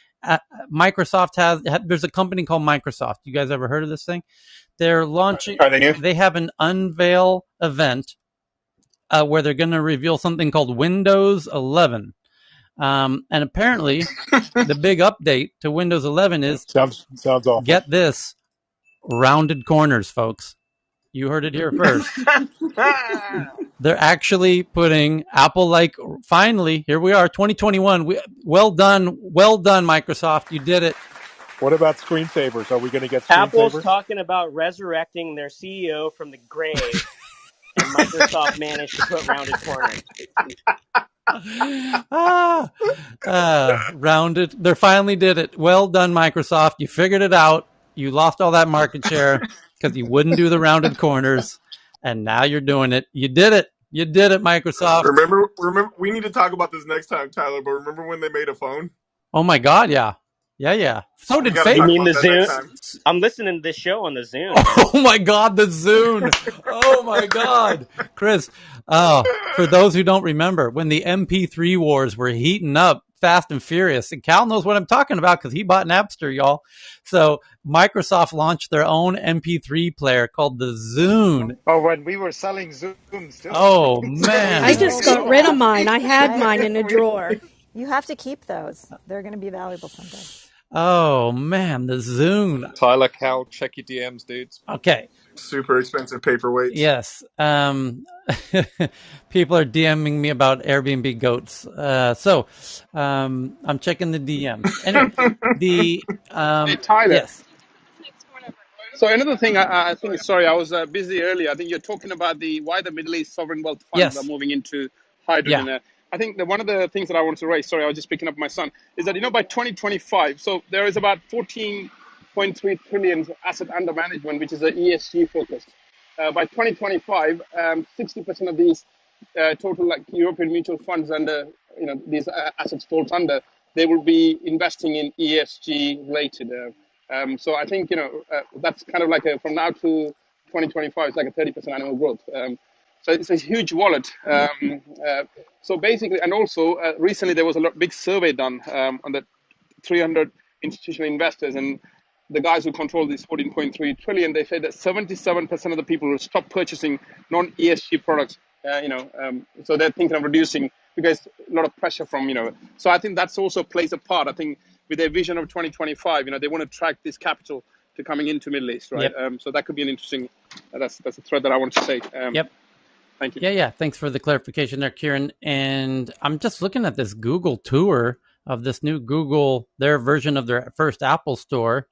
Microsoft there's a company called Microsoft. You guys ever heard of this thing? They're launching. Are they new? They have an unveil event where they're going to reveal something called Windows 11. And apparently, the big update to Windows 11 is sounds awful. Get this, rounded corners, folks. You heard it here first. They're actually putting Apple, like, finally, here we are, 2021. Well done, Microsoft. You did it. What about screensavers? Are we going to get Apple's screensavers? talking about resurrecting their CEO from the grave, and Microsoft managed to put rounded corners. Rounded. They finally did it. Well done, Microsoft. You figured it out. You lost all that market share because you wouldn't do the rounded corners, and now you're doing it. You did it. You did it, Microsoft. Remember. We need to talk about this next time, Tyler. But remember when they made a phone? Oh my God, yeah. Yeah. So We did got to You talk mean about the that next Zoom? time. I'm listening to this show on the Zoom, man. Oh my God, the Zune. Oh my God. Chris, for those who don't remember, when the MP3 wars were heating up fast and furious, and Cal knows what I'm talking about because he bought Napster, y'all. So Microsoft launched their own MP3 player called the Zune. Oh, when we were selling Zoom still. Oh So we I man. still just got rid of sold. mine. I had I, mine in a we, drawer. you have to keep those. They're going to be valuable someday. Oh man, the Zune. Tyler, Cal, check your DMs, dudes. Okay. Super expensive paperweights. Yes. People are DMing me about Airbnb goats. I'm checking the DMs. Anyway, the Hey, Tyler. yes, So another thing, I think, sorry, I was busy earlier. I think you're talking about the why the Middle East sovereign wealth funds are yes, moving into yeah, hydrogen. I think that one of the things that I wanted to raise, sorry, I was just picking up my son, is that, by 2025, so there is about 14.3 trillion asset under management, which is a ESG focused. By 2025, 60% of these total, like, European mutual funds under, these assets falls under, they will be investing in ESG related. So I think, that's kind of like from now to 2025, it's like a 30% annual growth. So it's a huge wallet. So basically, and also recently there was a big survey done on the 300 institutional investors, and the guys who control this 14.3 trillion, they say that 77% of the people will stop purchasing non-ESG products. So they're thinking of reducing because a lot of pressure from. So I think that's also plays a part. I think with their vision of 2025, they want to track this capital to coming into Middle East, right? yep, So that could be an interesting. That's a thread that I want to say. yep. Thank you. Yeah. Thanks for the clarification there, Kieran. And I'm just looking at this Google tour of this new Google, their version of their first Apple store.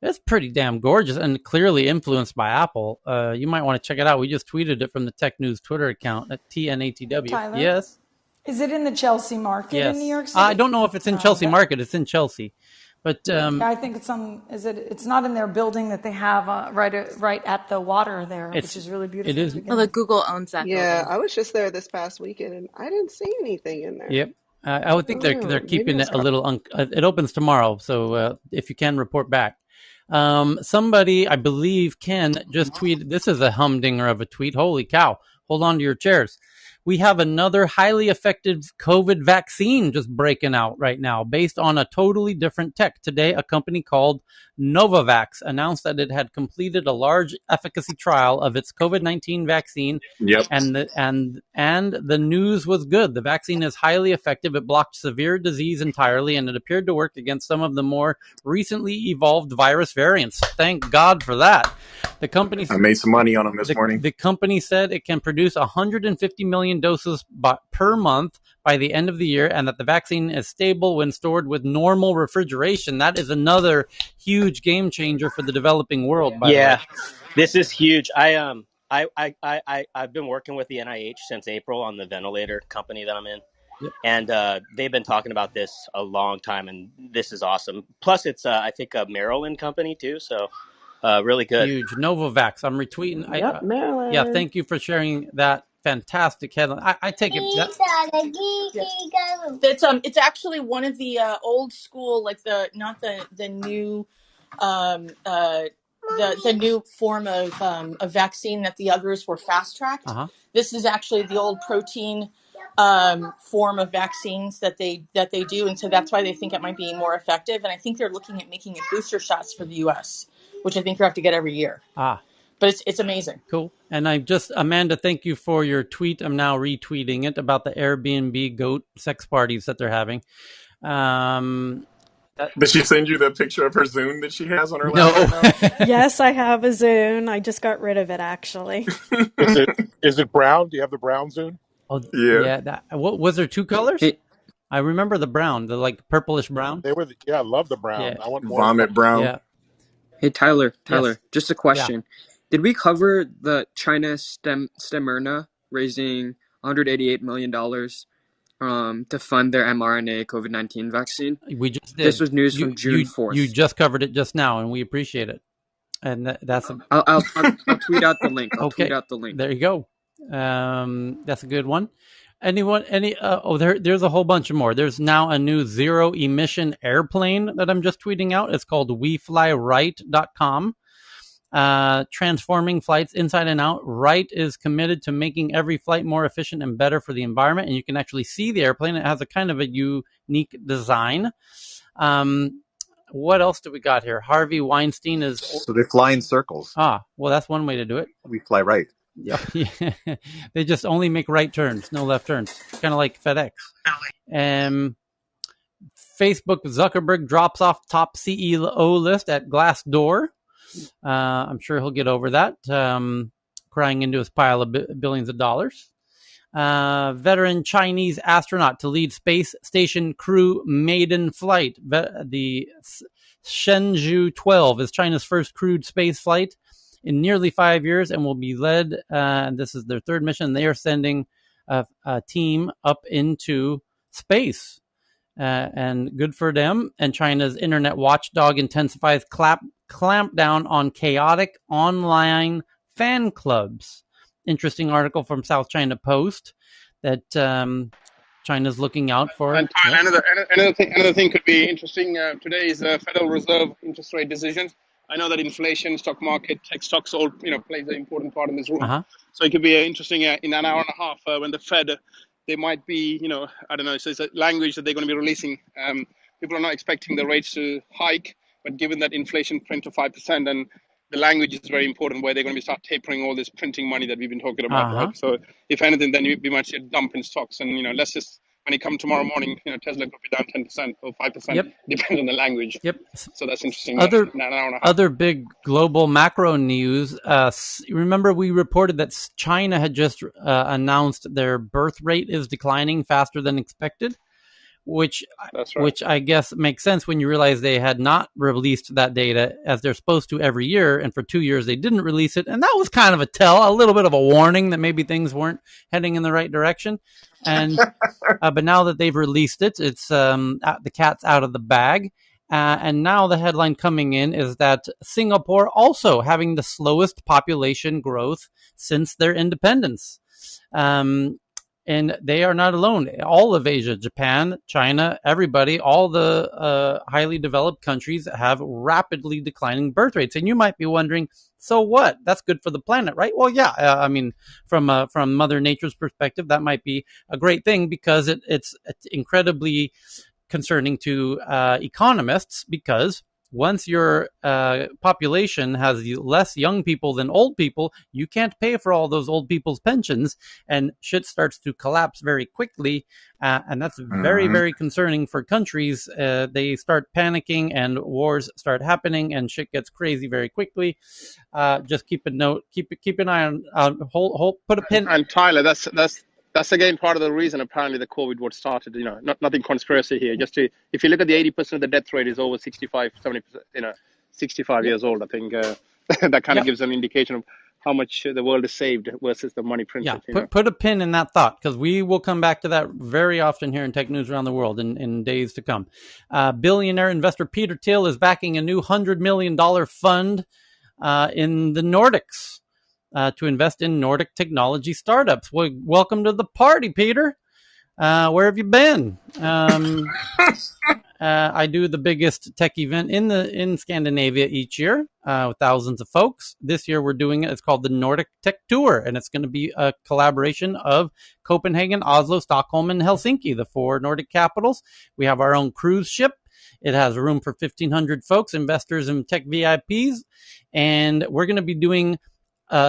It's pretty damn gorgeous and clearly influenced by Apple. You might want to check it out. We just tweeted it from the Tech News Twitter account at TNATW. Tyler, Yes. is it in the Chelsea market in New Yes. York I City? don't know if it's in Chelsea Market. It's in Chelsea. But Yeah, I think it's on. Is it? It's not in their building that they have right at the water there, which is really it beautiful to is. begin Well, the with. Google owns that Yeah, building. I was just there this past weekend and I didn't see anything in there. Yep. I would I think don't they're know. Maybe I keeping it was a little. It opens tomorrow, so if you can report back. Somebody, I believe, Ken just tweeted. This is a humdinger of a tweet. Holy cow! Hold on to your chairs. We have another highly effective COVID vaccine just breaking out right now based on a totally different tech. Today, a company called Novavax announced that it had completed a large efficacy trial of its COVID-19 vaccine. Yep. And the news was good. The vaccine is highly effective. It blocked severe disease entirely, and it appeared to work against some of the more recently evolved virus variants. Thank God for that. The company I made some money on them this morning. the company said it can produce 150 million doses per month by the end of the year, and that the vaccine is stable when stored with normal refrigeration. That is another huge game changer for the developing world, by the way. Yeah, this is huge. I've been working with the NIH since April on the ventilator company that I'm in, Yep. and they've been talking about this a long time, and this is awesome. Plus, it's I think a Maryland company too, so really good. Huge. Novavax. I'm retweeting. Yep, Yeah, Maryland. thank you for sharing that fantastic headline. I take it that It's actually one of the old school, like the not the new the new form of vaccine that the others were fast tracked. uh-huh. This is actually the old protein form of vaccines that they do, and so that's why they think it might be more effective. And I think they're looking at making it booster shots for the U.S., which I think you have to get every year. But it's amazing. Cool. And Amanda, thank you for your tweet. I'm now retweeting it about the Airbnb goat sex parties that they're having. Did she send you the picture of her Zune that she has on her lap No. right now? Yes, I have a Zune. I just got rid of it actually. Is it brown? Do you have the brown Zune? Oh, Yeah. yeah. What was there? Two colors? Hey, I remember the brown, the like purplish brown. They were. Yeah, I love the brown. Yeah. I want more of them. Vomit brown. Yeah. hey, Tyler, Yes. just a Yeah. question. Did we cover the China Stemmerna raising $188 million to fund their mRNA COVID-19 vaccine? We just This did. was news You from June you you 4th. just covered it just now, and we appreciate it. And that's I'll tweet out the link. okay. There you go. That's a good one. Anyone? There's a whole bunch of more. There's now a new zero emission airplane that I'm just tweeting out. It's called WeFlyRight.com. Transforming flights inside and out. Wright is committed to making every flight more efficient and better for the environment. And you can actually see the airplane. It has a kind of a unique design. What else do we got here? Harvey Weinstein is. So they fly in circles. Well, that's one way to do it. We fly right. Yeah. They just only make right turns, no left turns. Kind of like FedEx. Facebook Zuckerberg drops off top CEO list at Glassdoor. I'm sure he'll get over that, crying into his pile of billions of dollars. Veteran Chinese astronaut to lead space station crew maiden flight. The Shenzhou 12 is China's first crewed space flight in nearly 5 years and will be led, and this is their third mission. They are sending a team up into space. And good for them. And China's internet watchdog intensifies clampdown on chaotic online fan clubs. Interesting article from South China Post that China's looking out for. And another thing could be interesting. Today is the Federal Reserve interest rate decision. I know that inflation, stock market, tech stocks all plays an important part in this room. So it could be interesting in an hour and a half when the Fed, they might be, I don't know, so it's a language that they're going to be releasing. People are not expecting the rates to hike, but given that inflation print to 5%, and the language is very important where they're going to start tapering all this printing money that we've been talking about, right? So if anything, then we might see a dump in stocks. And, let's just, when it comes tomorrow morning, Tesla could be down 10% or 5%, depends on the language. So that's interesting. Other big global macro news. Remember we reported that China had just announced their birth rate is declining faster than expected, which I guess makes sense when you realize they had not released that data as they're supposed to every year, and for 2 years they didn't release it, and that was kind of a little bit of a warning that maybe things weren't heading in the right direction. And but now that they've released it, it's the cat's out of the bag. And now the headline coming in is that Singapore also having the slowest population growth since their independence. And they are not alone. All of Asia, Japan, China, everybody, all the highly developed countries have rapidly declining birth rates. And you might be wondering, so what? That's good for the planet, right? Well, yeah. I mean, from Mother Nature's perspective, that might be a great thing because it's incredibly concerning to economists, because once your population has less young people than old people, you can't pay for all those old people's pensions, and shit starts to collapse very quickly. And that's very, very concerning for countries. They start panicking and wars start happening and shit gets crazy very quickly. Just keep an eye on, put a pin. And Tyler, that's again part of the reason apparently the COVID was started. Nothing conspiracy here. If you look at the 80% of the death rate is over 65, 70%, 65 years old. I think that kind of gives an indication of how much the world is saved versus the money printed. Put a pin in that thought, because we will come back to that very often here in Tech News Around the World in days to come. Billionaire investor Peter Thiel is backing a new $100 million fund in the Nordics. To invest in Nordic technology startups. Well, welcome to the party, Peter. Where have you been? I do the biggest tech event in Scandinavia each year with thousands of folks. This year we're doing it. It's called the Nordic Tech Tour, and it's going to be a collaboration of Copenhagen, Oslo, Stockholm, and Helsinki, the 4 Nordic capitals. We have our own cruise ship. It has room for 1,500 folks, investors and tech VIPs, and we're going to be doing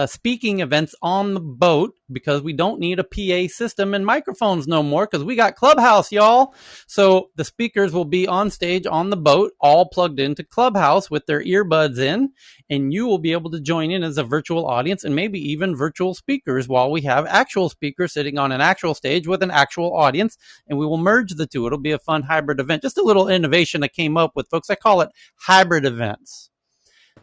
speaking events on the boat because we don't need a PA system and microphones no more because we got Clubhouse, y'all. So the speakers will be on stage on the boat, all plugged into Clubhouse with their earbuds in, and you will be able to join in as a virtual audience and maybe even virtual speakers while we have actual speakers sitting on an actual stage with an actual audience, and we will merge the two. It'll be a fun hybrid event. Just a little innovation I came up with, folks. I call it hybrid events.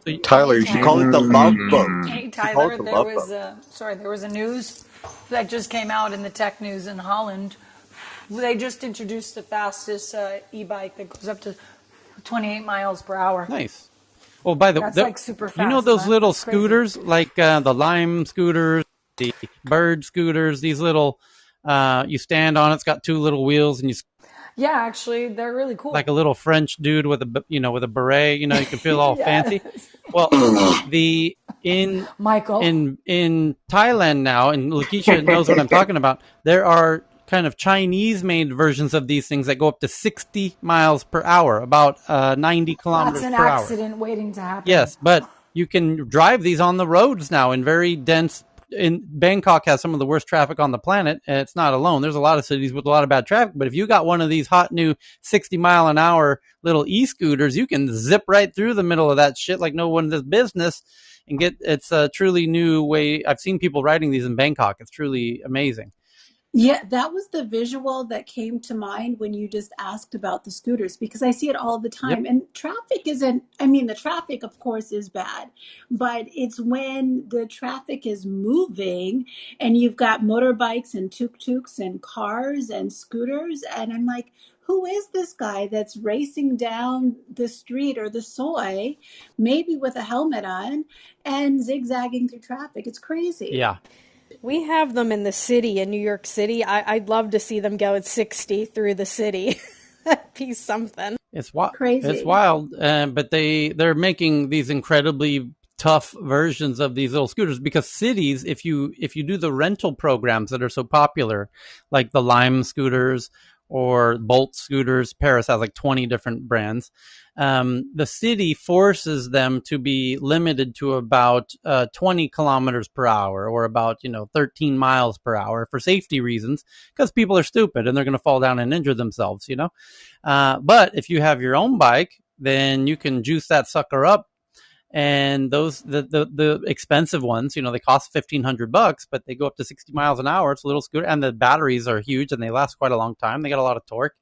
So Tyler, you should call it the Love Boat. Hey You should call it Tyler, the there Love was Boat. a news that just came out in the tech news in Holland. They just introduced the fastest e-bike that goes up to 28 miles per hour. nice. Oh, by the way, That's like super you know fast, those man. little That's crazy. scooters, like the Lime scooters, the Bird scooters, these little, you stand on, it's got two little wheels, and you Yeah, actually, they're really like cool. a little French dude with with a beret, you can feel all Yeah, fancy. Well, the Michael. in Thailand now, and Lakeisha knows what I'm talking about. There are kind of Chinese made versions of these things that go up to 60 miles per hour, about 90 That's kilometers an per hour. accident waiting to happen. Yes, but you can drive these on the roads now in very dense. In Bangkok has some of the worst traffic on the planet, and it's not alone. There's a lot of cities with a lot of bad traffic, but if you got one of these hot new 60-mile-an-hour little e-scooters, you can zip right through the middle of that shit like no one's business, and it's a truly new way. I've seen people riding these in Bangkok. It's truly amazing. Yeah, that was the visual that came to mind when you just asked about the scooters, because I see it all the Yep. time. And traffic isn't, I mean, the traffic, of course, is bad, but it's when the traffic is moving and you've got motorbikes and tuk-tuks and cars and scooters. And I'm like, who is this guy that's racing down the street or the soy, maybe with a helmet on and zigzagging through traffic? It's crazy. Yeah. We have them in the city, in New York City. I'd love to see them go at 60 through the city. That'd be something. It's Crazy. wild, but they're making these incredibly tough versions of these little scooters because cities, if you do the rental programs that are so popular, like the Lime scooters or Bolt scooters, Paris has like 20 different brands. The city forces them to be limited to about 20 kilometers per hour or about 13 miles per hour for safety reasons because people are stupid and they're going to fall down and injure themselves. But if you have your own bike, then you can juice that sucker up. And those the expensive ones, they cost $1,500, but they go up to 60 miles an hour. It's a little scooter, and the batteries are huge and they last quite a long time. They got a lot of torque,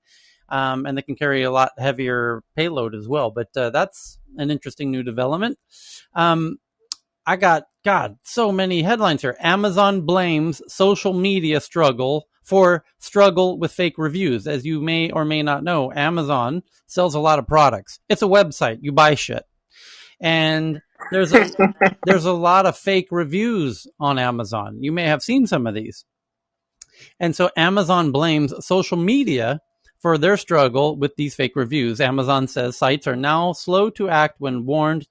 and they can carry a lot heavier payload as well. But that's an interesting new development. I got so many headlines here. Amazon blames social media struggle with fake reviews. As you may or may not know, Amazon sells a lot of products. It's a website. You buy shit. And there's a lot of fake reviews on Amazon. You may have seen some of these. And so Amazon blames social media for their struggle with these fake reviews. Amazon says sites are now slow to act when warned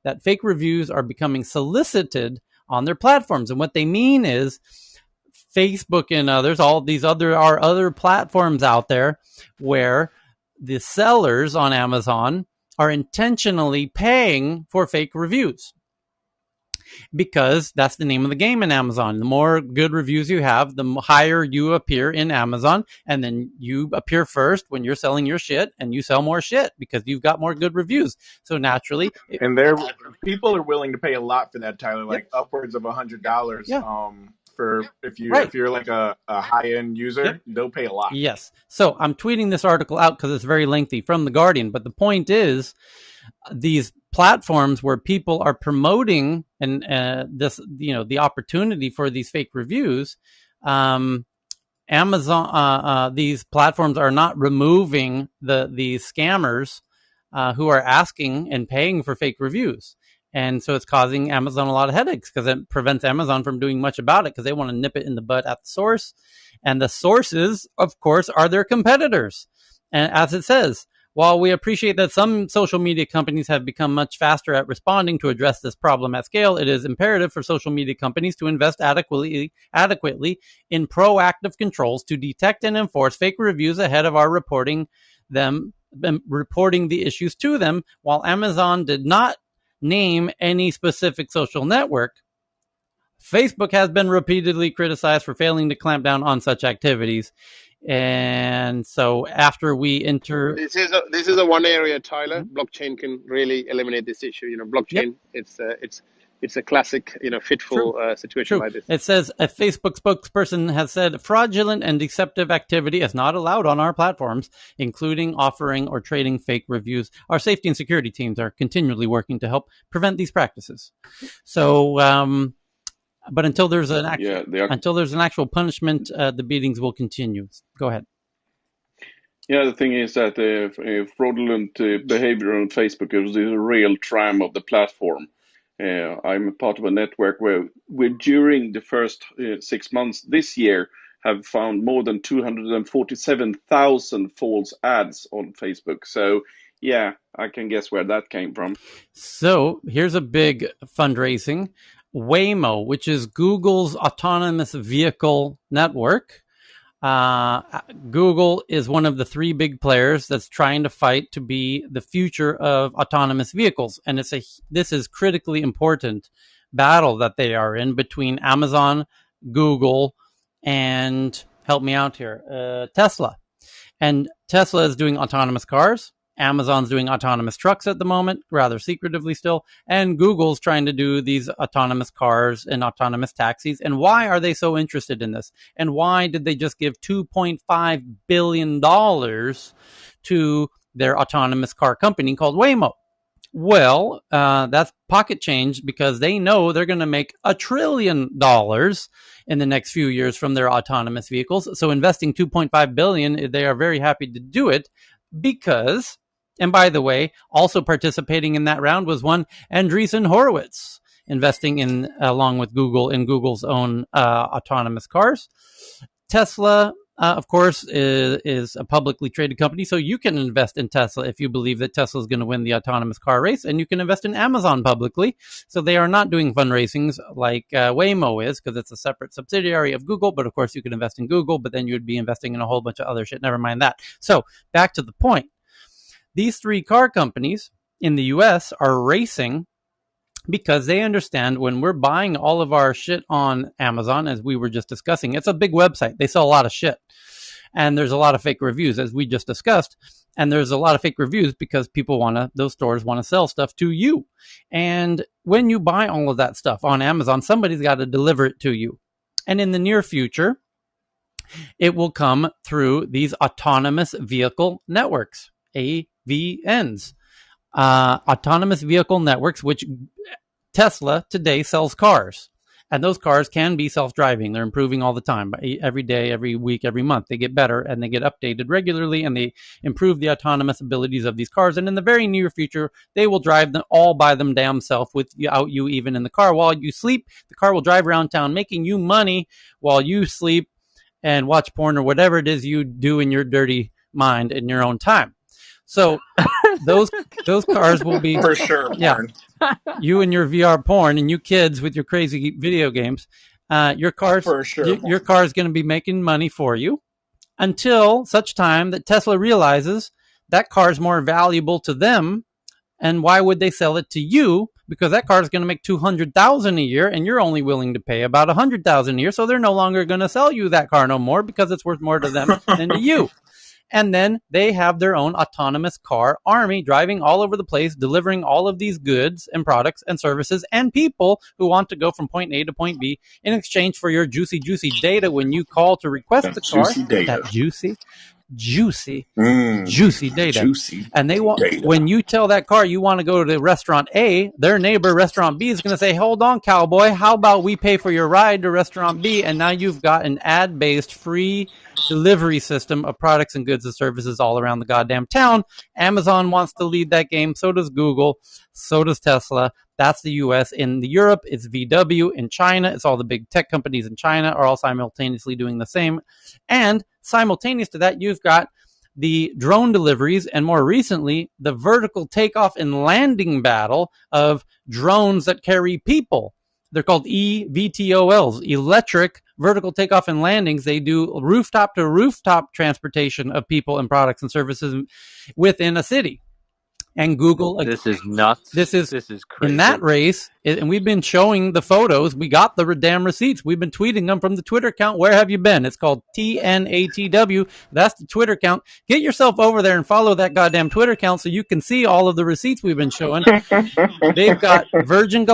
that fake reviews are becoming solicited on their platforms. And what they mean is Facebook and others, all these other platforms out there where the sellers on Amazon are intentionally paying for fake reviews because that's the name of the game in Amazon. The more good reviews you have, the higher you appear in Amazon, and then you appear first when you're selling your shit, and you sell more shit because you've got more good reviews. So naturally, And people are willing to pay a lot for that, Tyler, like upwards of $100. Yeah. For if you're like a high end user, they'll pay a lot. Yes. So I'm tweeting this article out because it's very lengthy from The Guardian. But the point is, these platforms where people are promoting and the opportunity for these fake reviews, Amazon, these platforms are not removing the scammers who are asking and paying for fake reviews. And so it's causing Amazon a lot of headaches because it prevents Amazon from doing much about it because they want to nip it in the bud at the source. And the sources, of course, are their competitors. And as it says, while we appreciate that some social media companies have become much faster at responding to address this problem at scale, it is imperative for social media companies to invest adequately in proactive controls to detect and enforce fake reviews ahead of our reporting the issues to them. While Amazon did not name any specific social network, Facebook has been repeatedly criticized for failing to clamp down on such activities. And so after we enter... This is a one area, Tyler. Blockchain can really eliminate this issue. Yep. Blockchain, it's a classic, fitful situation True. like this. It says a Facebook spokesperson has said fraudulent and deceptive activity is not allowed on our platforms, including offering or trading fake reviews. Our safety and security teams are continually working to help prevent these practices. So, but until there's an actual punishment, the beatings will continue. Go ahead. Yeah, the thing is that fraudulent behavior on Facebook is a real triumph of the platform. I'm a part of a network where we, during the first 6 months this year, have found more than 247,000 false ads on Facebook. So, yeah, I can guess where that came from. So here's a big fundraising. Waymo, which is Google's autonomous vehicle network. Google is one of the three big players that's trying to fight to be the future of autonomous vehicles. And this is critically important battle that they are in between Amazon, Google, and help me out here, Tesla. And Tesla is doing autonomous cars. Amazon's doing autonomous trucks at the moment, rather secretively still. And Google's trying to do these autonomous cars and autonomous taxis. And why are they so interested in this? And why did they just give $2.5 billion to their autonomous car company called Waymo? Well, that's pocket change because they know they're going to make $1 trillion in the next few years from their autonomous vehicles. So investing $2.5 billion, they are very happy to do it because, and by the way, also participating in that round was one Andreessen Horowitz, investing in along with Google in Google's own autonomous cars. Tesla, of course, is a publicly traded company, so you can invest in Tesla if you believe that Tesla is going to win the autonomous car race, and you can invest in Amazon publicly. So they are not doing fundraisings like Waymo is, because it's a separate subsidiary of Google, but of course you can invest in Google, but then you would be investing in a whole bunch of other shit. Never mind that. So back to the point. These three car companies in the US are racing because they understand when we're buying all of our shit on Amazon, as we were just discussing, it's a big website. They sell a lot of shit. And there's a lot of fake reviews, as we just discussed. And there's a lot of fake reviews because those stores want to sell stuff to you. And when you buy all of that stuff on Amazon, somebody's got to deliver it to you. And in the near future, it will come through these autonomous vehicle networks, AVNs. Autonomous vehicle networks, which Tesla today sells cars. And those cars can be self-driving. They're improving all the time. Every day, every week, every month. They get better and they get updated regularly and they improve the autonomous abilities of these cars. And in the very near future, they will drive them all by them damn self without you even in the car. While you sleep, the car will drive around town making you money while you sleep and watch porn or whatever it is you do in your dirty mind in your own time. So those cars will be For sure, porn. You and your VR porn and you kids with your crazy video games. Your car is going to be making money for you until such time that Tesla realizes that car is more valuable to them. And why would they sell it to you? Because that car is going to make $200,000 a year, and you're only willing to pay about $100,000 a year. So they're no longer going to sell you that car no more because it's worth more to them than to you. And then they have their own autonomous car army driving all over the place, delivering all of these goods and products and services and people who want to go from point A to point B in exchange for your juicy data when you call to request the car. That juicy data. And they want, when you tell that car you want to go to restaurant A, their neighbor restaurant B is going to say, hold on, cowboy, how about we pay for your ride to restaurant B? And now you've got an ad-based free delivery system of products and goods and services all around the goddamn town. Amazon wants to lead that game. So does Google. So does Tesla. That's the US. In Europe, it's VW. In China, it's all the big tech companies in China are all simultaneously doing the same. And simultaneous to that, you've got the drone deliveries and more recently, the vertical takeoff and landing battle of drones that carry people. They're called eVTOLs, electric vertical takeoff and landings. They do rooftop to rooftop transportation of people and products and services within a city. And Google, this is nuts. This is crazy. In that race, and we've been showing the photos. We got the damn receipts. We've been tweeting them from the Twitter account. Where have you been? It's called TNATW. That's the Twitter account. Get yourself over there and follow that goddamn Twitter account so you can see all of the receipts we've been showing. They've got Virgin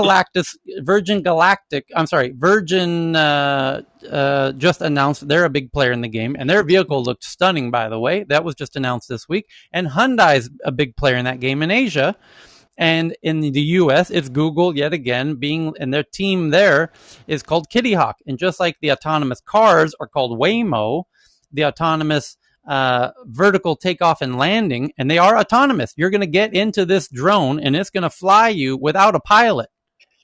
just announced they're a big player in the game, and their vehicle looked stunning, by the way. That was just announced this week. And Hyundai's a big player in that game in Asia. And in the US, it's Google yet again, and their team there is called Kitty Hawk. And just like the autonomous cars are called Waymo, the autonomous vertical takeoff and landing, and they are autonomous. You're going to get into this drone, and it's going to fly you without a pilot.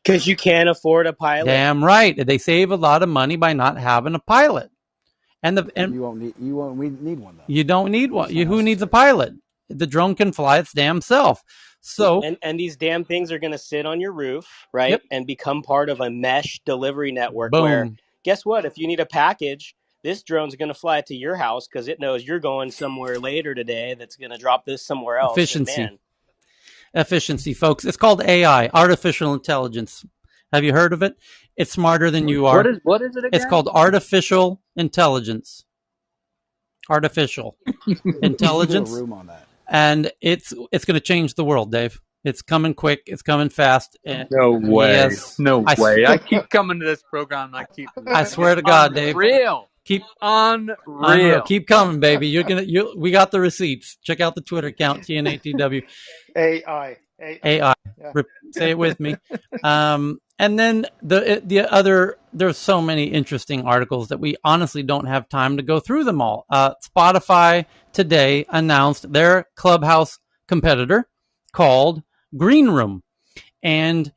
Because you can't afford a pilot. Damn right. They save a lot of money by not having a pilot. And you won't need one though. You don't need one. Who needs a pilot? The drone can fly its damn self. So and these damn things are going to sit on your roof, right? Yep. And become part of a mesh delivery network. Boom. Where guess what? If you need a package, this drone's going to fly it to your house because it knows you're going somewhere later today. That's going to drop this somewhere else. Efficiency, folks. It's called AI, artificial intelligence. Have you heard of it? It's smarter than you are. What is it again? It's called artificial intelligence. Artificial intelligence. Room on that. And it's going to change the world, Dave. It's coming quick. It's coming fast. No way. Yes, no way. I keep coming to this program. I swear to God, Dave. Keep unreal. Keep coming, baby. We got the receipts. Check out the Twitter account, TNATW. AI. Yeah. Say it with me. And then the other, there's so many interesting articles that we honestly don't have time to go through them all. Spotify today announced their Clubhouse competitor called Greenroom. And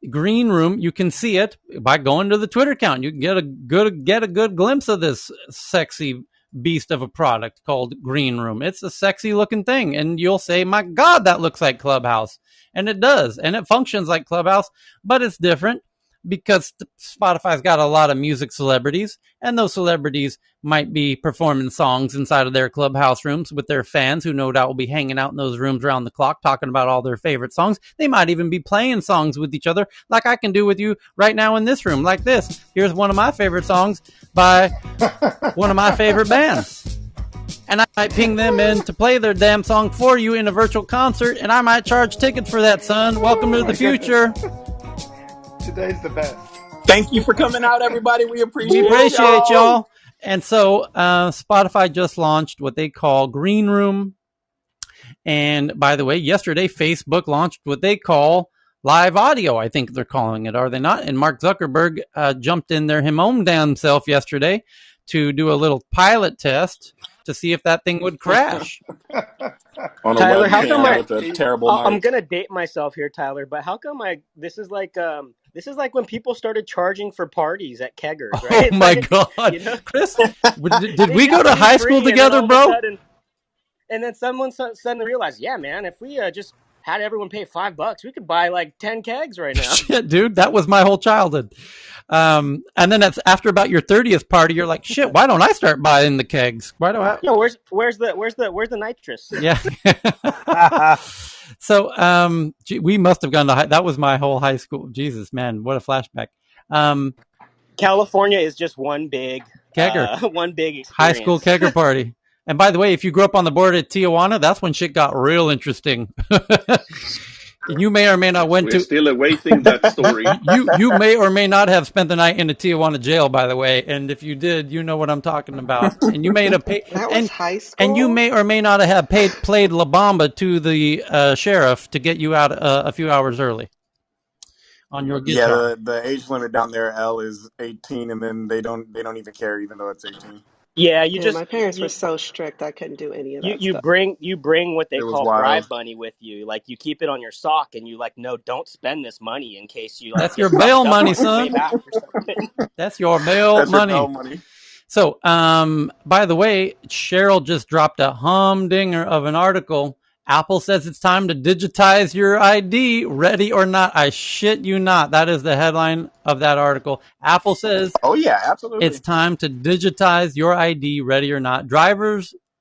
Greenroom, you can see it by going to the Twitter account. You can get a good glimpse of this sexy beast of a product called Greenroom. It's a sexy looking thing, and you'll say, my God, that looks like Clubhouse. And it does, and it functions like Clubhouse, but it's different because Spotify's got a lot of music celebrities, and those celebrities might be performing songs inside of their Clubhouse rooms with their fans who no doubt will be hanging out in those rooms around the clock talking about all their favorite songs. They might even be playing songs with each other like I can do with you right now in this room, like this. Here's one of my favorite songs by one of my favorite bands. And I might ping them in to play their damn song for you in a virtual concert, and I might charge tickets for that, son. Welcome to the future. Today's the best. Thank you for coming out, everybody. We appreciate y'all. And so Spotify just launched what they call Greenroom. And by the way, yesterday, Facebook launched what they call live audio, I think they're calling it, are they not? And Mark Zuckerberg jumped in there him own damn self yesterday to do a little pilot test to see if that thing would crash. On a Tyler, how come with a terrible I'm gonna date myself here, Tyler, but how come this is like when people started charging for parties at keggers, right? Oh my God, you know? Chris, did we go to high school together, bro? And then someone suddenly realized, yeah, man, if we just had everyone pay $5, we could buy like 10 kegs right now. Shit, dude, that was my whole childhood. And then that's after about your 30th party, you're like, shit, why don't I start buying the kegs? Why do I? Yeah, where's the nitrous? Yeah. So, we must have gone to that was my whole high school. Jesus, man, what a flashback. California is just one big kegger, one big experience. High school kegger party. And by the way, if you grew up on the border at Tijuana, that's when shit got real interesting. You may or may not We're still awaiting that story. You may or may not have spent the night in a Tijuana jail, by the way. And if you did, you know what I'm talking about. And you may have paid. That was high school. And you may or may not have played La Bamba to the sheriff to get you out a few hours early on your guitar. Yeah, the age limit down there, L, is 18, and then they don't even care, even though it's 18. Yeah, my parents were so strict I couldn't do any of that you stuff. bring what they call wild. bribe money with you. Like you keep it on your sock and you like, no, don't spend this money in case you like, that's your bail money, son. That's your bail money. So by the way, Cheryl just dropped a humdinger of an article. Apple says it's time to digitize your ID, ready or not. I shit you not. That is the headline of that article. Apple says, oh yeah, absolutely, it's time to digitize your ID, ready or not.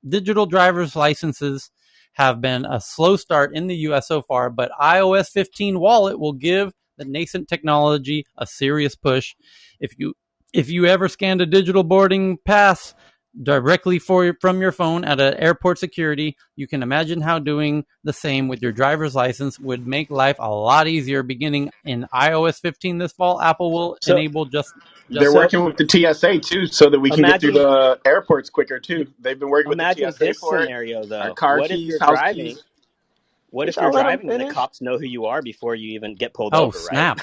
Digital driver's licenses have been a slow start in the U.S. so far, but iOS 15 wallet will give the nascent technology a serious push. If you ever scanned a digital boarding pass directly from your phone at an airport security, you can imagine how doing the same with your driver's license would make life a lot easier. Beginning in iOS 15 this fall, Apple will So enable just they're So working with the TSA too, so that we can get through imagine the airports quicker too. They've been working with the imagine TSA this for it. scenario Our though. car keys, house keys. What Did if you're y'all let them driving and the finish? cops know who you are before you even get pulled oh over, right? snap.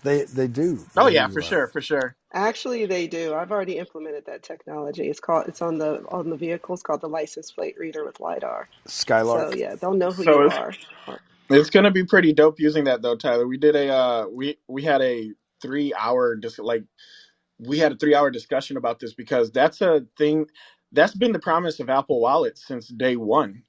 They do. Oh They yeah, do. for sure, for sure. Actually, they do. I've already implemented that technology. It's on the vehicles called the license plate reader with LiDAR. So Skylark. yeah, they'll know who So you it's are. it's gonna be pretty dope using that though, Tyler. We did a we had a 3 hour we had a 3 hour discussion about this because that's a thing that's been the promise of Apple Wallet since day one.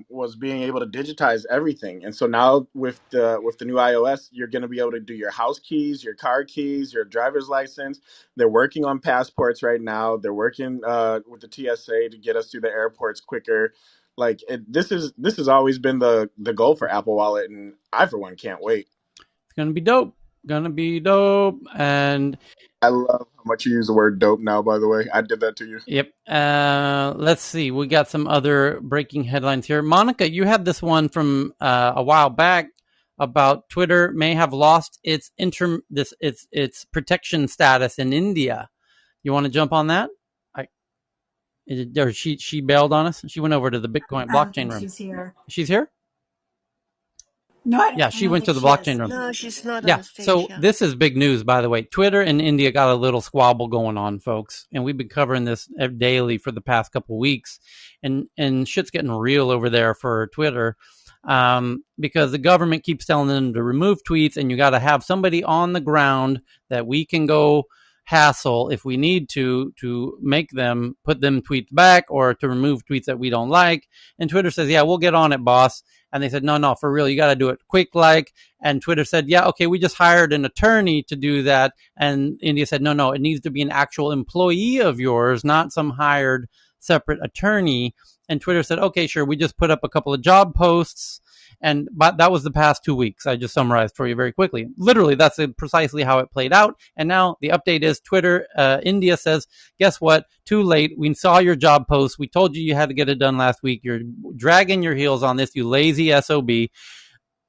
Was being able to digitize everything, and so now with the new iOS, you're going to be able to do your house keys, your car keys, your driver's license. They're working on passports right now. They're working with the TSA to get us through the airports quicker. This has always been the goal for Apple Wallet, and I for one can't wait. It's gonna be dope. Gonna be dope. And I love how much you use the word dope now, by the way. I did that to you. yep. Let's see. We got some other breaking headlines here. Monica, you had this one from a while back about Twitter may have lost its protection status in India. You want to jump on that? Or she bailed on us. She went over to the Bitcoin I don't blockchain think room. she's here. She's here. No, Yeah, I she don't went think to the she is. blockchain room. No, she's not on Yeah, the stage so yet. this is big news, by the way. Twitter and India got a little squabble going on, folks, and we've been covering this daily for the past couple weeks, and shit's getting real over there for Twitter, because the government keeps telling them to remove tweets, and you got to have somebody on the ground that we can go hassle if we need to make them put them tweets back or to remove tweets that we don't like. And Twitter says, yeah, we'll get on it, boss. And they said, no, for real, you got to do it quick, like. And Twitter said, yeah, okay, we just hired an attorney to do that. And India said, no, it needs to be an actual employee of yours, not some hired separate attorney. And Twitter said, okay, sure, we just put up a couple of job posts. But that was the past 2 weeks. I just summarized for you very quickly. Literally, that's precisely how it played out. And now the update is Twitter, India says, guess what? Too late. We saw your job post. We told you had to get it done last week. You're dragging your heels on this, you lazy SOB.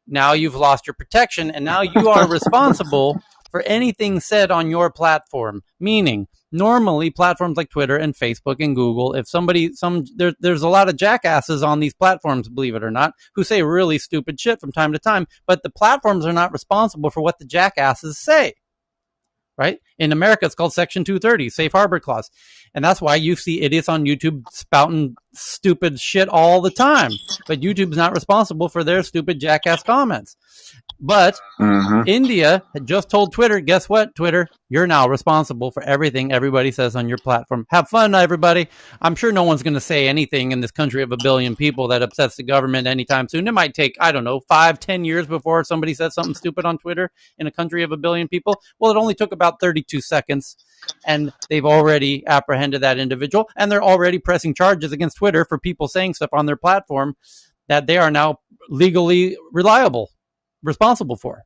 Now you've lost your protection, and now you are responsible for anything said on your platform. Meaning, normally platforms like Twitter and Facebook and Google, if there's a lot of jackasses on these platforms, believe it or not, who say really stupid shit from time to time, but the platforms are not responsible for what the jackasses say. Right? In America, it's called Section 230, Safe Harbor Clause. And that's why you see idiots on YouTube spouting stupid shit all the time. But YouTube's not responsible for their stupid jackass comments. But India had just told Twitter, guess what, Twitter? You're now responsible for everything everybody says on your platform. Have fun, everybody. I'm sure no one's going to say anything in this country of 1 billion people that upsets the government anytime soon. It might take, 5-10 years before somebody says something stupid on Twitter in a country of 1 billion people. Well, it only took about 32 seconds, and they've already apprehended that individual, and they're already pressing charges against Twitter for people saying stuff on their platform that they are now legally responsible for.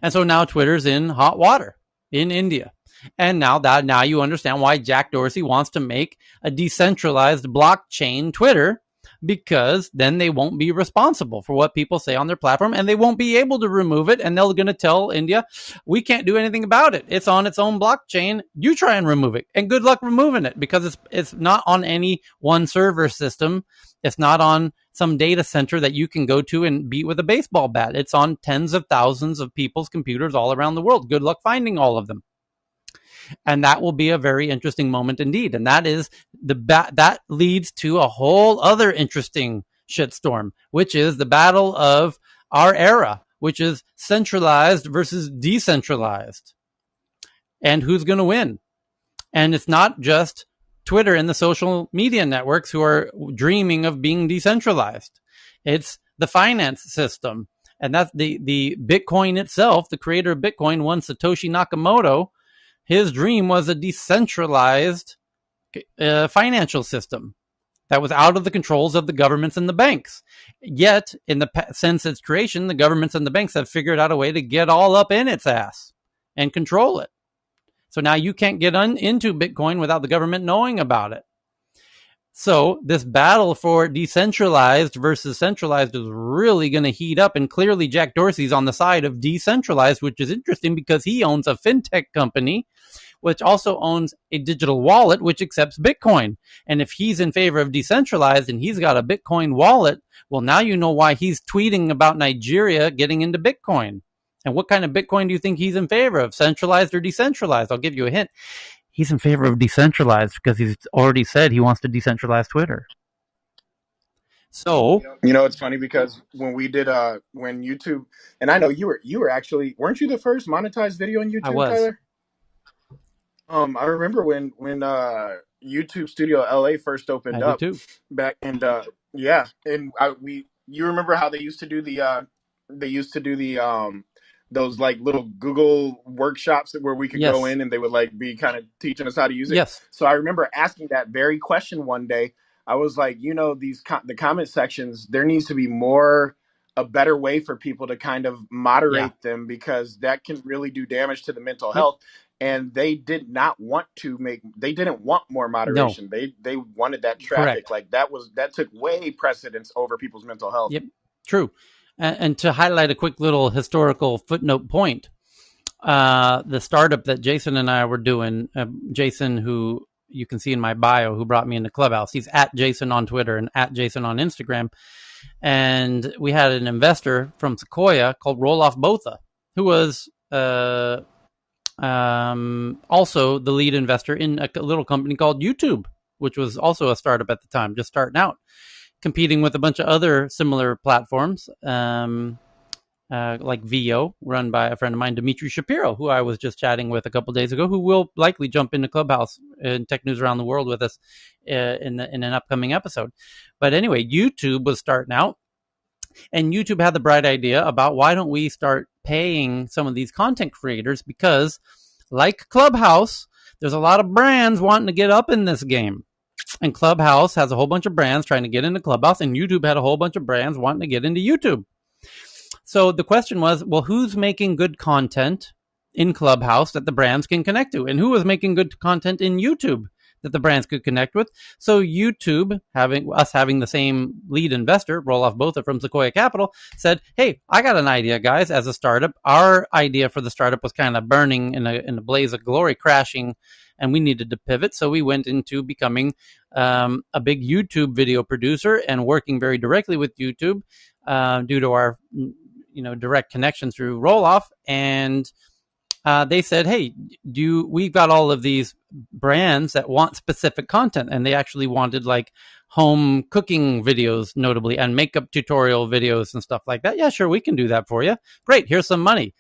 And so now Twitter's in hot water in India. And now you understand why Jack Dorsey wants to make a decentralized blockchain Twitter, because then they won't be responsible for what people say on their platform, and they won't be able to remove it. And they're going to tell India, we can't do anything about it. It's on its own blockchain. You try and remove it, and good luck removing it, because it's not on any one server system. It's not on some data center that you can go to and beat with a baseball bat. It's on tens of thousands of people's computers all around the world. Good luck finding all of them. And that will be a very interesting moment indeed. And that is that leads to a whole other interesting shitstorm, which is the battle of our era, which is centralized versus decentralized. And who's going to win? And it's not just Twitter and the social media networks who are dreaming of being decentralized. It's the finance system. And that's the Bitcoin itself. The creator of Bitcoin, one Satoshi Nakamoto, his dream was a decentralized financial system. that was out of the controls of the governments and the banks. Yet, since its creation, the governments and the banks have figured out a way to get all up in its ass and control it. So now you can't get into Bitcoin without the government knowing about it. So this battle for decentralized versus centralized is really going to heat up. And clearly Jack Dorsey's on the side of decentralized, which is interesting because he owns a fintech company, which also owns a digital wallet, which accepts Bitcoin. And if he's in favor of decentralized and he's got a Bitcoin wallet, well, now you know why he's tweeting about Nigeria getting into Bitcoin. And what kind of Bitcoin do you think he's in favor of, centralized or decentralized? I'll give you a hint. He's in favor of decentralized because he's already said he wants to decentralize Twitter. So, it's funny because when we did when YouTube, and I know you were actually, weren't you the first monetized video on I YouTube, was. Tyler? I remember when YouTube Studio LA first opened I up do too. back, and yeah, and you remember how they used to do the those like little Google workshops where we could go Yes. in and they would like be kind of teaching us how to use it. Yes. So I remember asking that very question one day. I was like, these the comment sections, there needs to be a better way for people to kind of moderate them, because that can really do damage to the mental Yep. health. And they didn't want more moderation. No. They wanted that traffic. Correct. Like that took way precedence over people's mental health. Yep. True. And to highlight a quick little historical footnote point, the startup that Jason and I were doing, Jason, who you can see in my bio, who brought me into Clubhouse, he's at Jason on Twitter and at Jason on Instagram. And we had an investor from Sequoia called Roloff Botha, who was also the lead investor in a little company called YouTube, which was also a startup at the time, just starting out, competing with a bunch of other similar platforms, like VO, run by a friend of mine, Dimitri Shapiro, who I was just chatting with a couple days ago, who will likely jump into Clubhouse and Tech News Around the World with us in an upcoming episode. But anyway, YouTube was starting out, and YouTube had the bright idea about, why don't we start paying some of these content creators, because like Clubhouse, there's a lot of brands wanting to get up in this game. And Clubhouse has a whole bunch of brands trying to get into Clubhouse, and YouTube had a whole bunch of brands wanting to get into YouTube. So the question was, well, who's making good content in Clubhouse that the brands can connect to? And who was making good content in YouTube that the brands could connect with? So YouTube, having the same lead investor, Roloff Botha from Sequoia Capital, said, hey, I got an idea, guys, as a startup. Our idea for the startup was kind of burning in a blaze of glory, crashing, and we needed to pivot. So we went into becoming a big YouTube video producer and working very directly with YouTube due to our direct connection through Roloff. And they said, hey, we've got all of these brands that want specific content, and they actually wanted like home cooking videos, notably, and makeup tutorial videos and stuff like that. Yeah, sure, we can do that for you. Great, here's some money.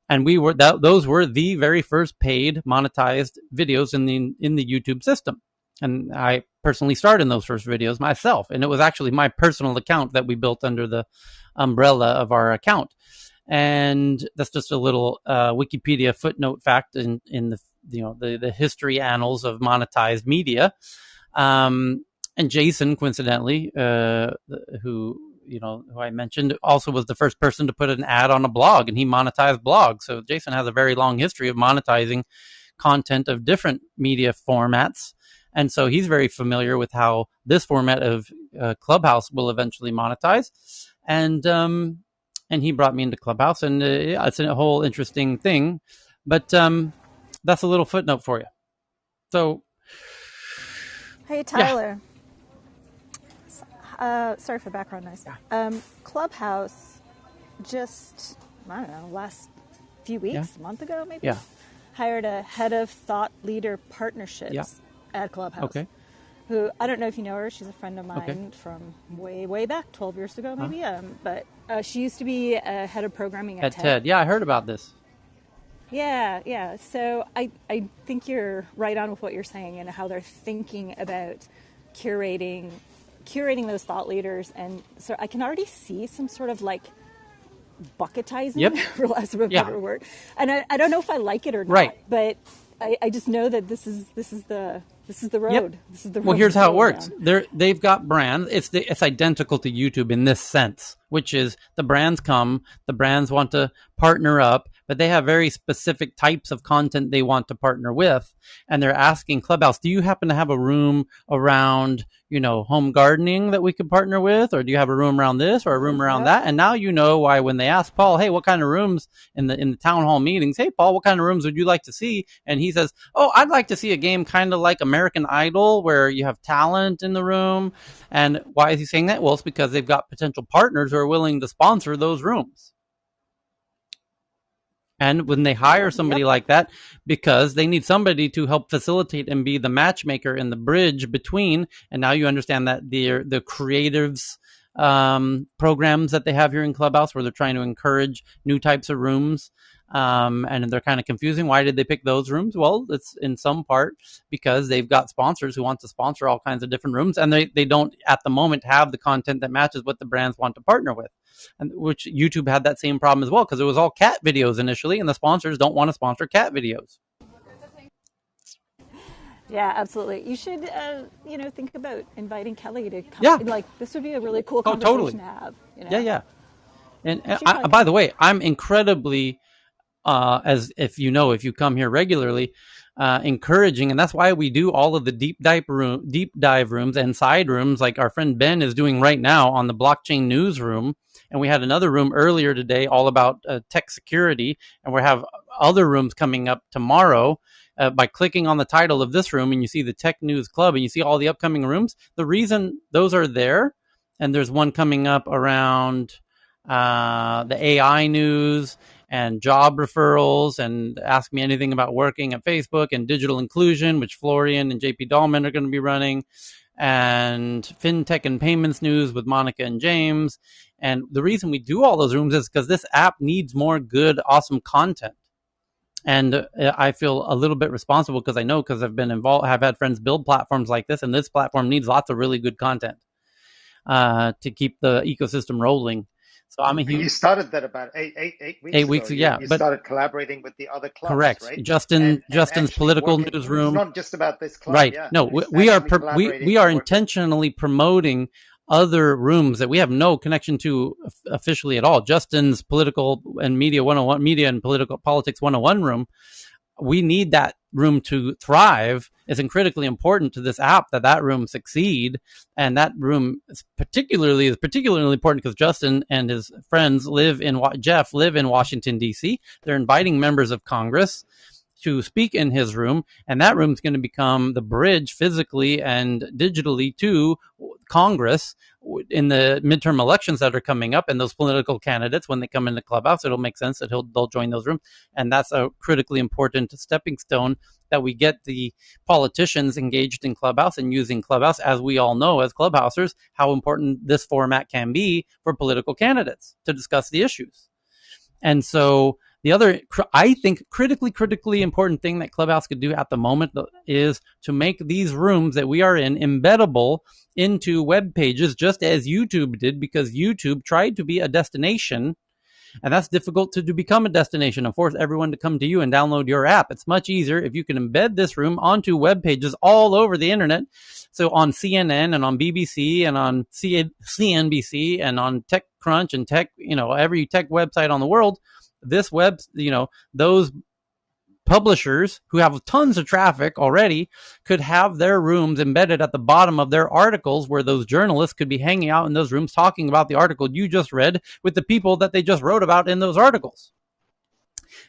And those were the very first paid monetized videos in the YouTube system. And I personally starred in those first videos myself. And it was actually my personal account that we built under the umbrella of our account. And that's just a little Wikipedia footnote fact in the history annals of monetized media. And Jason, coincidentally, who I mentioned, also was the first person to put an ad on a blog, and he monetized blogs. So Jason has a very long history of monetizing content of different media formats. And so he's very familiar with how this format of Clubhouse will eventually monetize. And he brought me into Clubhouse, and it's a whole interesting thing. But that's a little footnote for you. So, hey, Tyler. Yeah. Sorry for background noise. Clubhouse just, I don't know, last few weeks, a month ago maybe, hired a head of thought leader partnerships at Clubhouse. Okay. Who, I don't know if you know her, she's a friend of mine from way back, 12 years ago maybe, but she used to be a head of programming at TED. Yeah, I heard about this. Yeah. So I think you're right on with what you're saying, and how they're thinking about curating those thought leaders. And so I can already see some sort of like bucketizing, for less of a better word. And I don't know if I like it or not, but I just know that this is the This is the Yep. road. This is the Well, road here's we're how it going works. down. They've got brands. It's identical to YouTube in this sense, which is the brands want to partner up, but they have very specific types of content they want to partner with, and they're asking Clubhouse, "Do you happen to have a room around, home gardening that we could partner with, or do you have a room around this or a room around Yep. that?" And now you know why when they ask Paul, "Hey, what kind of rooms in the town hall meetings? Hey, Paul, what kind of rooms would you like to see?" And he says, "Oh, I'd like to see a game kind of like American Idol where you have talent in the room." And why is he saying that? Well, it's because they've got potential partners who are willing to sponsor those rooms. And when they hire somebody Yep. like that, because they need somebody to help facilitate and be the matchmaker and the bridge between, and now you understand that the creatives programs that they have here in Clubhouse, where they're trying to encourage new types of rooms, and they're kind of confusing. Why did they pick those rooms? Well, it's in some part because they've got sponsors who want to sponsor all kinds of different rooms, and they don't at the moment have the content that matches what the brands want to partner with. And which YouTube had that same problem as well, because it was all cat videos initially, and the sponsors don't want to sponsor cat videos. Yeah, absolutely. You should, think about inviting Kelly to come. Yeah. Like, this would be a really cool Oh, totally. conversation to have. Yeah. And She'd probably by come. the way, I'm incredibly as if you come here regularly, encouraging, and that's why we do all of the deep dive rooms and side rooms, like our friend Ben is doing right now on the blockchain newsroom, and we had another room earlier today all about tech security, and we have other rooms coming up tomorrow. By clicking on the title of this room, and you see the Tech News Club, and you see all the upcoming rooms. The reason those are there, and there's one coming up around the AI news and job referrals, and ask me anything about working at Facebook, and digital inclusion, which Florian and JP Dahlman are going to be running, and fintech and payments news with Monica and James. And the reason we do all those rooms is because this app needs more good, awesome content. And I feel a little bit responsible because I've been involved, have had friends build platforms like this, and this platform needs lots of really good content to keep the ecosystem rolling. So I'm a You huge started that about eight weeks ago. 8 weeks, yeah, You but started collaborating with the other clubs, correct. right? And Justin's actually political working. It's newsroom. not just about this club, Right. yeah. No, It's we are actually collaborating we to are work with. intentionally promoting other rooms that we have no connection to officially at all. Justin's political and media 101, media and political politics 101 room. We need that room to thrive. It's critically important to this app that room succeed, and that room is particularly important because Justin and his friends Jeff live in Washington D.C. They're inviting members of Congress to speak in his room, and that room is going to become the bridge physically and digitally to Congress in the midterm elections that are coming up, and those political candidates, when they come into Clubhouse, it'll make sense that they'll join those rooms. And that's a critically important stepping stone, that we get the politicians engaged in Clubhouse and using Clubhouse, as we all know as Clubhousers, how important this format can be for political candidates to discuss the issues. And so the other, I think, critically important thing that Clubhouse could do at the moment is to make these rooms that we are in embeddable into web pages, just as YouTube did, because YouTube tried to be a destination, and that's difficult to become a destination and force everyone to come to you and download your app. It's much easier if you can embed this room onto web pages all over the internet. So on CNN and on BBC and on CNBC and on TechCrunch and every tech website on the world, this those publishers who have tons of traffic already could have their rooms embedded at the bottom of their articles, where those journalists could be hanging out in those rooms talking about the article you just read with the people that they just wrote about in those articles.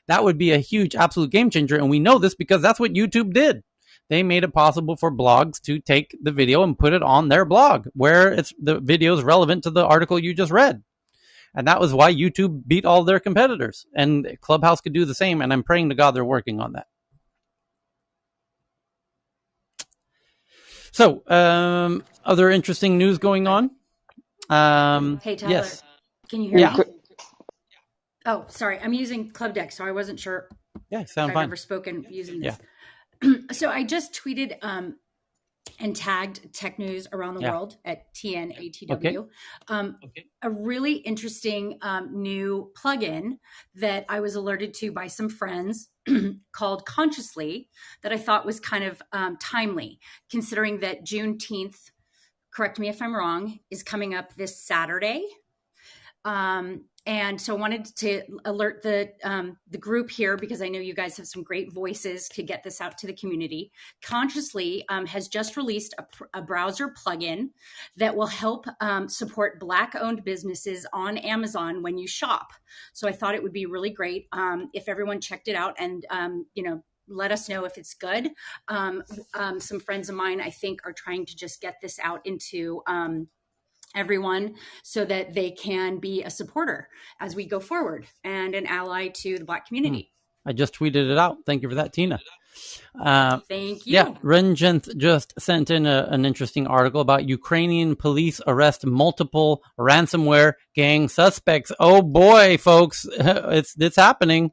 That would be a huge, absolute game changer. And we know this because that's what YouTube did. They made it possible for blogs to take the video and put it on their blog, where the video is relevant to the article you just read. And that was why YouTube beat all their competitors. And Clubhouse could do the same. And I'm praying to God they're working on that. So, other interesting news going on? Hey, Tyler. Yes. Can you hear Yeah. me? Oh, sorry. I'm using Club Deck, so I wasn't sure Yeah, if sound I've fine. ever spoken using this. Yeah. So I just tweeted and tagged Tech News Around the Yeah. World at TNATW. Okay. A really interesting new plugin that I was alerted to by some friends called Consciously that I thought was kind of timely, considering that Juneteenth, correct me if I'm wrong, is coming up this Saturday. And so I wanted to alert the group here because I know you guys have some great voices to get this out to the community. Consciously has just released a browser plugin that will help support Black-owned businesses on Amazon when you shop. So I thought it would be really great if everyone checked it out and let us know if it's good. Some friends of mine, I think, are trying to just get this out into everyone so that they can be a supporter as we go forward and an ally to the Black community. I just tweeted it out. Thank you for that, Tina. Thank you. Yeah, Renjent just sent in an interesting article about Ukrainian police arrest multiple ransomware gang suspects. Oh boy, folks, it's happening.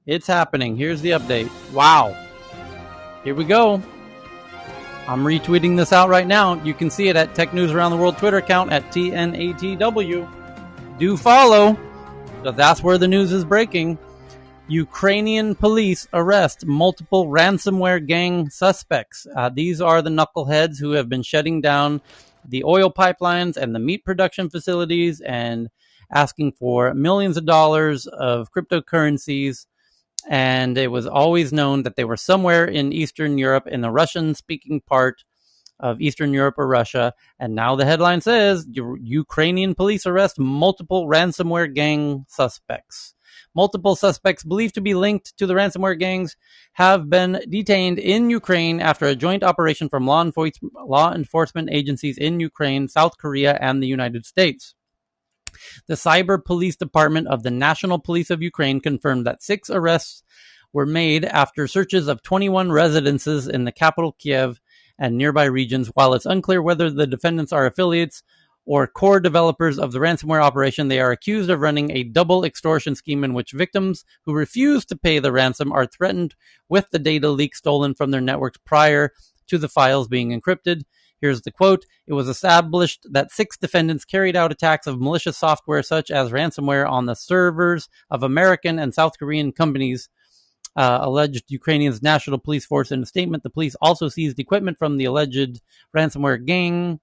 It's happening. Here's the update. Wow. Here we go. I'm retweeting this out right now. You can see it at Tech News Around the World Twitter account at TNATW. Do follow, because that's where the news is breaking. Ukrainian police arrest multiple ransomware gang suspects. These are the knuckleheads who have been shutting down the oil pipelines and the meat production facilities and asking for millions of dollars of cryptocurrencies. And it was always known that they were somewhere in Eastern Europe, in the Russian-speaking part of Eastern Europe or Russia. And now the headline says, Ukrainian police arrest multiple ransomware gang suspects. Multiple suspects believed to be linked to the ransomware gangs have been detained in Ukraine after a joint operation from law enforcement agencies in Ukraine, South Korea, and the United States. The Cyber Police Department of the National Police of Ukraine confirmed that 6 arrests were made after searches of 21 residences in the capital Kiev and nearby regions. While it's unclear whether the defendants are affiliates or core developers of the ransomware operation, they are accused of running a double extortion scheme in which victims who refuse to pay the ransom are threatened with the data leak stolen from their networks prior to the files being encrypted. Here's the quote. It was established that 6 defendants carried out attacks of malicious software such as ransomware on the servers of American and South Korean companies, alleged Ukrainian's National Police Force. In a statement, the police also seized equipment from the alleged ransomware gang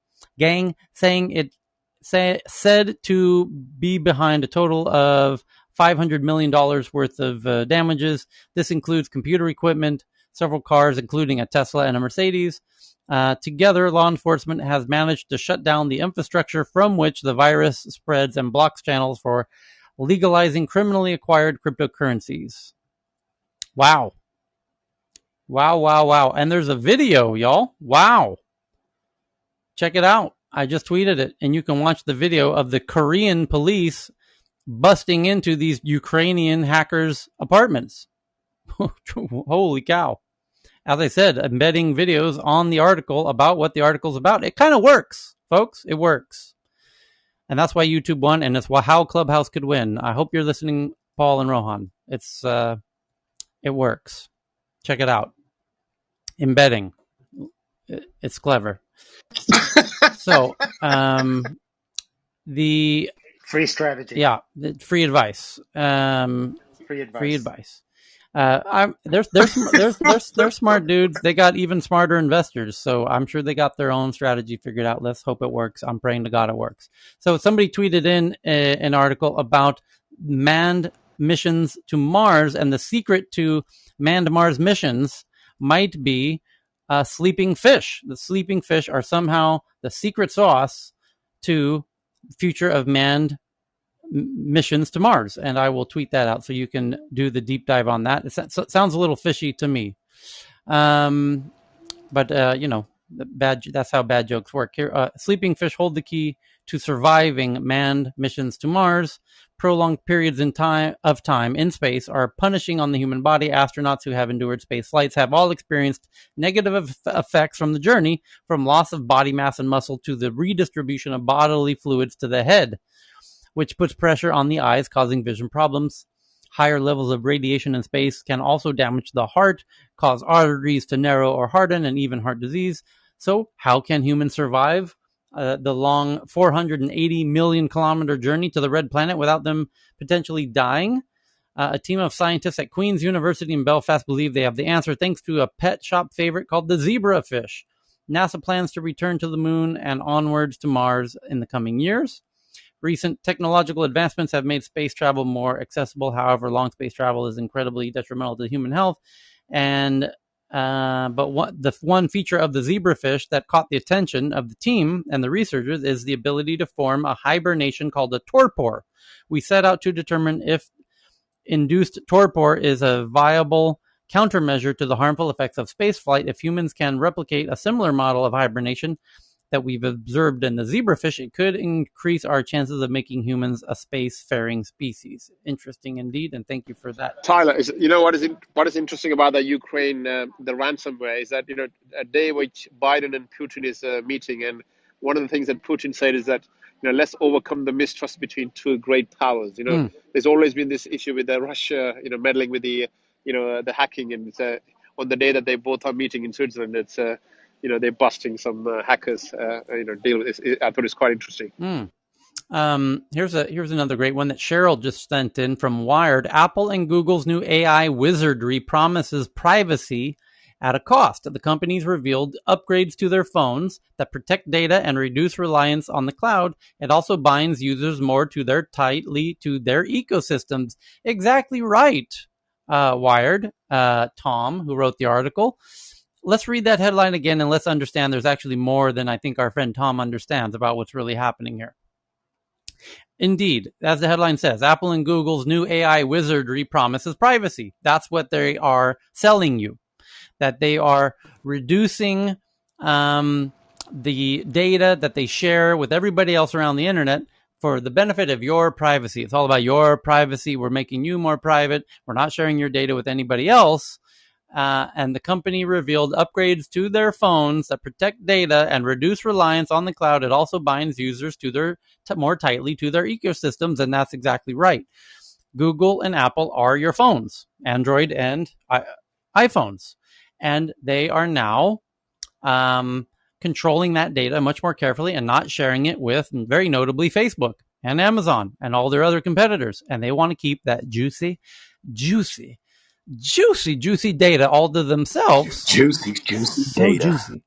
saying it said to be behind a total of $500 million worth of damages. This includes computer equipment, several cars, including a Tesla and a Mercedes. Together, law enforcement has managed to shut down the infrastructure from which the virus spreads and blocks channels for legalizing criminally acquired cryptocurrencies. Wow. Wow, wow, wow. And there's a video, y'all. Wow. Check it out. I just tweeted it, and you can watch the video of the Korean police busting into these Ukrainian hackers' apartments. Holy cow. As I said, embedding videos on the article about what the article's about. It kind of works, folks. It works. And that's why YouTube won, and it's how Clubhouse could win. I hope you're listening, Paul and Rohan. It works. Check it out. Embedding. It's clever. So, the free strategy. Yeah, free advice. Free advice. Free advice. They're smart dudes. They got even smarter investors, so I'm sure they got their own strategy figured out. Let's hope it works. I'm praying to God it works. So somebody tweeted in an article about manned missions to Mars, and the secret to manned Mars missions might be sleeping fish. The sleeping fish are somehow the secret sauce to future of manned missions to Mars, and I will tweet that out so you can do the deep dive on that. It sounds a little fishy to me, but that's how bad jokes work. Here, sleeping fish hold the key to surviving manned missions to Mars. Prolonged periods of time in space are punishing on the human body. Astronauts who have endured space flights have all experienced negative effects from the journey, from loss of body mass and muscle to the redistribution of bodily fluids to the head, which puts pressure on the eyes, causing vision problems. Higher levels of radiation in space can also damage the heart, cause arteries to narrow or harden, and even heart disease. So how can humans survive the long 480 million kilometer journey to the red planet without them potentially dying? A team of scientists at Queen's University in Belfast believe they have the answer thanks to a pet shop favorite called the zebrafish. NASA plans to return to the moon and onwards to Mars in the coming years. Recent technological advancements have made space travel more accessible. However, long space travel is incredibly detrimental to human health. And the one feature of the zebrafish that caught the attention of the team and the researchers is the ability to form a hibernation called a torpor. We set out to determine if induced torpor is a viable countermeasure to the harmful effects of spaceflight. If humans can replicate a similar model of hibernation that we've observed in the zebrafish, it could increase our chances of making humans a spacefaring species. Interesting indeed, and thank you for that. Tyler, you know what is interesting about the Ukraine, the ransomware is that a day which Biden and Putin is meeting, and one of the things that Putin said is that let's overcome the mistrust between two great powers. There's always been this issue with Russia, meddling with the the hacking, and on the day that they both are meeting in Switzerland, it's they're busting some hackers. Deal with this. I thought it's quite interesting. Here's another great one that Cheryl just sent in from Wired. Apple and Google's new AI wizardry promises privacy at a cost. The companies revealed upgrades to their phones that protect data and reduce reliance on the cloud. It also binds users more tightly to their ecosystems. Exactly right, Wired. Tom, who wrote the article. Let's read that headline again and let's understand there's actually more than I think our friend Tom understands about what's really happening here. Indeed, as the headline says, Apple and Google's new AI wizardry promises privacy. That's what they are selling you, that they are reducing the data that they share with everybody else around the internet for the benefit of your privacy. It's all about your privacy. We're making you more private. We're not sharing your data with anybody else. And the company revealed upgrades to their phones that protect data and reduce reliance on the cloud. It also binds users to more tightly to their ecosystems, and that's exactly right. Google and Apple are your phones, Android and iPhones, and they are now controlling that data much more carefully and not sharing it with, very notably, Facebook and Amazon and all their other competitors. And they want to keep that juicy data all to themselves. Juicy data. Juicy.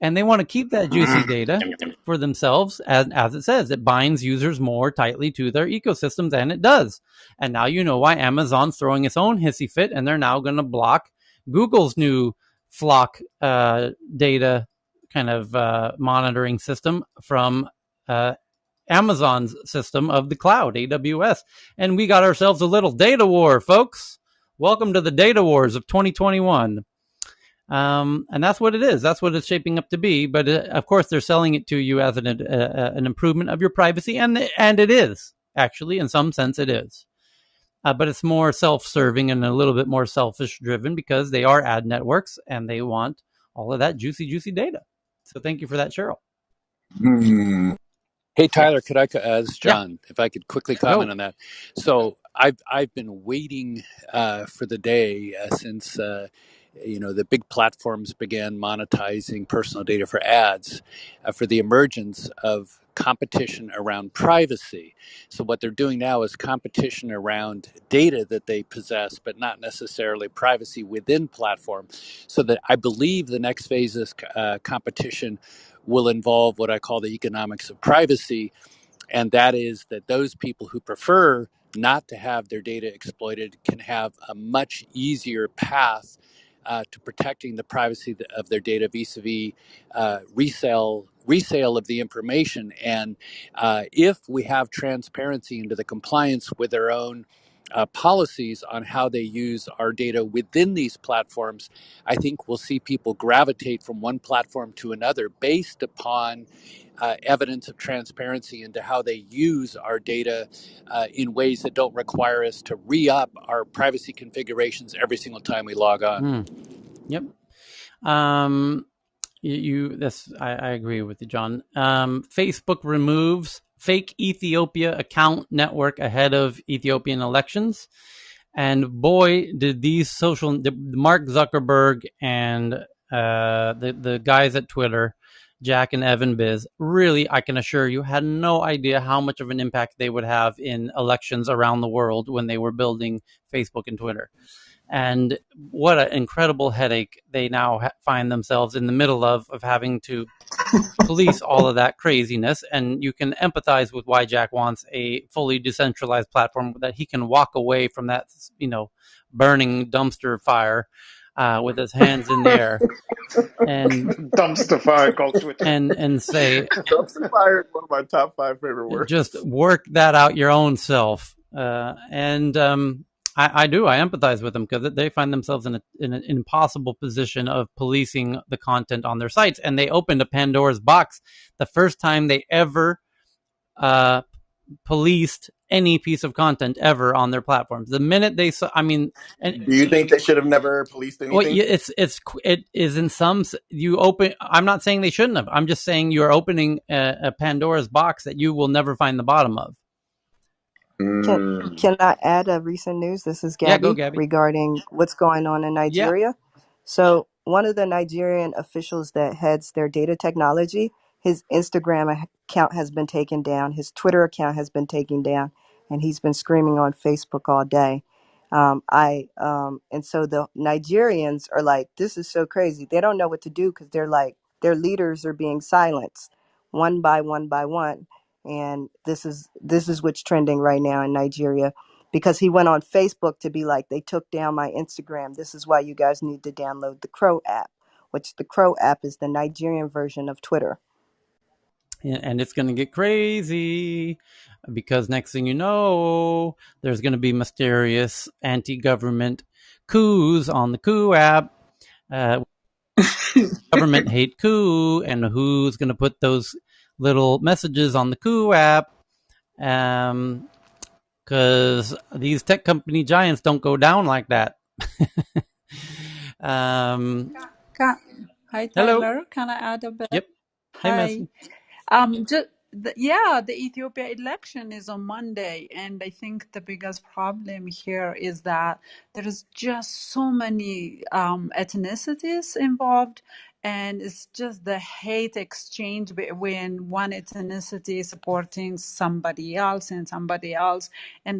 And they want to keep that juicy data for themselves. As it says, it binds users more tightly to their ecosystems, and it does. And now you know why Amazon's throwing its own hissy fit, and they're now going to block Google's new Flock data kind of monitoring system from Amazon's system of the cloud, AWS. And we got ourselves a little data war, folks. Welcome to the data wars of 2021. And that's what it is. That's what it's shaping up to be. But of course, they're selling it to you as an improvement of your privacy. And it is, actually, in some sense, it is. But it's more self-serving and a little bit more selfish-driven because they are ad networks and they want all of that juicy data. So thank you for that, Cheryl. Hey, Tyler, could I, this is John, if I could quickly comment on that. So I've been waiting for the day since, the big platforms began monetizing personal data for ads for the emergence of competition around privacy. So what they're doing now is competition around data that they possess, but not necessarily privacy within platform. So that I believe the next phase of competition will involve what I call the economics of privacy. And that is that those people who prefer not to have their data exploited can have a much easier path to protecting the privacy of their data vis-a-vis resale of the information. And if we have transparency into the compliance with their own policies on how they use our data within these platforms, I think we'll see people gravitate from one platform to another based upon evidence of transparency into how they use our data in ways that don't require us to re-up our privacy configurations every single time we log on. Yep. I agree with you, John. Facebook removes fake Ethiopia account network ahead of Ethiopian elections. And boy, did Mark Zuckerberg and the guys at Twitter, Jack and Evan Biz, really, I can assure you, had no idea how much of an impact they would have in elections around the world when they were building Facebook and Twitter. And what an incredible headache they now find themselves in the middle of having to police all of that craziness. And you can empathize with why Jack wants a fully decentralized platform that he can walk away from that, burning dumpster fire with his hands in the air and Dumpster fire called Twitter. and say, Dumpster fire is one of my top 5 favorite just words. work that out your own self. I do. I empathize with them because they find themselves in an impossible position of policing the content on their sites. And they opened a Pandora's box the first time they ever policed any piece of content ever on their platforms. The minute they saw, Do you think they should have never policed well, anything? it is in some, you open. I'm not saying they shouldn't have. I'm just saying you are opening a Pandora's box that you will never find the bottom of. Can I add a recent news? This is Yeah, go, Gabby Gabby. regarding what's going on in Yeah. Nigeria. So one of the Nigerian officials that heads their data technology, his Instagram account has been taken down. His Twitter account has been taken down, and he's been screaming on Facebook all day. And so the Nigerians are like, this is so crazy. They don't know what to do because they're like, their leaders are being silenced one by one by one. And this is what's trending right now in Nigeria, because he went on Facebook to be like, they took down my Instagram. This is why you guys need to download the Crow app, which the Crow app is the Nigerian version of Twitter. And it's going to get crazy because next thing you know, there's going to be mysterious anti-government coups on the coup app. Government hate coup, and who's going to put those little messages on the coup app? Because these tech company giants don't go down like that. Hi, Hello. Tyler. Can I add a bit? Yep. Hey, Hi. Messi. The Ethiopia election is on Monday, and I think the biggest problem here is that there is just so many ethnicities involved, and it's just the hate exchange between one ethnicity supporting somebody else, and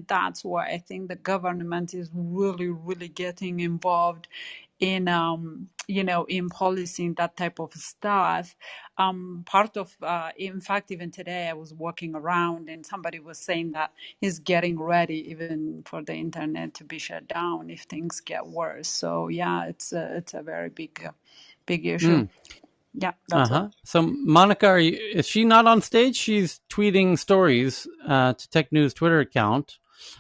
that's why I think the government is really, really getting involved in in policing that type of stuff. Part of in fact, even today I was walking around and somebody was saying that he's getting ready even for the internet to be shut down if things get worse. So yeah, it's a very big issue. Yeah, that's all. So Monica, is she not on stage? She's tweeting stories to Tech News Twitter account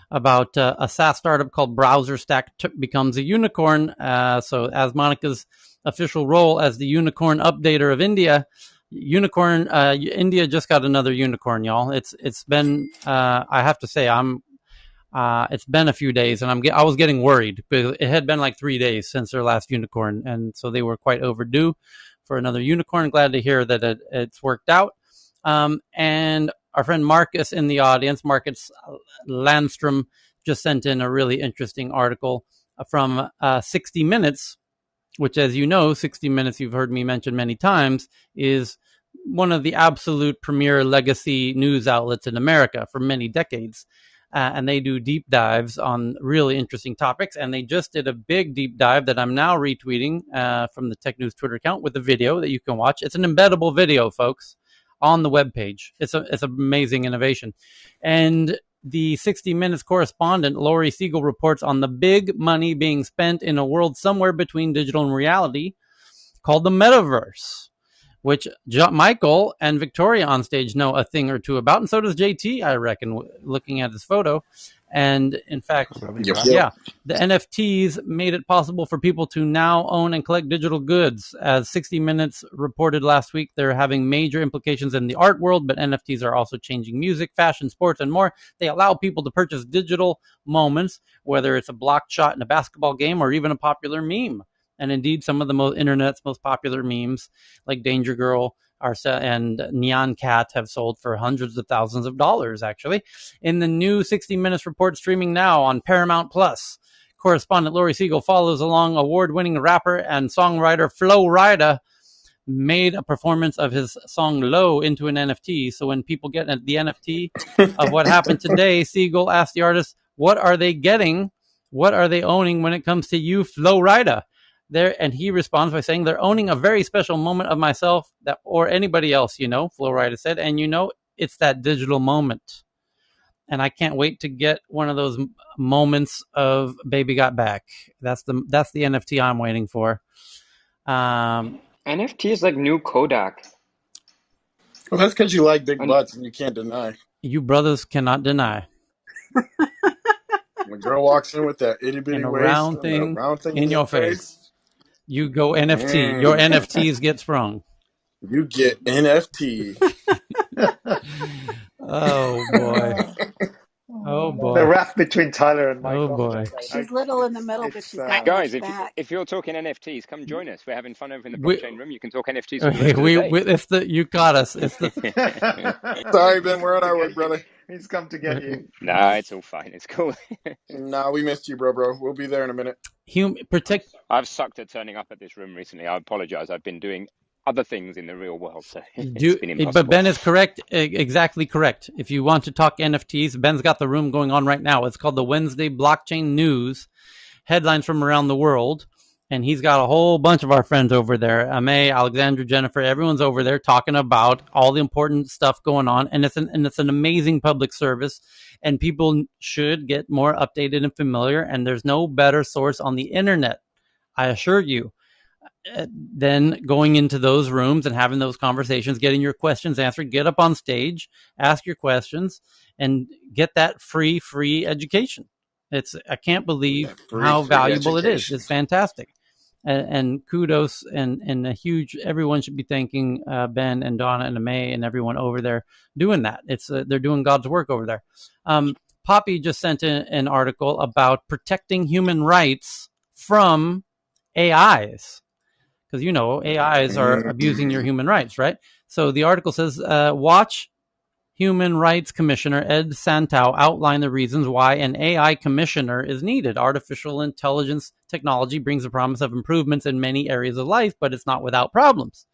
about a SaaS startup called Browser Stack becomes a unicorn. So as Monica's official role as the unicorn updater of India, India just got another unicorn, y'all. It's been I have to say it's been a few days, and I was getting worried because it had been like 3 days since their last unicorn, and so they were quite overdue for another unicorn. Glad to hear that it's worked out. And our friend Marcus in the audience, Marcus Landstrom, just sent in a really interesting article from 60 Minutes, which, as you know, 60 Minutes, you've heard me mention many times, is one of the absolute premier legacy news outlets in America for many decades. And they do deep dives on really interesting topics. And they just did a big deep dive that I'm now retweeting from the Tech News Twitter account with a video that you can watch. It's an embeddable video, folks, on the webpage. It's an amazing innovation. And the 60 Minutes correspondent, Laurie Siegel, reports on the big money being spent in a world somewhere between digital and reality called the metaverse, which Michael and Victoria on stage know a thing or two about, and so does JT, I reckon, looking at this photo. And in fact, the NFTs made it possible for people to now own and collect digital goods. As 60 Minutes reported last week, they're having major implications in the art world, but NFTs are also changing music, fashion, sports, and more. They allow people to purchase digital moments, whether it's a blocked shot in a basketball game or even a popular meme. And indeed, some of the internet's most popular memes, like Danger Girl and Neon Cat, have sold for hundreds of thousands of dollars, actually. In the new 60 Minutes report streaming now on Paramount Plus, correspondent Laurie Siegel follows along award-winning rapper and songwriter Flo Rida made a performance of his song Low into an NFT. So when people get the NFT of what happened today, Siegel asked the artist, what are they getting? What are they owning when it comes to you, Flo Rida? And he responds by saying, they're owning a very special moment of myself that or anybody else, Flo Rida said. And it's that digital moment. And I can't wait to get one of those moments of Baby Got Back. That's the NFT I'm waiting for. NFT is like new Kodak. Well, that's because you like big butts and you can't deny. You brothers cannot deny. When a girl walks in with that itty bitty And a waist round and a thing round thing in in your your face, face. You go NFT. Your NFTs get sprung. You get NFT. Oh boy. Oh The boy. rap between Tyler and Oh Michael. boy. She's little in the middle, but It's she's got Guys, much back. if you're talking NFTs, come join us. We're having fun over in the We, blockchain room. You can talk NFTs for the rest of the day. it's you got us. It's the Sorry, Ben, we're on our way, brother. He's come to get you. No, it's all fine. It's cool. Nah, we missed you, bro. We'll be there in a minute. protect. I've sucked at turning up at this room recently. I apologize. I've been doing other things in the real world, so it's been impossible. But Ben is correct, exactly correct. If you want to talk NFTs, Ben's got the room going on right now. It's called the Wednesday Blockchain News, headlines from around the world. And he's got a whole bunch of our friends over there. Ame, Alexandra, Jennifer, everyone's over there talking about all the important stuff going on. And it's an amazing public service. And people should get more updated and familiar. And there's no better source on the internet, I assure you, than going into those rooms and having those conversations, getting your questions answered. Get up on stage, ask your questions, and get that free education. I can't believe how valuable education. It is. It's fantastic. And kudos and a huge, everyone should be thanking Ben and Donna and May and everyone over there doing that. They're doing God's work over there. Poppy just sent in an article about protecting human rights from AIs. Because, AIs are abusing your human rights, right? So the article says, watch Human Rights Commissioner Ed Santow outline the reasons why an AI commissioner is needed. Artificial intelligence technology brings the promise of improvements in many areas of life, but it's not without problems.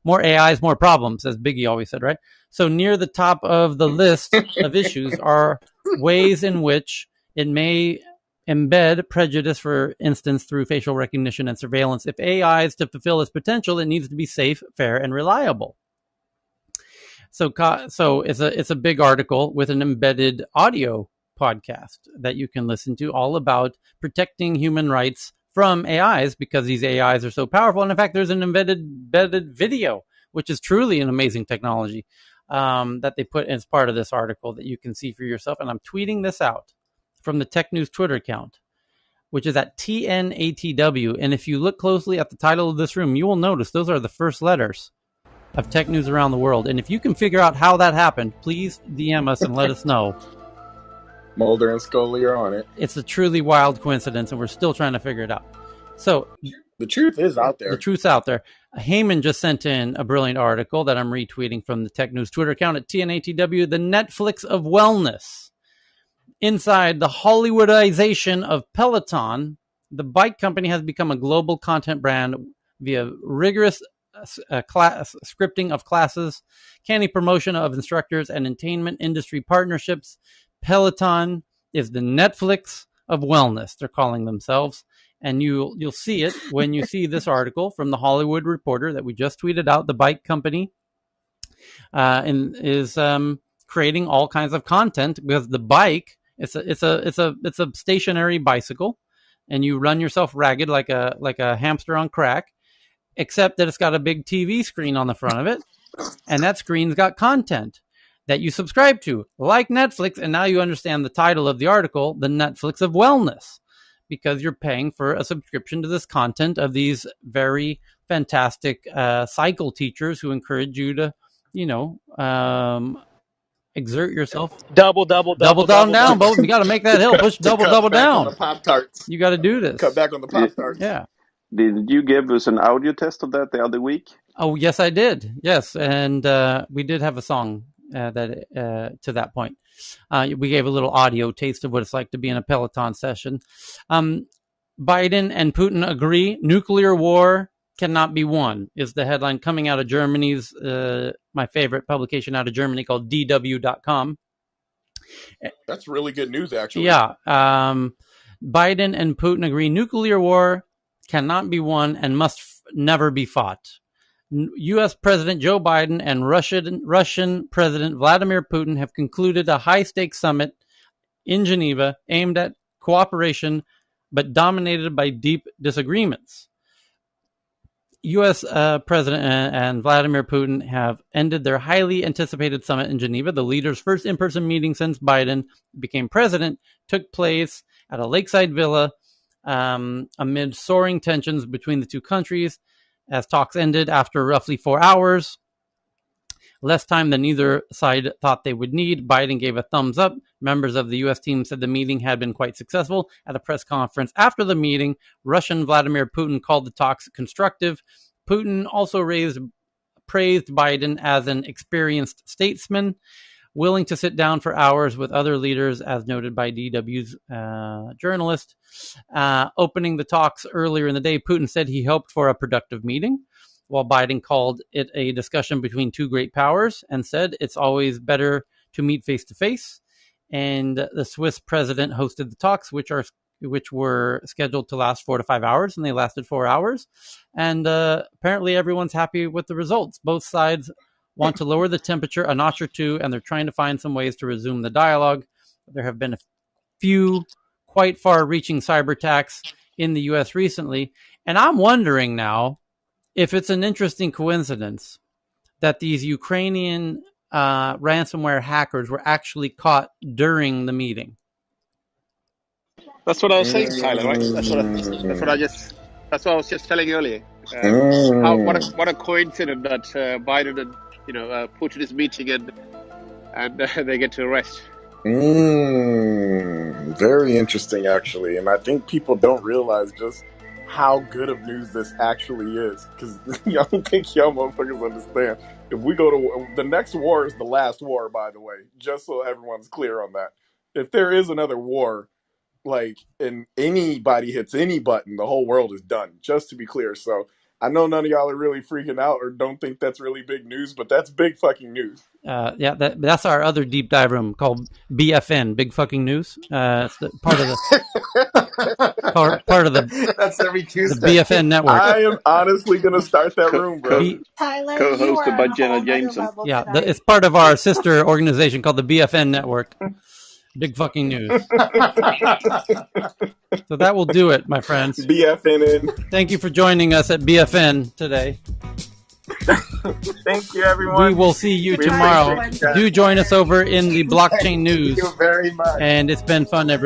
More AIs, more problems, as Biggie always said, right? So near the top of the list of issues are ways in which it may embed prejudice, for instance, through facial recognition and surveillance. If AI is to fulfill its potential, it needs to be safe, fair, and reliable. So it's a big article with an embedded audio podcast that you can listen to, all about protecting human rights from AIs, because these AIs are so powerful. And in fact, there's an embedded video, which is truly an amazing technology that they put as part of this article that you can see for yourself. And I'm tweeting this out from the Tech News Twitter account, which is at TNATW. And if you look closely at the title of this room, you will notice those are the first letters of tech news around the world. And if you can figure out how that happened, please DM us and let us know. Mulder and Scully are on it. It's a truly wild coincidence, and we're still trying to figure it out. So the truth is out there. The truth's out there. Heyman just sent in a brilliant article that I'm retweeting from the Tech News Twitter account at TNATW, the Netflix of wellness. Inside the Hollywoodization of Peloton, the bike company has become a global content brand via rigorous scripting of classes, canny promotion of instructors, and entertainment industry partnerships. Peloton is the Netflix of wellness, they're calling themselves. And you'll see it when you see this article from the Hollywood Reporter that we just tweeted out. The bike company is creating all kinds of content, because the bike it's a stationary bicycle, and you run yourself ragged like a hamster on crack, except that it's got a big TV screen on the front of it, and that screen's got content that you subscribe to, like Netflix. And now you understand the title of the article, the Netflix of wellness, because you're paying for a subscription to this content of these very fantastic cycle teachers who encourage you to, exert yourself. Double down, Bo. You got to make that hill. Push double down. On the Pop-Tarts. You got to do this. Cut back on the Pop-Tarts. Yeah. Did you give us an audio test of that the other week? Oh, yes, I did. Yes, and we did have a song to that point. We gave a little audio taste of what it's like to be in a Peloton session. Biden and Putin agree nuclear war cannot be won, is the headline coming out of Germany's, my favorite publication out of Germany, called DW.com. That's really good news, actually. Yeah. Biden and Putin agree nuclear war cannot be won and must never be fought. U.S. President Joe Biden and Russian President Vladimir Putin have concluded a high-stakes summit in Geneva aimed at cooperation, but dominated by deep disagreements. U.S. President and Vladimir Putin have ended their highly anticipated summit in Geneva. The leaders' first in-person meeting since Biden became president took place at a lakeside villa amid soaring tensions between the two countries. As talks ended after roughly 4 hours, less time than either side thought they would need, Biden gave a thumbs up. Members of the U.S. team said the meeting had been quite successful. At a press conference after the meeting, Russian Vladimir Putin called the talks constructive. Putin also praised Biden as an experienced statesman, willing to sit down for hours with other leaders, as noted by DW's journalist. Opening the talks earlier in the day, Putin said he hoped for a productive meeting, while Biden called it a discussion between two great powers and said it's always better to meet face-to-face. And the Swiss president hosted the talks, which were scheduled to last 4 to 5 hours, and they lasted 4 hours. And apparently everyone's happy with the results. Both sides want to lower the temperature a notch or two, and they're trying to find some ways to resume the dialogue. There have been a few quite far-reaching cyber attacks in the U.S. recently, and I'm wondering now if it's an interesting coincidence that these Ukrainian ransomware hackers were actually caught during the meeting. That's what I was saying, Tyler. Right? That's what I was just telling earlier. What a coincidence that Biden and Putin is meeting and they get to arrest. Very interesting, actually. And I think people don't realize just how good of news this actually is. Because I don't think y'all motherfuckers understand. If we go to the next war is the last war, by the way, just so everyone's clear on that. If there is another war, like, and anybody hits any button, the whole world is done, just to be clear. So I know none of y'all are really freaking out or don't think that's really big news, but that's big fucking news. That's our other deep dive room called BFN, Big Fucking News. It's part of the That's every the Tuesday. BFN network. I am honestly gonna start that room, bro. Tyler, you are Co-hosted by on a Jenna whole nother Jameson. level Yeah, tonight. it's part of our sister organization called the BFN network. Big Fucking News. So that will do it, my friends. BFNN. Thank you for joining us at BFN today. Thank you, everyone. We will see you We tomorrow. appreciate you guys. Do join us over in the blockchain news. Thank you very much. And it's been fun, everyone.